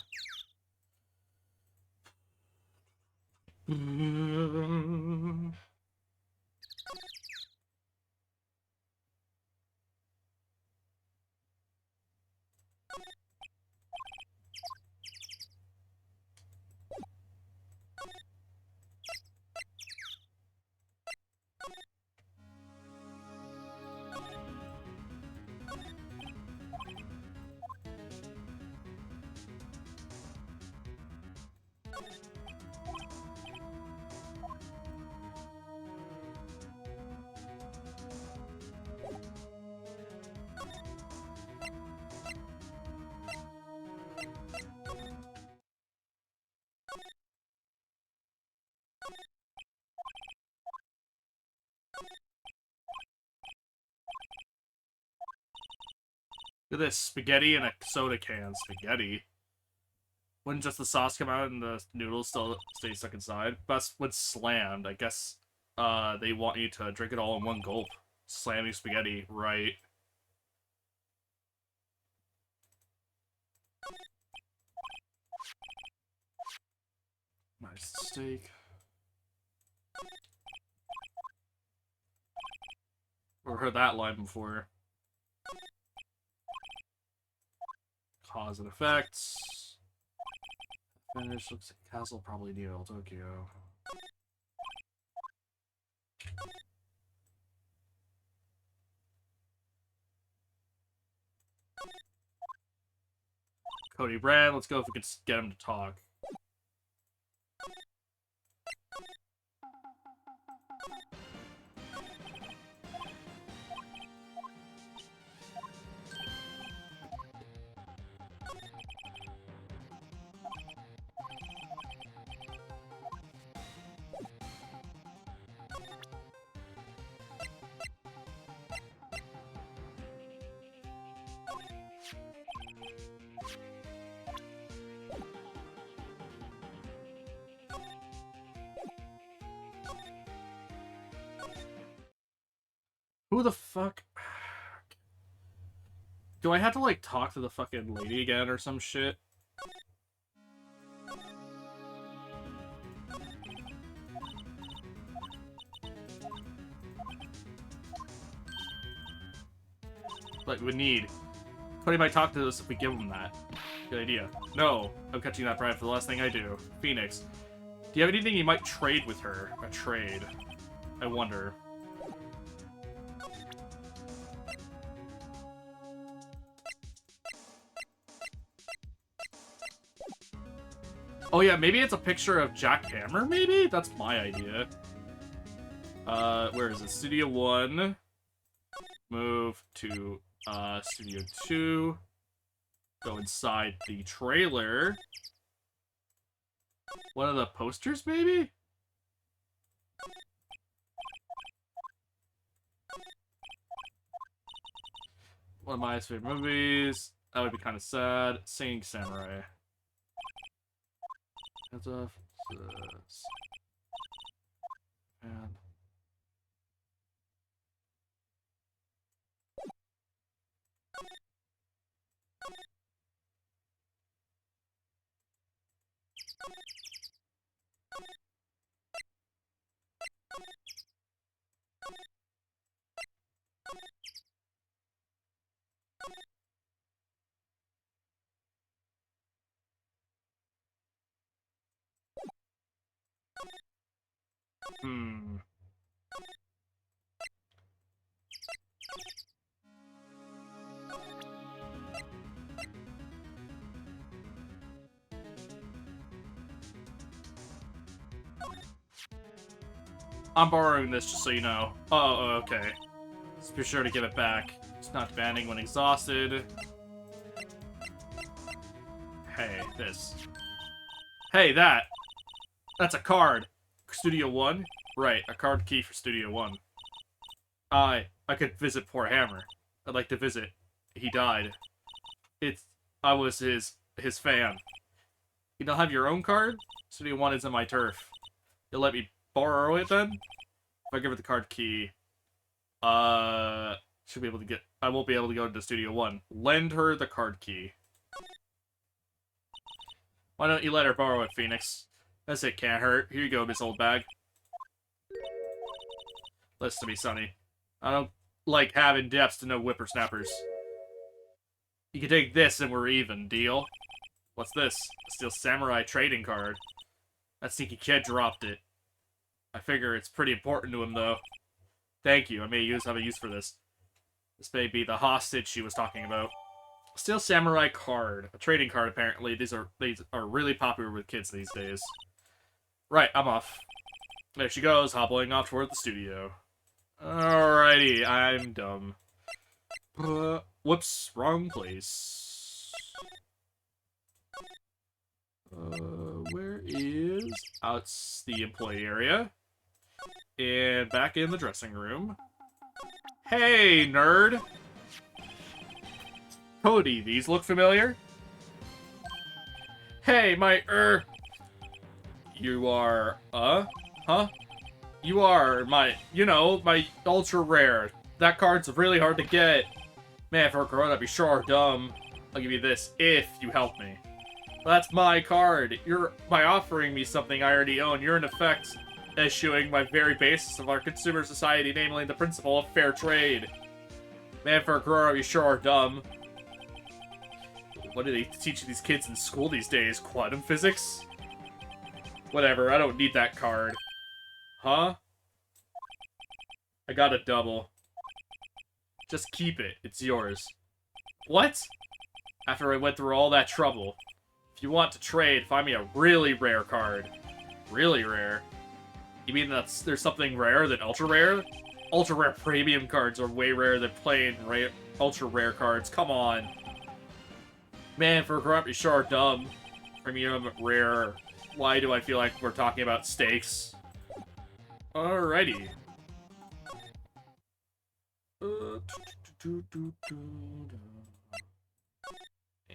Look at this, spaghetti in a soda can. Spaghetti. Wouldn't just the sauce come out and the noodles still stay stuck inside? That's when slammed. I guess they want you to drink it all in one gulp. Slamming spaghetti, right. Nice steak. Or heard that line before. Cause and effects. Finish. Looks like castle probably Neo Tokyo. Cody Brand, let's go if we can get him to talk. Who the fuck? Do I have to, like, talk to the fucking lady again or some shit? Like, we need. Cody might talk to us if we give him that. Good idea. No, I'm catching that bride for the last thing I do. Phoenix. Do you have anything you might trade with her? A trade. I wonder. Oh yeah, maybe it's a picture of Jack Hammer, maybe? That's my idea. Where is it? Studio 1. Move to, Studio 2. Go inside the trailer. One of the posters, maybe? One of my favorite movies. That would be kind of sad. Singing Samurai. Hands off. And I'm borrowing this just so you know. Oh, okay. Just be sure to give it back. It's not demanding when exhausted. Hey, this. Hey, that! That's a card. Studio 1? Right, a card key for Studio 1. I could visit poor Hammer. I'd like to visit. He died. I was his fan. You don't have your own card? Studio 1 isn't my turf. You'll let me borrow it then? If I give her the card key, she'll be able to get. I won't be able to go to Studio 1. Lend her the card key. Why don't you let her borrow it, Phoenix? That's it, can't hurt. Here you go, Miss Old Bag. Listen to me, Sonny. I don't like having debts to no whippersnappers. You can take this and we're even, deal? What's this? A Steel Samurai trading card. That sneaky kid dropped it. I figure it's pretty important to him, though. Thank you. I may have a use for this. This may be the hostage she was talking about. Steel Samurai card. A trading card, apparently. These are really popular with kids these days. Right, I'm off. There she goes, hobbling off toward the studio. Alrighty, I'm dumb. Whoops, wrong place. Where is... Oh, it's the employee area. And back in the dressing room. Hey, nerd! Cody, these look familiar? Hey, You are, huh? You are my ultra rare. That card's really hard to get. Man, for a girl, that'd be sure dumb. I'll give you this if you help me. Well, that's my card. By offering me something I already own, you're in effect eschewing my very basis of our consumer society, namely the principle of fair trade. Man, for a girl, you sure are dumb. What do they teach these kids in school these days? Quantum physics? Whatever, I don't need that card. Huh? I got a double. Just keep it. It's yours. What? After I went through all that trouble. If you want to trade, find me a really rare card. Really rare? You mean there's something rarer than ultra rare? Ultra rare premium cards are way rarer than plain ultra rare cards. Come on. Man, for a grumpy sure dumb. Premium rare. Why do I feel like we're talking about stakes? Alrighty.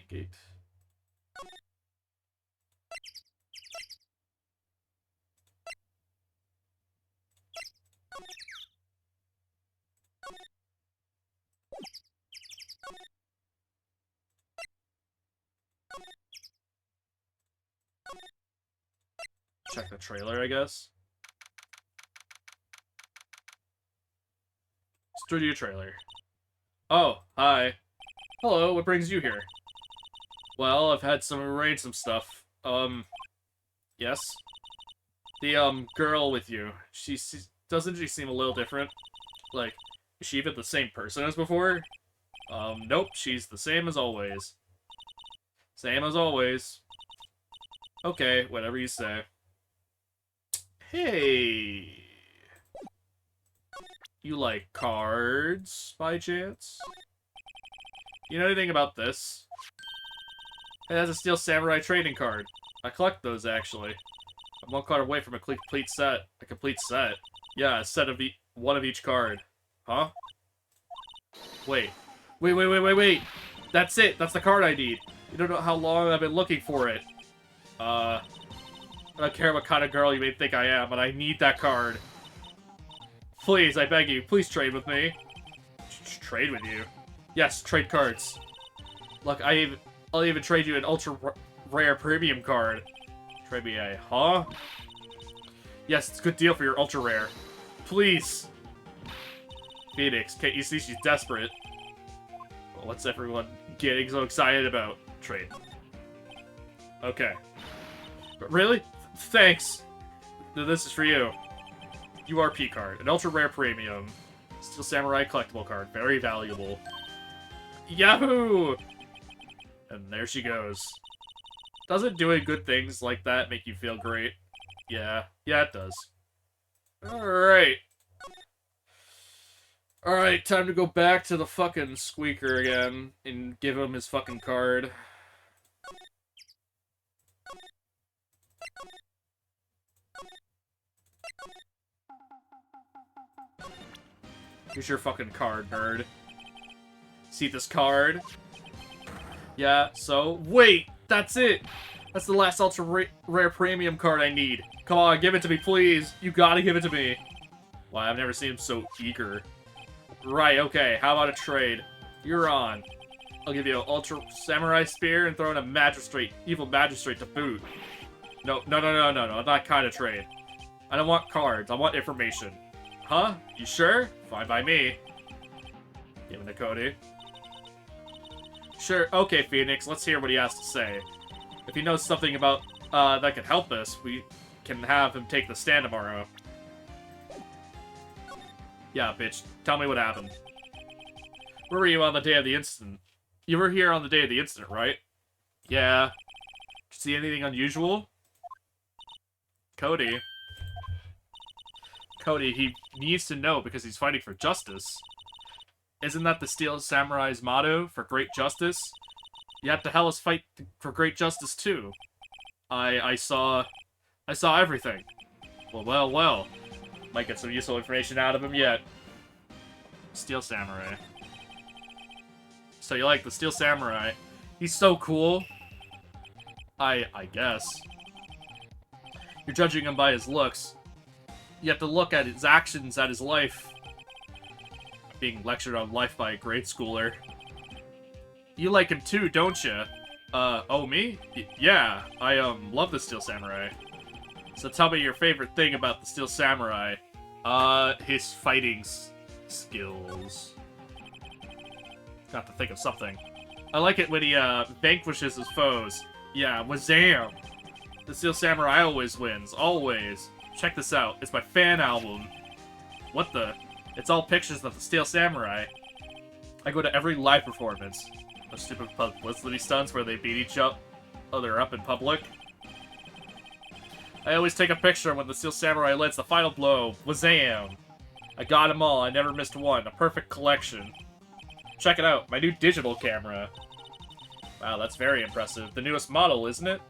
Gate. check the trailer, I guess. Studio trailer. Oh, hi. Hello, what brings you here? Well, I've had some arrange some stuff. Yes? The, girl with you. Doesn't she seem a little different? Like, is she even the same person as before? Nope, she's the same as always. Same as always. Okay, whatever you say. Hey! You like cards, by chance? You know anything about this? It has a Steel Samurai trading card. I collect those, actually. I'm one card away from a complete set. A complete set? Yeah, a set of one of each card. Huh? Wait. Wait. That's it. That's the card I need. You don't know how long I've been looking for it. I don't care what kind of girl you may think I am, but I need that card. Please, I beg you, please trade with me. Trade with you? Yes, trade cards. Look, I'll even trade you an ultra rare premium card. Trade me a, huh? Yes, it's a good deal for your ultra rare. Please. Phoenix, can't you see she's desperate? Well, what's everyone getting so excited about? Trade. Okay. But really? Thanks. No, this is for you. URP card. An ultra rare premium. Steel Samurai collectible card. Very valuable. Yahoo! And there she goes. Doesn't doing good things like that make you feel great? Yeah. Yeah, it does. Alright. Alright, time to go back to the fucking Squeaker again and give him his fucking card. Here's your fucking card, nerd. See this card? Yeah, so... Wait! That's it! That's the last ultra rare premium card I need. Come on, give it to me, please! You gotta give it to me! Wow, I've never seen him so eager. Right, okay, how about a trade? You're on. I'll give you an ultra samurai spear and throw in a magistrate, evil magistrate to boot. No, that kind of trade. I don't want cards, I want information. Huh? You sure? Fine by me. Give it to Cody. Sure, okay, Phoenix, let's hear what he has to say. If he knows something about, that could help us, we can have him take the stand tomorrow. Yeah, bitch, tell me what happened. Where were you on the day of the incident? You were here on the day of the incident, right? Yeah. Did you see anything unusual? Cody, he needs to know because he's fighting for justice. Isn't that the Steel Samurai's motto, for great justice? You have to help us fight for great justice too. I saw everything. Well. Might get some useful information out of him yet. Steel Samurai. So you like the Steel Samurai? He's so cool. I guess. You're judging him by his looks. You have to look at his actions, at his life. Being lectured on life by a grade schooler. You like him too, don't you? Oh, me? Yeah, I, love the Steel Samurai. So tell me your favorite thing about the Steel Samurai. His fighting skills. Got to think of something. I like it when he, vanquishes his foes. Yeah, wazam! The Steel Samurai always wins, always. Check this out, it's my fan album. What the? It's all pictures of the Steel Samurai. I go to every live performance. Those stupid publicity stunts where they beat each other up in public. I always take a picture when the Steel Samurai lands the final blow. Wazam! I got them all, I never missed one. A perfect collection. Check it out, my new digital camera. Wow, that's very impressive. The newest model, isn't it?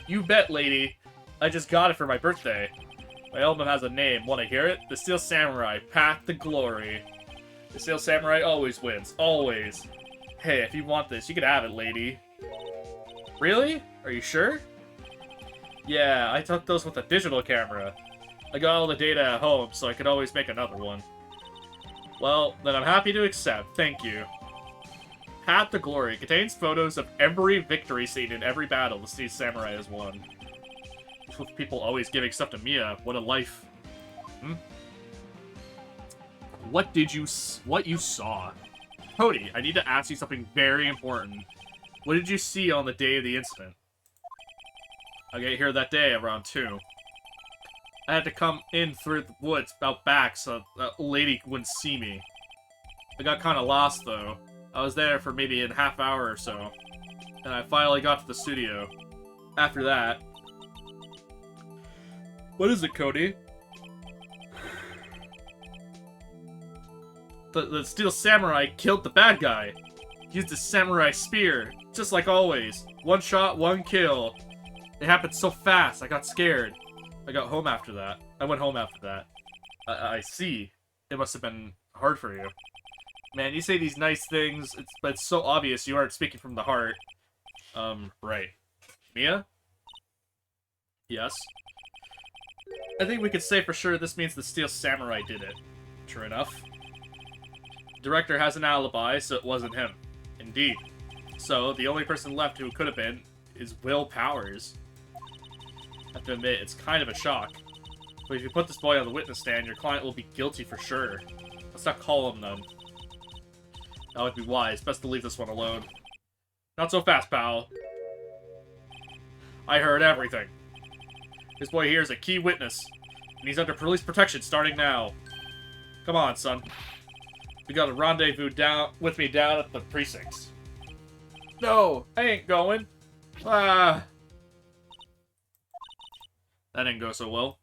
You bet, lady. I just got it for my birthday. My album has a name. Want to hear it? The Steel Samurai, Path to Glory. The Steel Samurai always wins. Always. Hey, if you want this, you can have it, lady. Really? Are you sure? Yeah, I took those with a digital camera. I got all the data at home, so I could always make another one. Well, then I'm happy to accept. Thank you. Path to Glory contains photos of every victory scene in every battle the Steel Samurai has won. with people always giving stuff to Mia. What a life. Hmm? What you saw? Cody, I need to ask you something very important. What did you see on the day of the incident? I got here that day around 2. I had to come in through the woods out back so that lady wouldn't see me. I got kind of lost, though. I was there for maybe a half hour or so. And I finally got to the studio. After that... What is it, Cody? The Steel Samurai killed the bad guy. He used a samurai spear, just like always. One shot, one kill. It happened so fast, I got scared. I got home after that. I went home after that. I see. It must have been hard for you. Man, you say these nice things, but it's so obvious you aren't speaking from the heart. Right. Mia? Yes? I think we could say for sure this means the Steel Samurai did it. True enough. Director has an alibi, so it wasn't him. Indeed. So, the only person left who could have been is Will Powers. I have to admit, it's kind of a shock. But if you put this boy on the witness stand, your client will be guilty for sure. Let's not call him none. That would be wise. Best to leave this one alone. Not so fast, pal. I heard everything. This boy here is a key witness, and he's under police protection starting now. Come on, son. We got a rendezvous with me down at the precincts. No, I ain't going. That didn't go so well.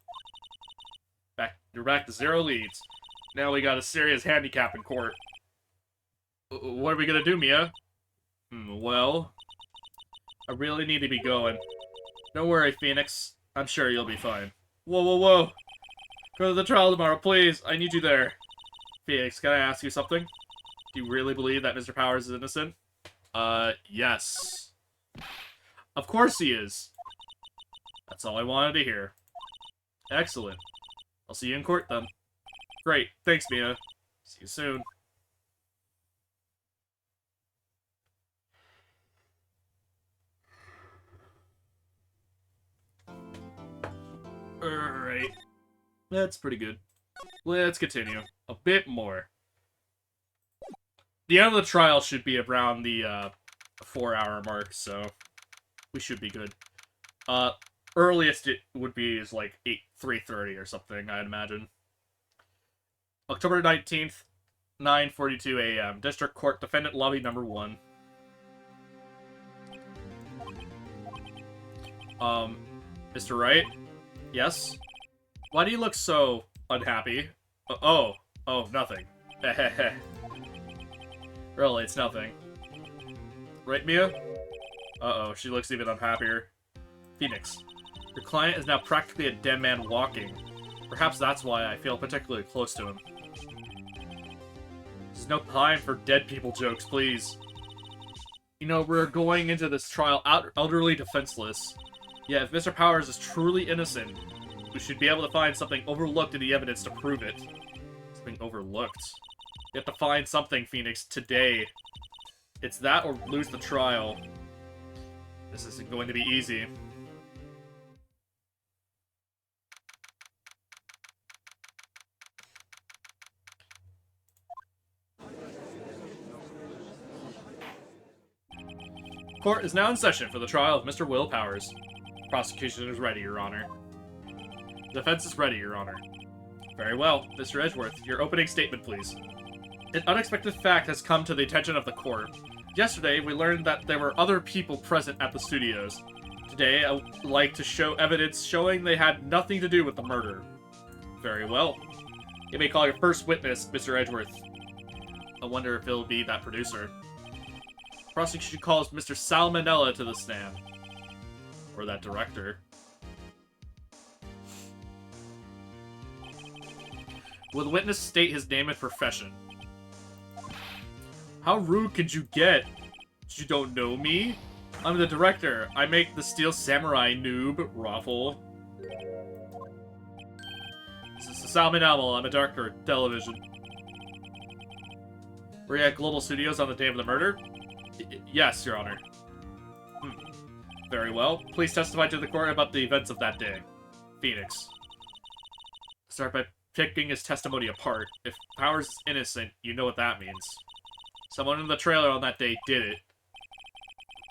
You're back to 0 leads. Now we got a serious handicap in court. What are we gonna do, Mia? Well, I really need to be going. Don't worry, Phoenix. I'm sure you'll be fine. Whoa, whoa, whoa. Go to the trial tomorrow, please. I need you there. Phoenix, can I ask you something? Do you really believe that Mr. Powers is innocent? Yes. Of course he is. That's all I wanted to hear. Excellent. I'll see you in court then. Great. Thanks, Mia. See you soon. Alright. That's pretty good. Let's continue. A bit more. The end of the trial should be around the 4-hour mark, so we should be good. Earliest it would be is like 3:30 or something, I'd imagine. October 19th, 9:42 a.m. District Court, Defendant Lobby Number 1. Mr. Wright? Yes? Why do you look so unhappy? Oh, nothing. Really, it's nothing. Right, Mia? Uh-oh, she looks even unhappier. Phoenix, your client is now practically a dead man walking. Perhaps that's why I feel particularly close to him. There's no time for dead people jokes, please. You know, we're going into this trial utterly defenseless. Yet if Mr. Powers is truly innocent, we should be able to find something overlooked in the evidence to prove it. Something overlooked. You have to find something, Phoenix, today. It's that or lose the trial. This isn't going to be easy. Court is now in session for the trial of Mr. Will Powers. Prosecution is ready, Your Honor. Defense is ready, Your Honor. Very well. Mr. Edgeworth, your opening statement, please. An unexpected fact has come to the attention of the court. Yesterday, we learned that there were other people present at the studios. Today, I would like to show evidence showing they had nothing to do with the murder. Very well. You may call your first witness, Mr. Edgeworth. I wonder if it'll be that producer. Prosecution calls Mr. Salmonella to the stand. Or that director. Will the witness state his name and profession? How rude could you get? You don't know me? I'm the director. I make the Steel Samurai, noob. Raffle. This is Salmonella. I'm a director of television. Were you at Global Studios on the day of the murder? Yes, Your Honor. Very well. Please testify to the court about the events of that day. Phoenix. Start by picking his testimony apart. If Powers is innocent, you know what that means. Someone in the trailer on that day did it.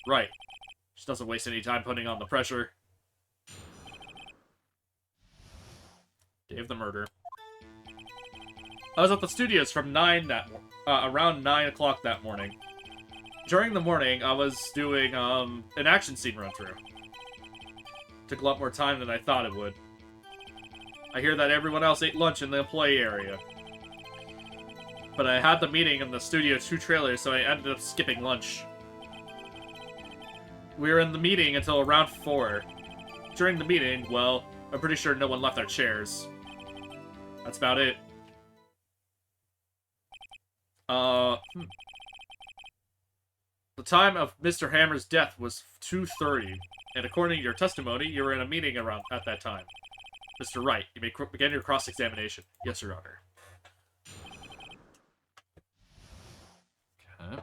Right. She doesn't waste any time putting on the pressure. Day of the murder. I was at the studios from around 9 o'clock that morning. During the morning, I was doing an action scene run-through. Took a lot more time than I thought it would. I hear that everyone else ate lunch in the employee area. But I had the meeting in the Studio 2 trailer, so I ended up skipping lunch. We were in the meeting until around 4. During the meeting, well, I'm pretty sure no one left their chairs. That's about it. The time of Mr. Hammer's death was 2:30, and according to your testimony, you were in a meeting around at that time. Mr. Wright, you may begin your cross-examination. Yes, Your Honor. Okay.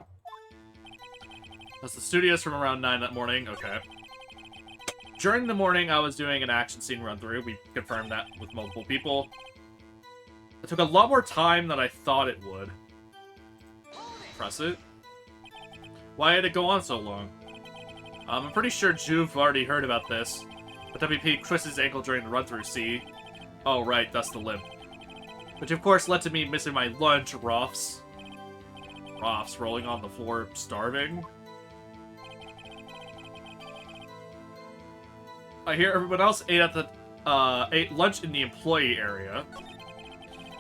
That's the studios from around 9 that morning. Okay. During the morning, I was doing an action scene run-through. We confirmed that with multiple people. It took a lot more time than I thought it would. Press it. Why had it go on so long? I'm pretty sure Juve already heard about this. But WP twisted his ankle during the run-through, see? Oh, right, that's the limp. Which, of course, led to me missing my lunch, Roths. Roths rolling on the floor, starving. I hear everyone else ate lunch in the employee area.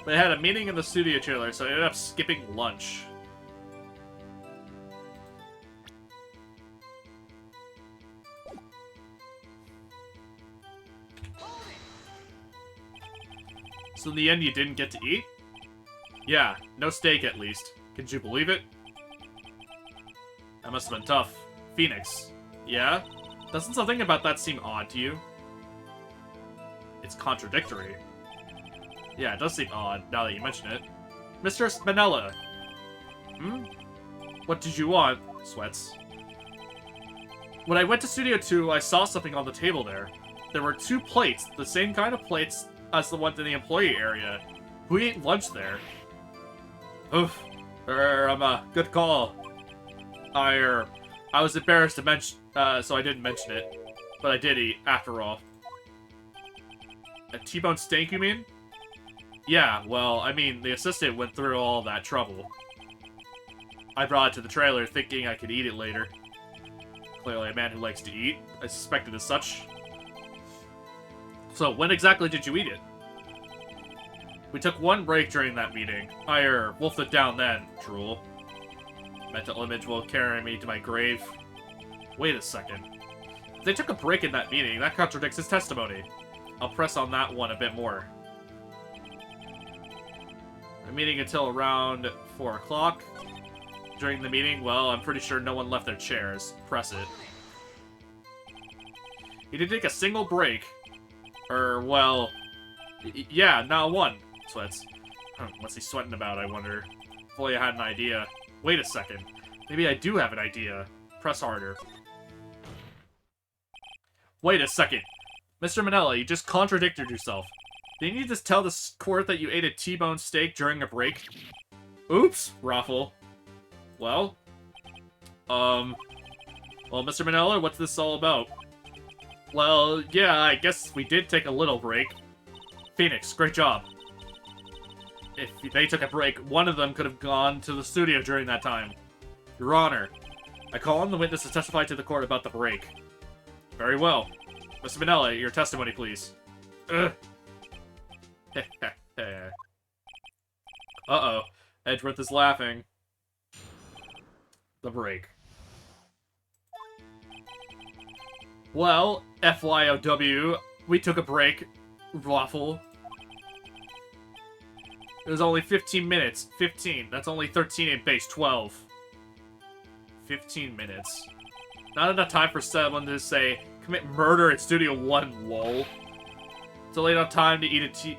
But I had a meeting in the studio trailer, so I ended up skipping lunch. So in the end, you didn't get to eat? Yeah, no steak at least. Can you believe it? That must have been tough. Phoenix. Yeah? Doesn't something about that seem odd to you? It's contradictory. Yeah, it does seem odd, now that you mention it. Mr. Spinella. Hmm? What did you want? Sweats. When I went to Studio 2, I saw something on the table there. There were 2 plates, the same kind of plates as the ones in the employee area. Who ate lunch there? Oof. Good call. I was embarrassed to mention, so I didn't mention it. But I did eat, after all. A T-bone steak, you mean? Yeah, well, I mean, the assistant went through all that trouble. I brought it to the trailer thinking I could eat it later. Clearly a man who likes to eat. I suspected as such. So, when exactly did you eat it? We took 1 break during that meeting. I, wolfed it down then, drool. Mental image will carry me to my grave. Wait a second. If they took a break in that meeting, that contradicts his testimony. I'll press on that one a bit more. A meeting until around 4 o'clock. During the meeting, well, I'm pretty sure no one left their chairs. Press it. He didn't take a single break. Well... yeah, not one. Sweats. What's he sweating about, I wonder? If only I had an idea. Wait a second. Maybe I do have an idea. Press harder. Wait a second. Mr. Minella, you just contradicted yourself. Didn't you just tell the court that you ate a T-bone steak during a break? Oops, Raffle. Well? Well, Mr. Minella, what's this all about? Well, yeah, I guess we did take a little break. Phoenix, great job. If they took a break, one of them could have gone to the studio during that time. Your Honor, I call on the witness to testify to the court about the break. Very well. Mr. Minella, your testimony, please. Ugh. Uh-oh. Edgeworth is laughing. The break. Well, FYOW, we took a break. Waffle. It was only 15 minutes. 15. That's only 13 in base 12. 15 minutes. Not enough time for someone to say, commit murder at Studio 1, lol. It's only enough time to eat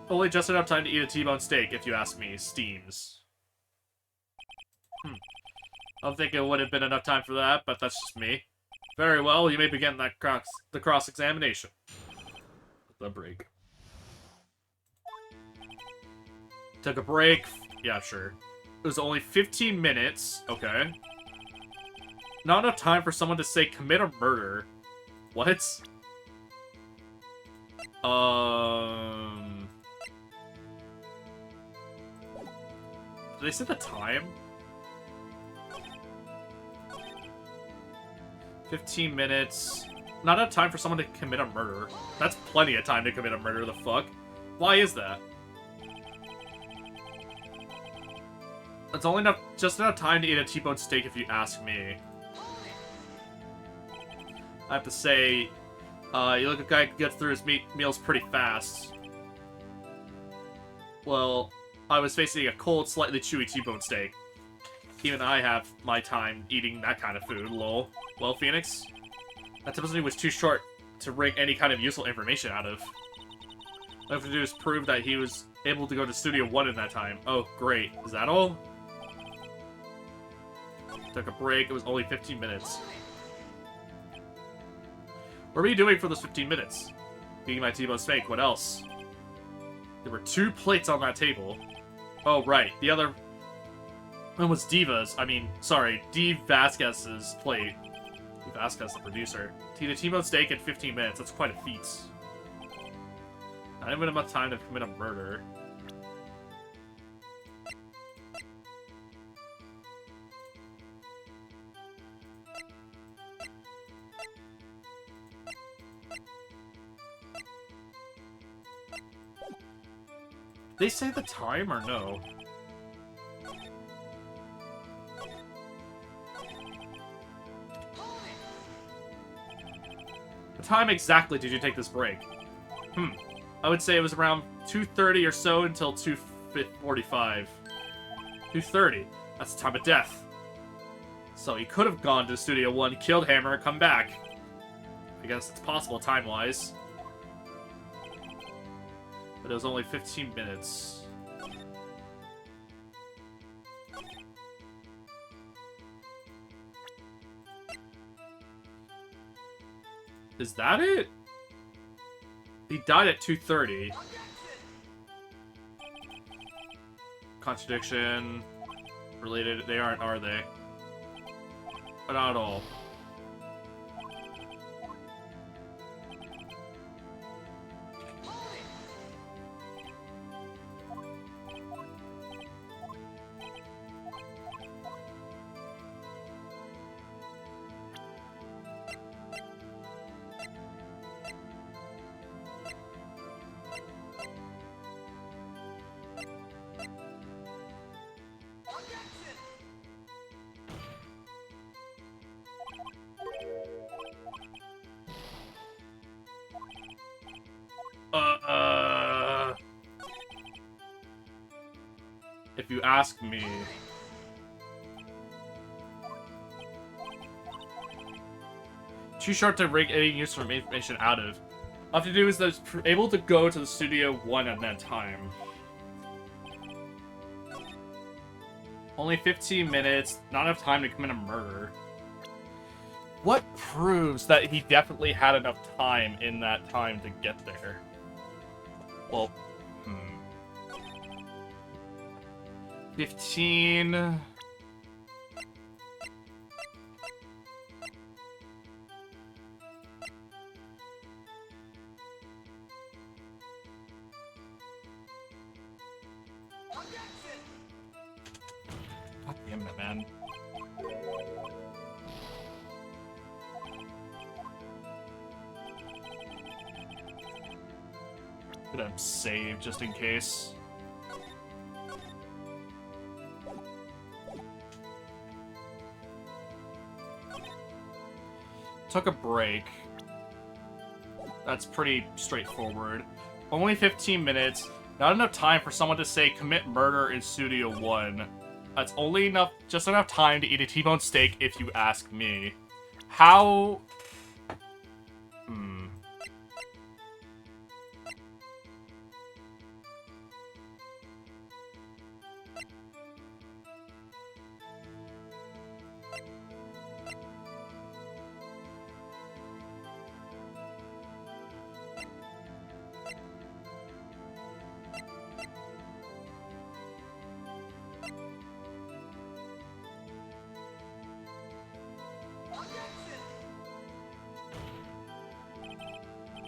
only just enough time to eat a T-bone steak, if you ask me. Steams. I don't think it would have been enough time for that, but that's just me. Very well, you may begin the cross-examination. The break. Took a break. Yeah, sure. It was only 15 minutes. Okay. Not enough time for someone to say commit a murder. What? Did they say the time? 15 minutes. Not enough time for someone to commit a murder. That's plenty of time to commit a murder, the fuck? Why is that? It's only just enough time to eat a T-bone steak if you ask me. I have to say, you look like a guy who gets through his meals pretty fast. Well, I was facing a cold, slightly chewy T-bone steak. Even I have my time eating that kind of food, lol. Well, Phoenix, that typically was too short to wring any kind of useful information out of. All I have to do is prove that he was able to go to Studio 1 in that time. Oh, great. Is that all? Took a break. It was only 15 minutes. What were you doing for those 15 minutes? Eating my T-bone steak. What else? There were 2 plates on that table. Oh, right. The other one was Diva's. I mean, sorry, Dee Vasquez's plate. Dee Vasquez, the producer. To eat a T-bone steak in 15 minutes. That's quite a feat. Not even enough time to commit a murder. They say the time or no? What time exactly did you take this break? I would say it was around 2:30 or so until 2:45. 2:30. That's the time of death. So he could have gone to Studio 1, killed Hammer, and come back. I guess it's possible time-wise. But it was only 15 minutes. Is that it? He died at 2:30. Contradiction. Related. They aren't, are they? But not at all. If you ask me. Too short to wring any useful information out of. All I have to do is that I was able to go to the Studio 1 at that time. Only 15 minutes, not enough time to commit a murder. What proves that he definitely had enough time in that time to get there? Well, 15... God damn it, man. Gonna save just in case. Took a break. That's pretty straightforward. Only 15 minutes. Not enough time for someone to say commit murder in Studio 1. That's only enough, just enough time to eat a T-bone steak if you ask me. How...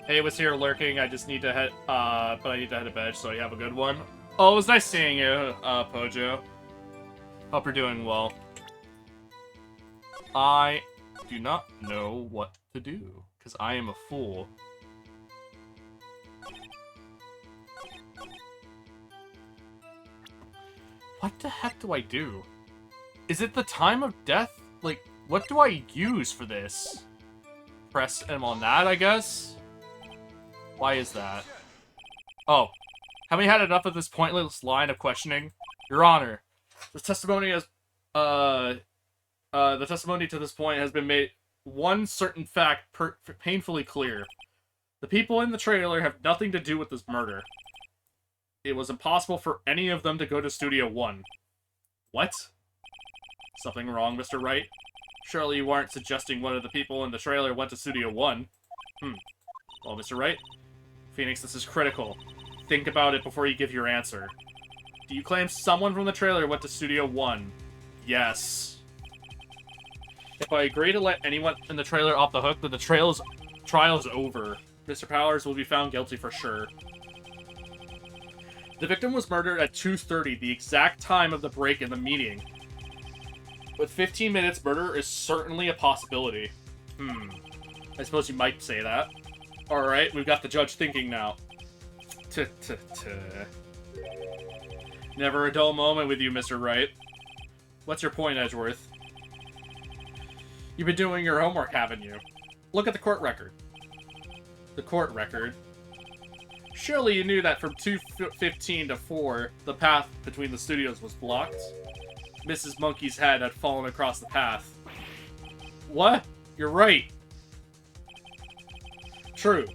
Hey, was here lurking. I just need to head, but I need to head to bed, so you have a good one. Oh, it was nice seeing you, Pojo. Hope you're doing well. I do not know what to do, because I am a fool. What the heck do I do? Is it the time of death? Like, what do I use for this? Press M on that, I guess? Why is that? Oh. Have we had enough of this pointless line of questioning? Your Honor, the testimony has, the testimony to this point has been made one certain fact painfully clear. The people in the trailer have nothing to do with this murder. It was impossible for any of them to go to Studio 1. What? Something wrong, Mr. Wright? Surely you aren't suggesting one of the people in the trailer went to Studio 1. Well, Mr. Wright? Phoenix, this is critical. Think about it before you give your answer. Do you claim someone from the trailer went to Studio 1? Yes. If I agree to let anyone in the trailer off the hook, then the trial is over. Mr. Powers will be found guilty for sure. The victim was murdered at 2:30, the exact time of the break in the meeting. With 15 minutes, murder is certainly a possibility. I suppose you might say that. Alright, we've got the judge thinking now. Never a dull moment with you, Mr. Wright. What's your point, Edgeworth? You've been doing your homework, haven't you? Look at the court record. The court record? Surely you knew that from 2:15 to 4, the path between the studios was blocked? Mrs. Monkey's head had fallen across the path. What? You're right. True.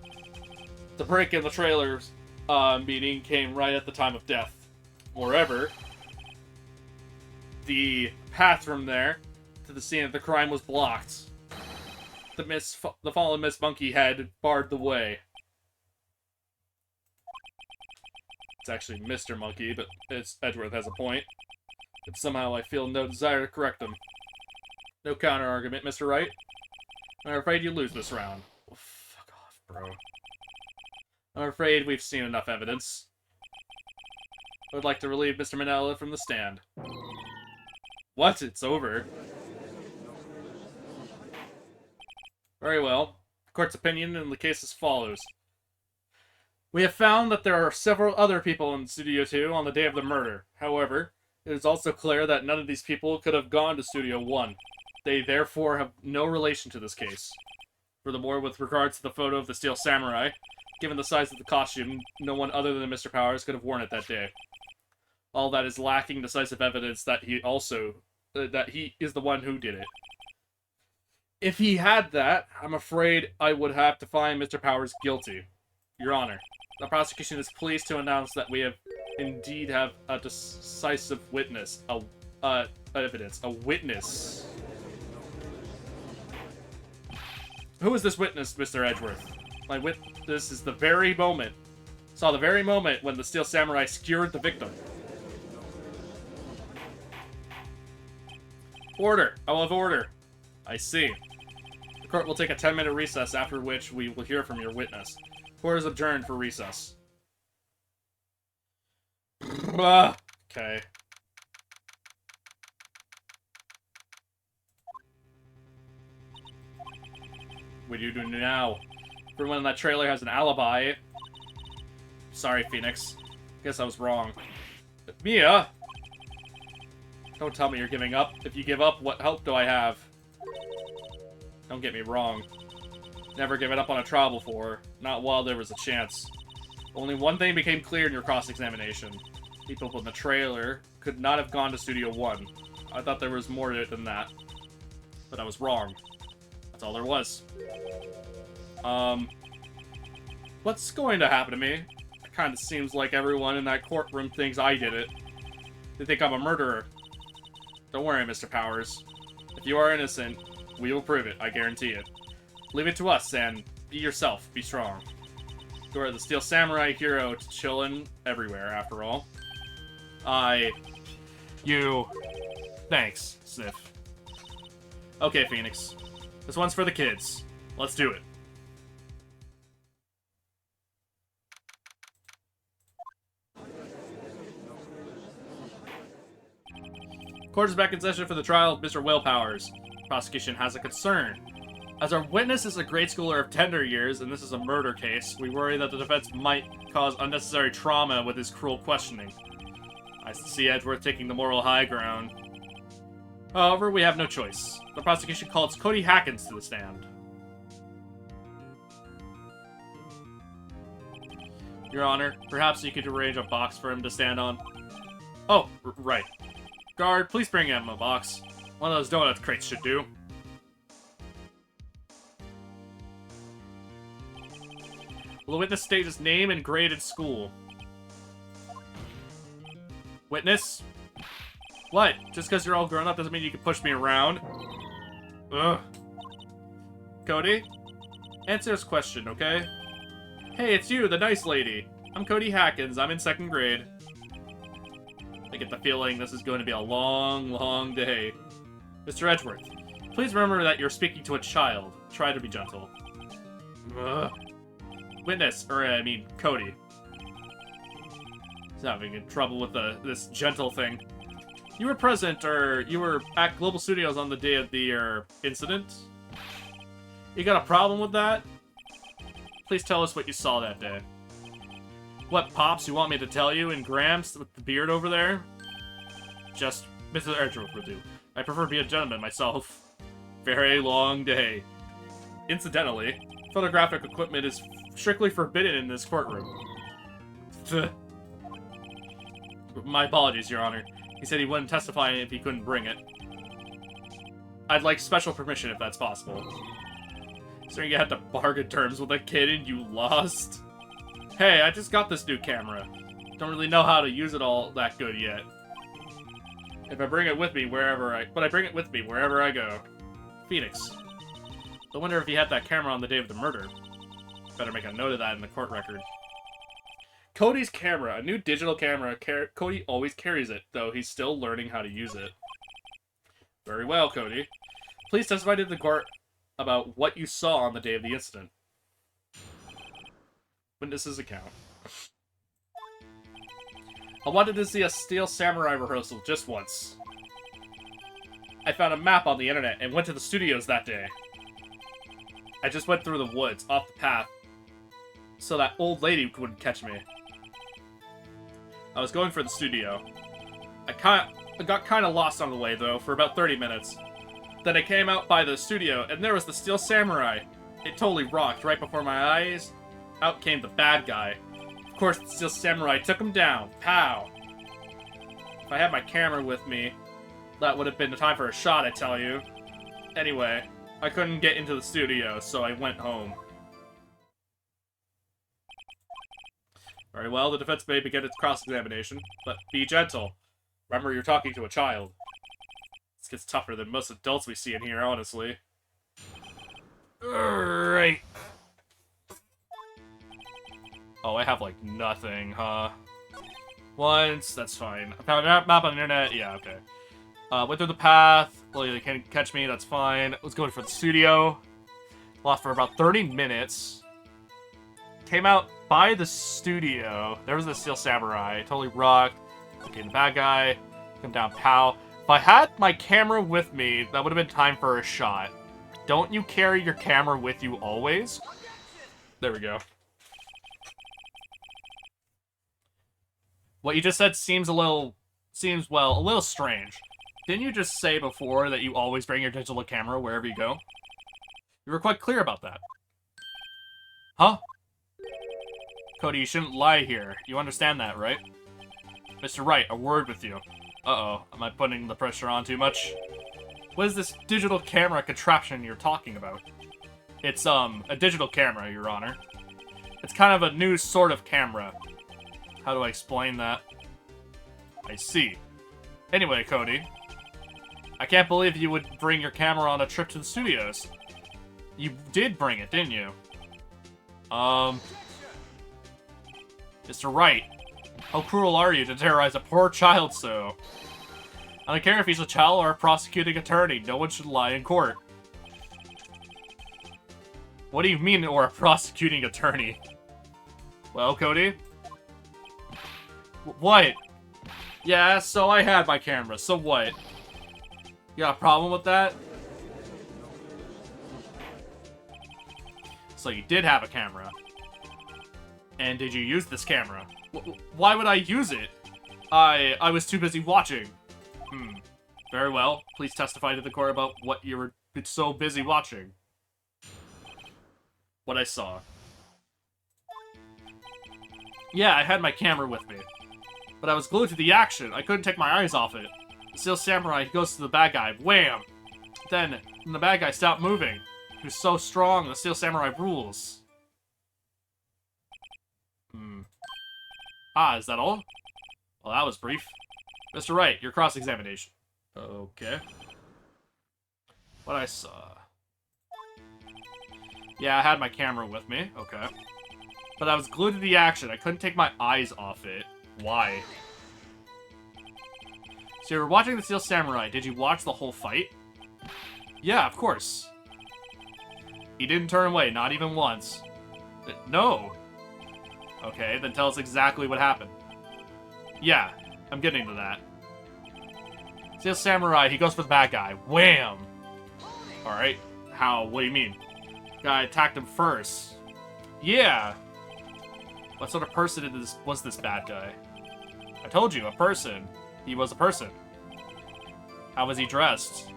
The break in the trailer's meeting came right at the time of death. Moreover, the path from there to the scene of the crime was blocked. The fallen Miss Monkey had barred the way. It's actually Mr. Monkey, but Edgeworth has a point. But somehow I feel no desire to correct him. No counter-argument, Mr. Wright. I'm afraid you lose this round. Oh, fuck off, bro. I'm afraid we've seen enough evidence. I would like to relieve Mr. Manella from the stand. What? It's over. Very well. The court's opinion in the case is as follows. We have found that there are several other people in Studio 2 on the day of the murder. However, it is also clear that none of these people could have gone to Studio 1. They therefore have no relation to this case. Furthermore, with regards to the photo of the Steel Samurai, given the size of the costume, no one other than Mr. Powers could have worn it that day. All that is lacking decisive evidence that he is the one who did it. If he had that, I'm afraid I would have to find Mr. Powers guilty. Your Honor, the prosecution is pleased to announce that we have indeed have a decisive witness, evidence, a witness. Who is this witness, Mr. Edgeworth? My witness is the very moment, saw the very moment when the Steel Samurai skewered the victim. Order! I will have order. I see. The court will take a 10-minute recess, after which we will hear from your witness. Court is adjourned for recess. Okay. What do you do now? Everyone in that trailer has an alibi. Sorry, Phoenix. Guess I was wrong. Mia! Don't tell me you're giving up. If you give up, what help do I have? Don't get me wrong. Never given up on a trial before. Not while there was a chance. Only one thing became clear in your cross-examination. People in the trailer could not have gone to Studio 1. I thought there was more to it than that. But I was wrong. That's all there was. What's going to happen to me? It kind of seems like everyone in that courtroom thinks I did it. They think I'm a murderer. Don't worry, Mr. Powers. If you are innocent, we will prove it, I guarantee it. Leave it to us, and be yourself, be strong. You are the Steel Samurai hero chillin' everywhere, after all. Thanks, Sniff. Okay, Phoenix. This one's for the kids. Let's do it. Court is back in session for the trial of Mr. Willpowers. Prosecution has a concern. As our witness is a grade schooler of tender years, and this is a murder case, we worry that the defense might cause unnecessary trauma with his cruel questioning. I see Edgeworth taking the moral high ground. However, we have no choice. The prosecution calls Cody Hackins to the stand. Your Honor, perhaps you could arrange a box for him to stand on. Oh, right. Guard, please bring him a box. One of those donut crates should do. Will the witness state his name and grade at school? Witness? What? Just because you're all grown up doesn't mean you can push me around. Ugh. Cody? Answer this question, okay? Hey, it's you, the nice lady. I'm Cody Hackins. I'm in 2nd grade. I get the feeling this is going to be a long, long day. Mr. Edgeworth, please remember that you're speaking to a child. Try to be gentle. Ugh. Witness, Cody. He's having trouble with this gentle thing. You were present, or you were at Global Studios on the day of the, incident? You got a problem with that? Please tell us what you saw that day. What, Pops, you want me to tell you, and Gramps with the beard over there? Just Mr. Edgeworth will do. I prefer to be a gentleman myself. Very long day. Incidentally, photographic equipment is strictly forbidden in this courtroom. My apologies, Your Honor. He said he wouldn't testify if he couldn't bring it. I'd like special permission if that's possible. So you had to bargain terms with a kid and you lost? Hey, I just got this new camera. Don't really know how to use it all that good yet. If I bring it with me wherever I go. Phoenix. I wonder if he had that camera on the day of the murder. Better make a note of that in the court record. Cody's camera, a new digital camera. Cody always carries it, though he's still learning how to use it. Very well, Cody. Please testify to the court about what you saw on the day of the incident. Witness's account. I wanted to see a Steel Samurai rehearsal just once. I found a map on the internet and went to the studios that day. I just went through the woods, off the path, so that old lady wouldn't catch me. I was going for the studio. I got kind of lost on the way, though, for about 30 minutes. Then I came out by the studio, and there was the Steel Samurai. It totally rocked right before my eyes. Out came the bad guy. Of course, the Steel Samurai took him down. Pow! If I had my camera with me, that would have been the time for a shot, I tell you. Anyway, I couldn't get into the studio, so I went home. Very well, the defense may begin its cross-examination, but be gentle. Remember, you're talking to a child. This gets tougher than most adults we see in here, honestly. Alright. Oh, I have, like, nothing, huh? Once, that's fine. I found a map on the internet, yeah, okay. Went through the path, well, they can't catch me, that's fine. Let's go for the studio. Lost for about 30 minutes. Came out by the studio. There was the Steel Samurai. Totally rocked. Okay, the bad guy. Come down, pow. If I had my camera with me, that would have been time for a shot. Don't you carry your camera with you always? There we go. What you just said seems a little strange. Didn't you just say before that you always bring your digital camera wherever you go? You were quite clear about that. Huh? Cody, you shouldn't lie here. You understand that, right? Mr. Wright, a word with you. Uh-oh, am I putting the pressure on too much? What is this digital camera contraption you're talking about? It's, a digital camera, Your Honor. It's kind of a new sort of camera. How do I explain that? I see. Anyway, Cody. I can't believe you would bring your camera on a trip to the studios. You did bring it, didn't you? Mr. Wright, how cruel are you to terrorize a poor child so? I don't care if he's a child or a prosecuting attorney. No one should lie in court. What do you mean, or a prosecuting attorney? Well, Cody? What? Yeah, so I had my camera, so what? You got a problem with that? So you did have a camera. And did you use this camera? Why would I use it? I was too busy watching. Very well. Please testify to the court about what you were so busy watching. What I saw. Yeah, I had my camera with me. But I was glued to the action. I couldn't take my eyes off it. The Steel Samurai goes to the bad guy. Wham! Then the bad guy stopped moving. He was so strong, the Steel Samurai rules. Ah, is that all? Well, that was brief. Mr. Wright, your cross-examination. Okay. What I saw. Yeah, I had my camera with me. Okay. But I was glued to the action. I couldn't take my eyes off it. Why? So you were watching the Steel Samurai. Did you watch the whole fight? Yeah, of course. He didn't turn away, not even once. No. Okay, then tell us exactly what happened. Yeah, I'm getting to that. Steel Samurai, he goes for the bad guy. Wham! Alright, how? What do you mean? Guy attacked him first. Yeah! What sort of person was this bad guy? I told you, a person. He was a person. How was he dressed?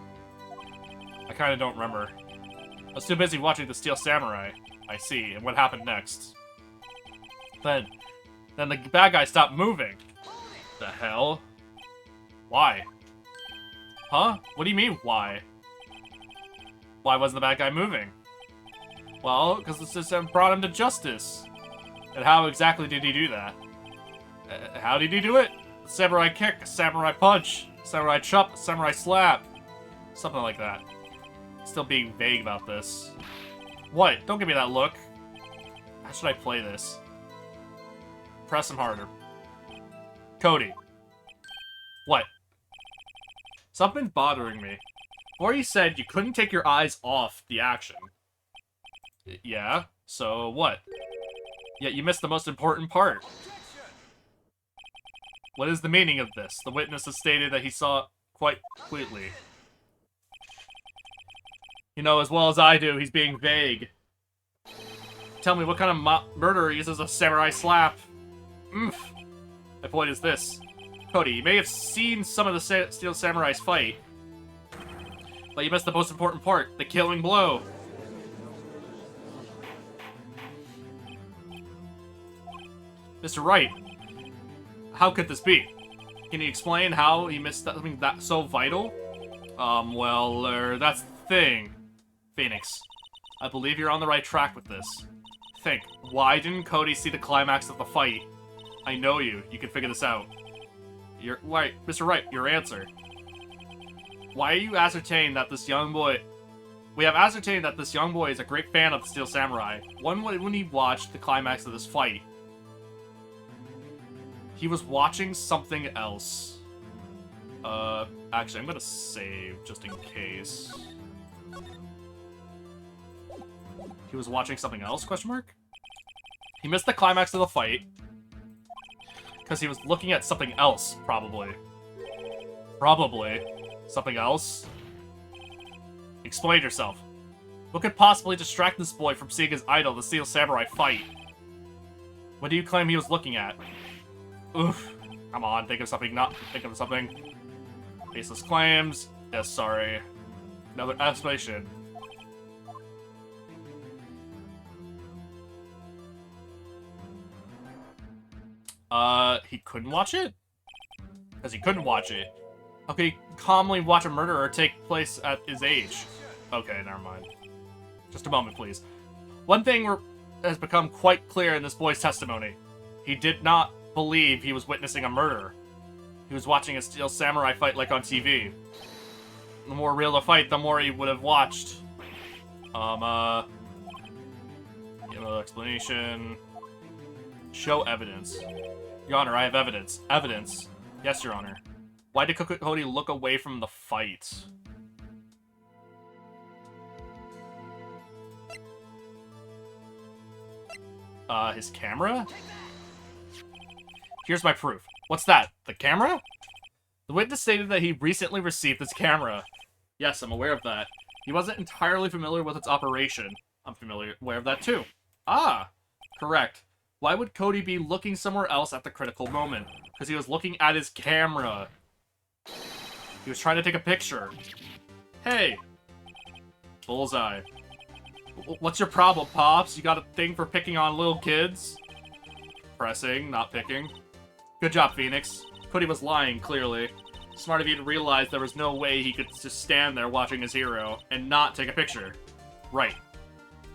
I kinda don't remember. I was too busy watching the Steel Samurai. I see, and what happened next? Then the bad guy stopped moving. The hell? Why? Huh? What do you mean, why? Why wasn't the bad guy moving? Well, because the system brought him to justice. And how exactly did he do that? How did he do it? A samurai kick, a samurai punch, a samurai chop, a samurai slap. Something like that. Still being vague about this. What? Don't give me that look. How should I play this? Press him harder. Cody. What? Something's bothering me. Before you said you couldn't take your eyes off the action. Yeah? So what? Yet you missed the most important part. What is the meaning of this? The witness has stated that he saw it quite clearly. You know as well as I do, he's being vague. Tell me, what kind of murderer uses a samurai slap? Oof. My point is this. Cody, you may have seen some of the Steel Samurais fight, but you missed the most important part, the killing blow. Mr. Wright, how could this be? Can you explain how he missed something that so vital? That's the thing. Phoenix, I believe you're on the right track with this. Think, why didn't Cody see the climax of the fight? I know you. You can figure this out. Mr. Wright, your answer. Why are you ascertaining that this young boy... We have ascertained that this young boy is a great fan of the Steel Samurai. When he watched the climax of this fight, he was watching something else. Actually, I'm gonna save just in case. He was watching something else, question mark? He missed the climax of the fight. Because he was looking at something else, probably. Probably. Something else? Explain yourself. What could possibly distract this boy from seeing his idol, the Steel Samurai, fight? What do you claim he was looking at? Oof. Come on, think of something, not think of something. Baseless claims. Yes, sorry. Another explanation. He couldn't watch it? Because he couldn't watch it. How could he calmly watch a murderer take place at his age? Okay, never mind. Just a moment, please. One thing has become quite clear in this boy's testimony. He did not believe he was witnessing a murder. He was watching a Steel Samurai fight like on TV. The more real the fight, the more he would have watched. Give another explanation. Show evidence. Your Honor, I have evidence. Evidence. Yes, Your Honor. Why did Cody look away from the fight? His camera? Here's my proof. What's that? The camera? The witness stated that he recently received this camera. Yes, I'm aware of that. He wasn't entirely familiar with its operation. I'm aware of that too. Ah, correct. Why would Cody be looking somewhere else at the critical moment? Because he was looking at his camera. He was trying to take a picture. Hey! Bullseye. What's your problem, Pops? You got a thing for picking on little kids? Pressing, not picking. Good job, Phoenix. Cody was lying, clearly. Smart of you to realize there was no way he could just stand there watching his hero and not take a picture. Right.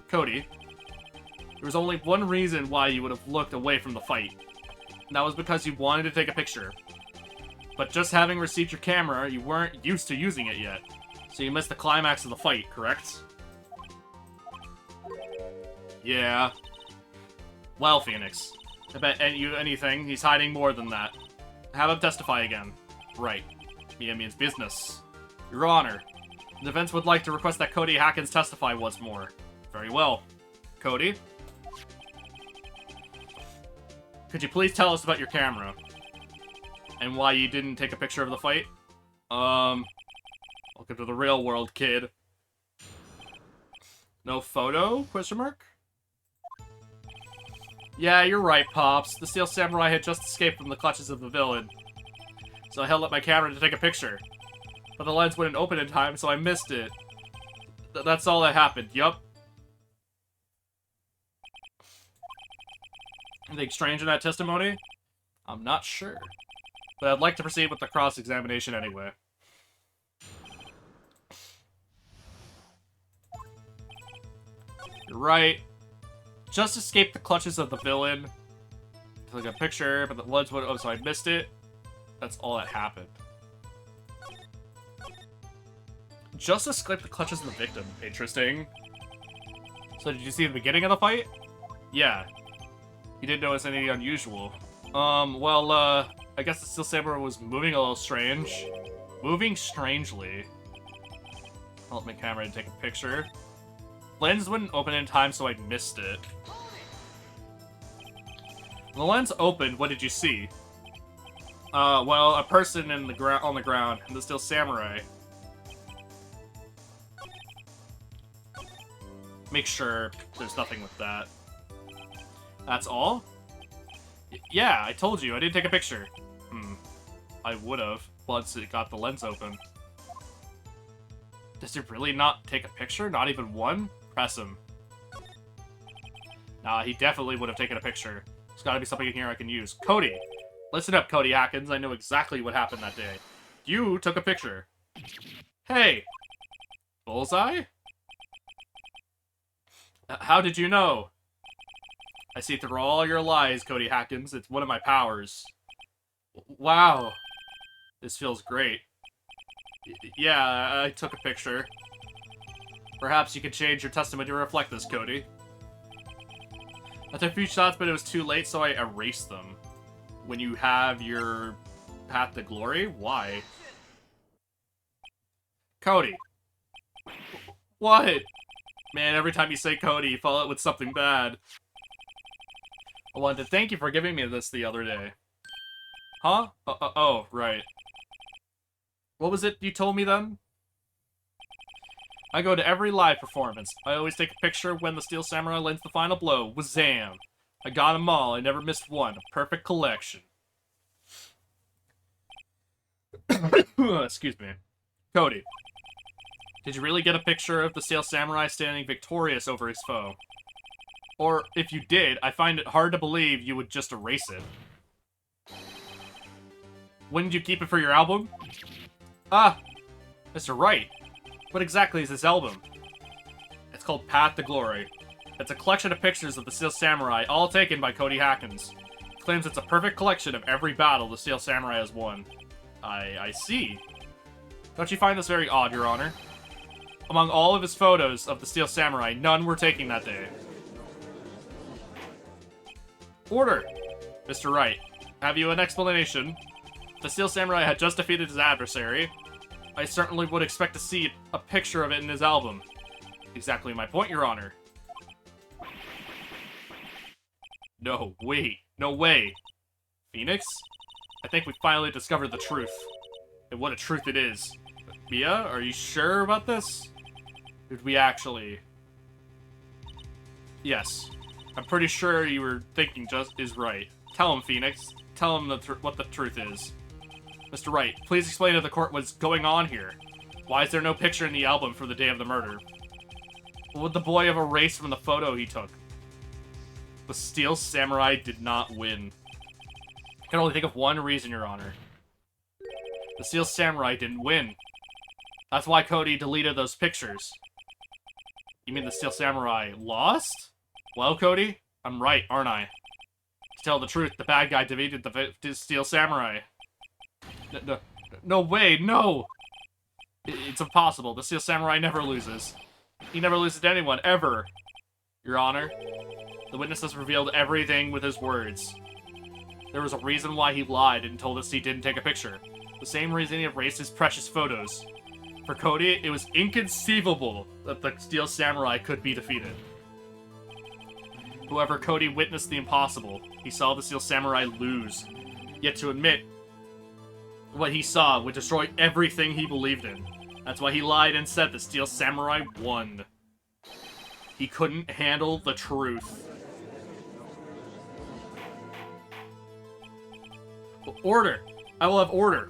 Cody, there was only one reason why you would have looked away from the fight. And that was because you wanted to take a picture. But just having received your camera, you weren't used to using it yet. So you missed the climax of the fight, correct? Yeah. Well, Phoenix, I bet anything, he's hiding more than that. Have him testify again. Right. Mia means business. Your Honor, the defense would like to request that Cody Hackins testify once more. Very well. Cody? Could you please tell us about your camera? And why you didn't take a picture of the fight? Welcome to the real world, kid. No photo? Question mark? Yeah, you're right, Pops. The Steel Samurai had just escaped from the clutches of the villain. So I held up my camera to take a picture. But the lens wouldn't open in time, so I missed it. That's all that happened, yup. Anything strange in that testimony? I'm not sure. But I'd like to proceed with the cross-examination anyway. You're right. Just escaped the clutches of the villain. Took a picture, but the lens went... Oh, so I missed it. That's all that happened. Just escaped the clutches of the victim. Interesting. So did you see the beginning of the fight? Yeah. You didn't notice anything unusual. I guess the Steel Samurai was moving a little strange. Moving strangely. I'll let my camera take a picture. Lens wouldn't open in time, so I missed it. When the lens opened, what did you see? Well, a person on the ground, and the Steel Samurai. Make sure there's nothing with that. That's all? Yeah, I told you, I didn't take a picture. I would've, once it got the lens open. Does it really not take a picture? Not even one? Press him. Nah, he definitely would have taken a picture. There's gotta be something in here I can use. Cody! Listen up, Cody Hackins. I know exactly what happened that day. You took a picture. Hey! Bullseye? How did you know? I see through all your lies, Cody Hackins. It's one of my powers. Wow. This feels great. Yeah, I took a picture. Perhaps you could change your testimony to reflect this, Cody. I took a few shots, but it was too late, so I erased them. When you have your path to glory? Why? Cody. What? Man, every time you say Cody, you follow it with something bad. I wanted to thank you for giving me this the other day. Huh? Oh, right. What was it you told me then? I go to every live performance. I always take a picture when the Steel Samurai lands the final blow. Wazam! I got them all. I never missed one. A perfect collection. Excuse me. Cody. Did you really get a picture of the Steel Samurai standing victorious over his foe? Or, if you did, I find it hard to believe you would just erase it. Wouldn't you keep it for your album? Ah, Mr. Wright. What exactly is this album? It's called Path to Glory. It's a collection of pictures of the Steel Samurai, all taken by Cody Hackins. It claims it's a perfect collection of every battle the Steel Samurai has won. I see. Don't you find this very odd, Your Honor? Among all of his photos of the Steel Samurai, none were taken that day. Order! Mr. Wright, have you an explanation? If the Steel Samurai had just defeated his adversary, I certainly would expect to see a picture of it in his album. Exactly my point, Your Honor. No, wait. No way. Phoenix? I think we finally discovered the truth. And what a truth it is. Mia, are you sure about this? Did we actually... Yes. I'm pretty sure you were thinking just is right. Tell him, Phoenix. Tell him what the truth is. Mr. Wright, please explain to the court what's going on here. Why is there no picture in the album for the day of the murder? What would the boy have erased from the photo he took? The Steel Samurai did not win. I can only think of one reason, Your Honor. The Steel Samurai didn't win. That's why Cody deleted those pictures. You mean the Steel Samurai lost? Well, Cody, I'm right, aren't I? To tell the truth, the bad guy defeated the Steel Samurai. No way, no! It's impossible. The Steel Samurai never loses. He never loses to anyone, ever. Your Honor, the witnesses revealed everything with his words. There was a reason why he lied and told us he didn't take a picture. The same reason he erased his precious photos. For Cody, it was inconceivable that the Steel Samurai could be defeated. However, Cody witnessed the impossible. He saw the Steel Samurai lose. Yet to admit what he saw would destroy everything he believed in. That's why he lied and said the Steel Samurai won. He couldn't handle the truth. Order! I will have order.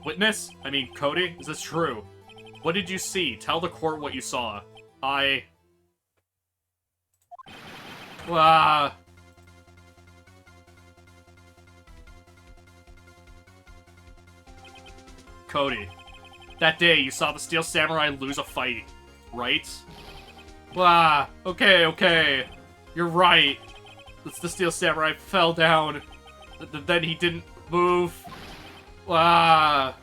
Witness? I mean, Cody, is this true? What did you see? Tell the court what you saw. Cody, that day you saw the Steel Samurai lose a fight, right? Okay. You're right. The Steel Samurai fell down. Then he didn't move. Order.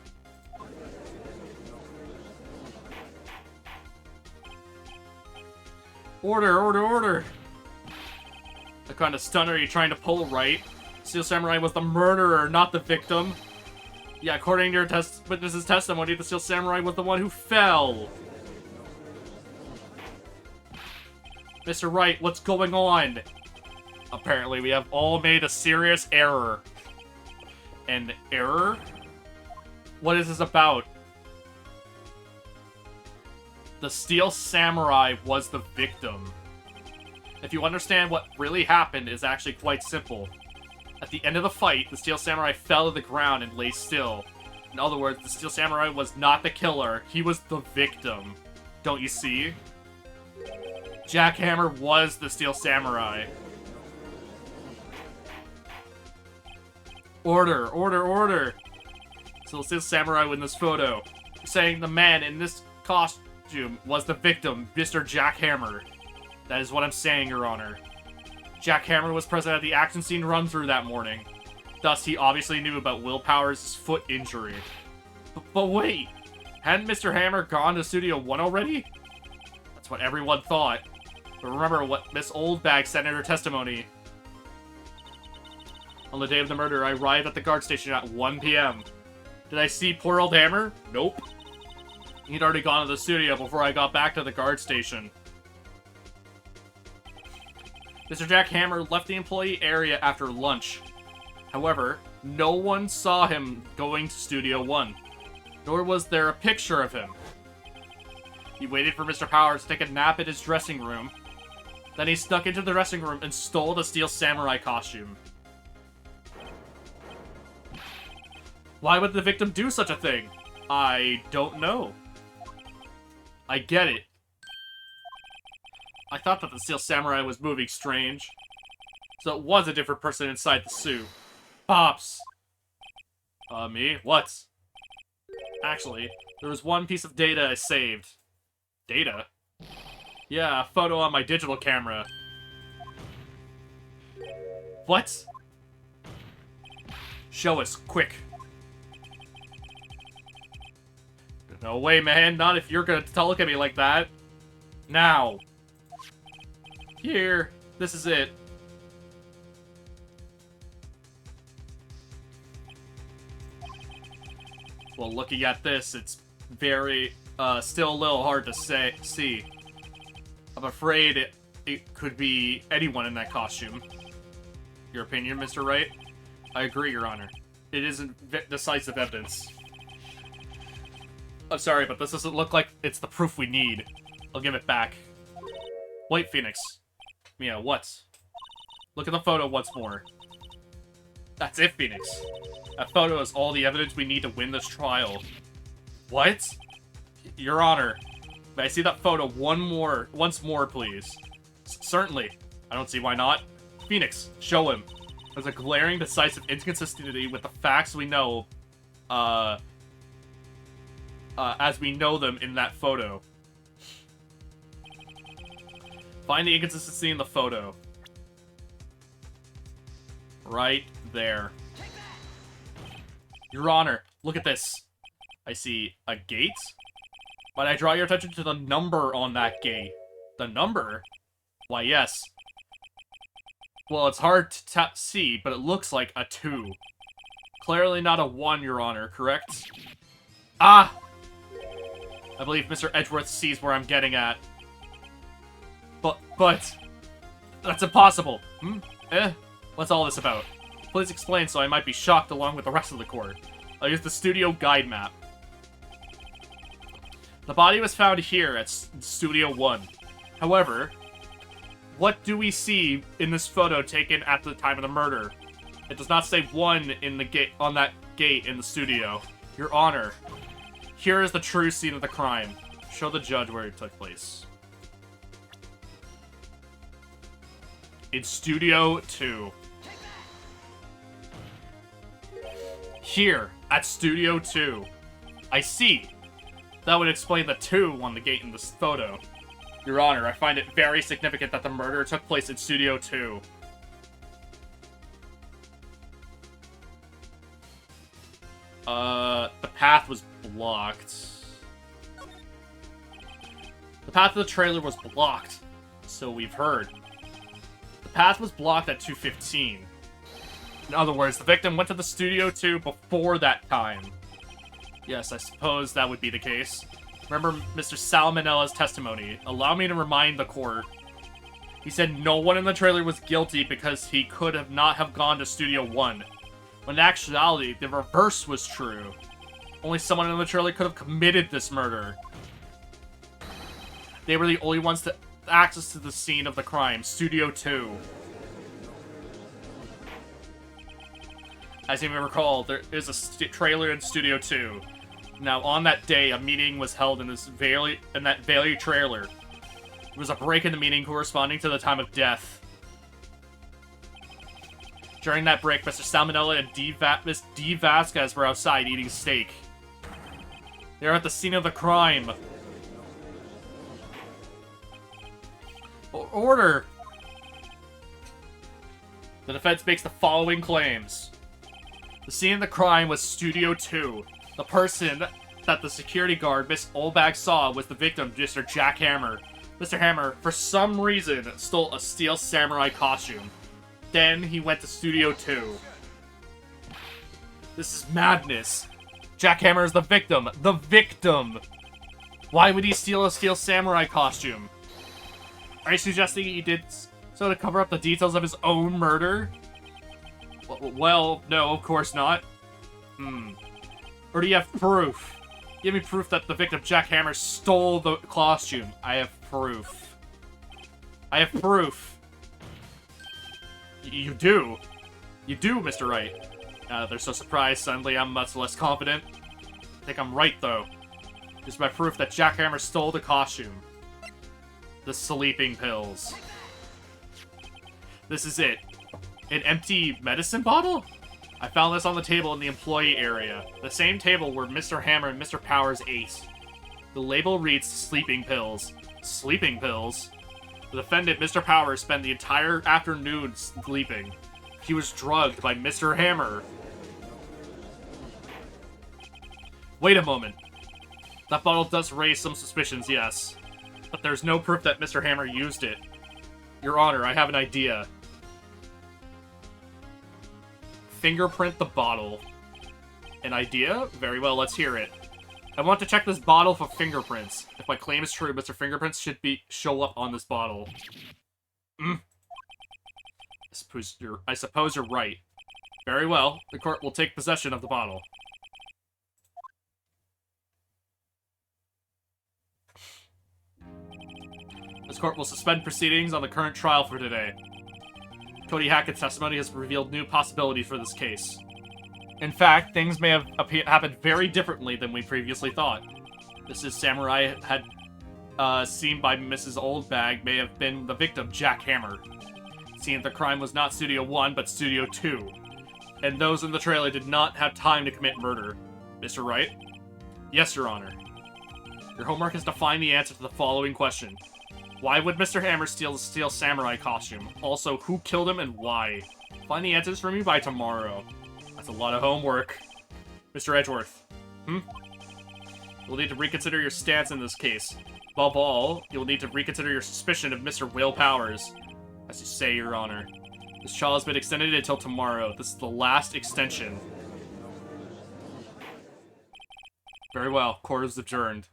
What kind of stunt are you trying to pull, right? Steel Samurai was the murderer, not the victim. Yeah, according to your witness's testimony, the Steel Samurai was the one who fell. Mr. Wright, what's going on? Apparently, we have all made a serious error. An error? What is this about? The Steel Samurai was the victim. If you understand what really happened, it's actually quite simple. At the end of the fight, the Steel Samurai fell to the ground and lay still. In other words, the Steel Samurai was not the killer, he was the victim. Don't you see? Jack Hammer was the Steel Samurai. Order. So the Steel Samurai in this photo, saying the man in this costume was the victim, Mr. Jack Hammer. That is what I'm saying, Your Honor. Jack Hammer was present at the action scene run-through that morning. Thus, he obviously knew about Will Powers' foot injury. But wait! Hadn't Mr. Hammer gone to Studio One already? That's what everyone thought. But remember what Miss Oldbag said in her testimony. On the day of the murder, I arrived at the guard station at 1 p.m. Did I see poor old Hammer? Nope. He'd already gone to the studio before I got back to the guard station. Mr. Jack Hammer left the employee area after lunch. However, no one saw him going to Studio One, nor was there a picture of him. He waited for Mr. Powers to take a nap in his dressing room. Then he snuck into the dressing room and stole the Steel Samurai costume. Why would the victim do such a thing? I don't know. I get it. I thought that the Steel Samurai was moving strange. So it was a different person inside the suit. Pops! Me? What? Actually, there was one piece of data I saved. Data? Yeah, a photo on my digital camera. What? Show us, quick. No way, man. Not if you're gonna look at me like that. Now. Here. This is it. Well, looking at this, it's very, still a little hard to see. I'm afraid it could be anyone in that costume. Your opinion, Mr. Wright? I agree, Your Honor. It isn't decisive evidence. I'm sorry, but this doesn't look like it's the proof we need. I'll give it back. Wait, Phoenix. Yeah, what? Look at the photo once more. That's it, Phoenix. That photo is all the evidence we need to win this trial. What? Your Honor, may I see that photo once more, please? Certainly. I don't see why not. Phoenix, show him. There's a glaring, decisive inconsistency with the facts we know, as we know them in that photo. Find the inconsistency in the photo. Right there. Your Honor, look at this. I see a gate, but I draw your attention to the number on that gate. The number? Why, yes. Well, it's hard to see, but it looks like a 2. Clearly not a 1, Your Honor, correct? Ah! I believe Mr. Edgeworth sees where I'm getting at. But... That's impossible. What's all this about? Please explain so I might be shocked along with the rest of the court. I'll use the studio guide map. The body was found here at Studio 1. However, what do we see in this photo taken at the time of the murder? It does not say 1 in the gate on that gate in the studio. Your Honor, here is the true scene of the crime. Show the judge where it took place. In Studio 2. Here, at Studio 2. I see. That would explain the 2 on the gate in this photo. Your Honor, I find it very significant that the murder took place in Studio 2. The path was blocked. The path of the trailer was blocked, so we've heard. The path was blocked at 2:15. In other words, the victim went to the Studio 2 before that time. Yes, I suppose that would be the case. Remember Mr. Salmonella's testimony. Allow me to remind the court. He said no one in the trailer was guilty because he could not have gone to Studio 1. When in actuality, the reverse was true. Only someone in the trailer could have committed this murder. They were the only ones to access to the scene of the crime, Studio 2. As you may recall, there is a trailer in Studio 2. Now, on that day, a meeting was held in that very trailer. There was a break in the meeting corresponding to the time of death. During that break, Mr. Salmonella and Miss D. Vasquez were outside eating steak. They are at the scene of the crime. Order! The defense makes the following claims. The scene of the crime was Studio 2. The person that the security guard, Miss Olbag, saw was the victim, Mr. Jack Hammer. Mr. Hammer, for some reason, stole a steel samurai costume. Then he went to Studio 2. This is madness. Jack Hammer is the victim. The victim! Why would he steal a steel samurai costume? Are you suggesting he did so to cover up the details of his own murder? Well, no, of course not. Or do you have proof? Give me proof that the victim, Jack Hammer, stole the costume. I have proof. I have proof. You do? You do, Mr. Wright. They're so surprised, suddenly I'm much less confident. I think I'm right, though. Here's my proof that Jack Hammer stole the costume. The sleeping pills. This is it. An empty medicine bottle? I found this on the table in the employee area. The same table where Mr. Hammer and Mr. Powers ate. The label reads sleeping pills. Sleeping pills? The defendant, Mr. Powers, spent the entire afternoon sleeping. He was drugged by Mr. Hammer. Wait a moment. That bottle does raise some suspicions, yes. But there's no proof that Mr. Hammer used it. Your Honor, I have an idea. Fingerprint the bottle. An idea? Very well, let's hear it. I want to check this bottle for fingerprints. If my claim is true, Mr. Fingerprints should show up on this bottle. I suppose you're right. Very well, the court will take possession of the bottle. This court will suspend proceedings on the current trial for today. Cody Hackett's testimony has revealed new possibilities for this case. In fact, things may have happened very differently than we previously thought. This is Samurai had seen by Mrs. Oldbag may have been the victim, Jack Hammer. Seeing the crime was not Studio 1, but Studio 2. And those in the trailer did not have time to commit murder. Mr. Wright? Yes, Your Honor. Your homework is to find the answer to the following question. Why would Mr. Hammer steal the Steel Samurai costume? Also, who killed him and why? Find the answers for me by tomorrow. That's a lot of homework. Mr. Edgeworth. You'll need to reconsider your stance in this case. Above all, you'll need to reconsider your suspicion of Mr. Will Powers. As you say, Your Honor. This trial has been extended until tomorrow. This is the last extension. Very well. Court is adjourned.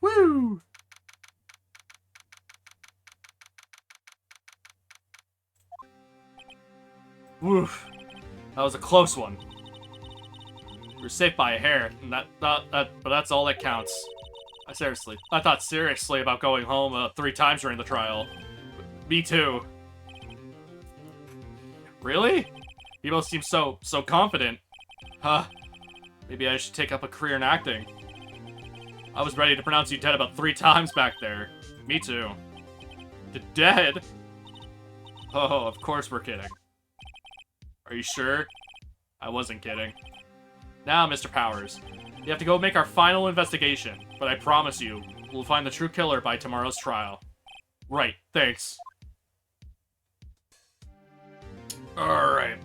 Woo! Woof. That was a close one. You're safe by a hair, and but that's all that counts. I thought seriously about going home 3 times during the trial. Me too. Really? You both seem so confident. Huh. Maybe I should take up a career in acting. I was ready to pronounce you dead about 3 times back there. Me too. Dead? Oh, of course we're kidding. Are you sure? I wasn't kidding. Now, Mr. Powers, you have to go make our final investigation, but I promise you, we'll find the true killer by tomorrow's trial. Right, thanks. Alright.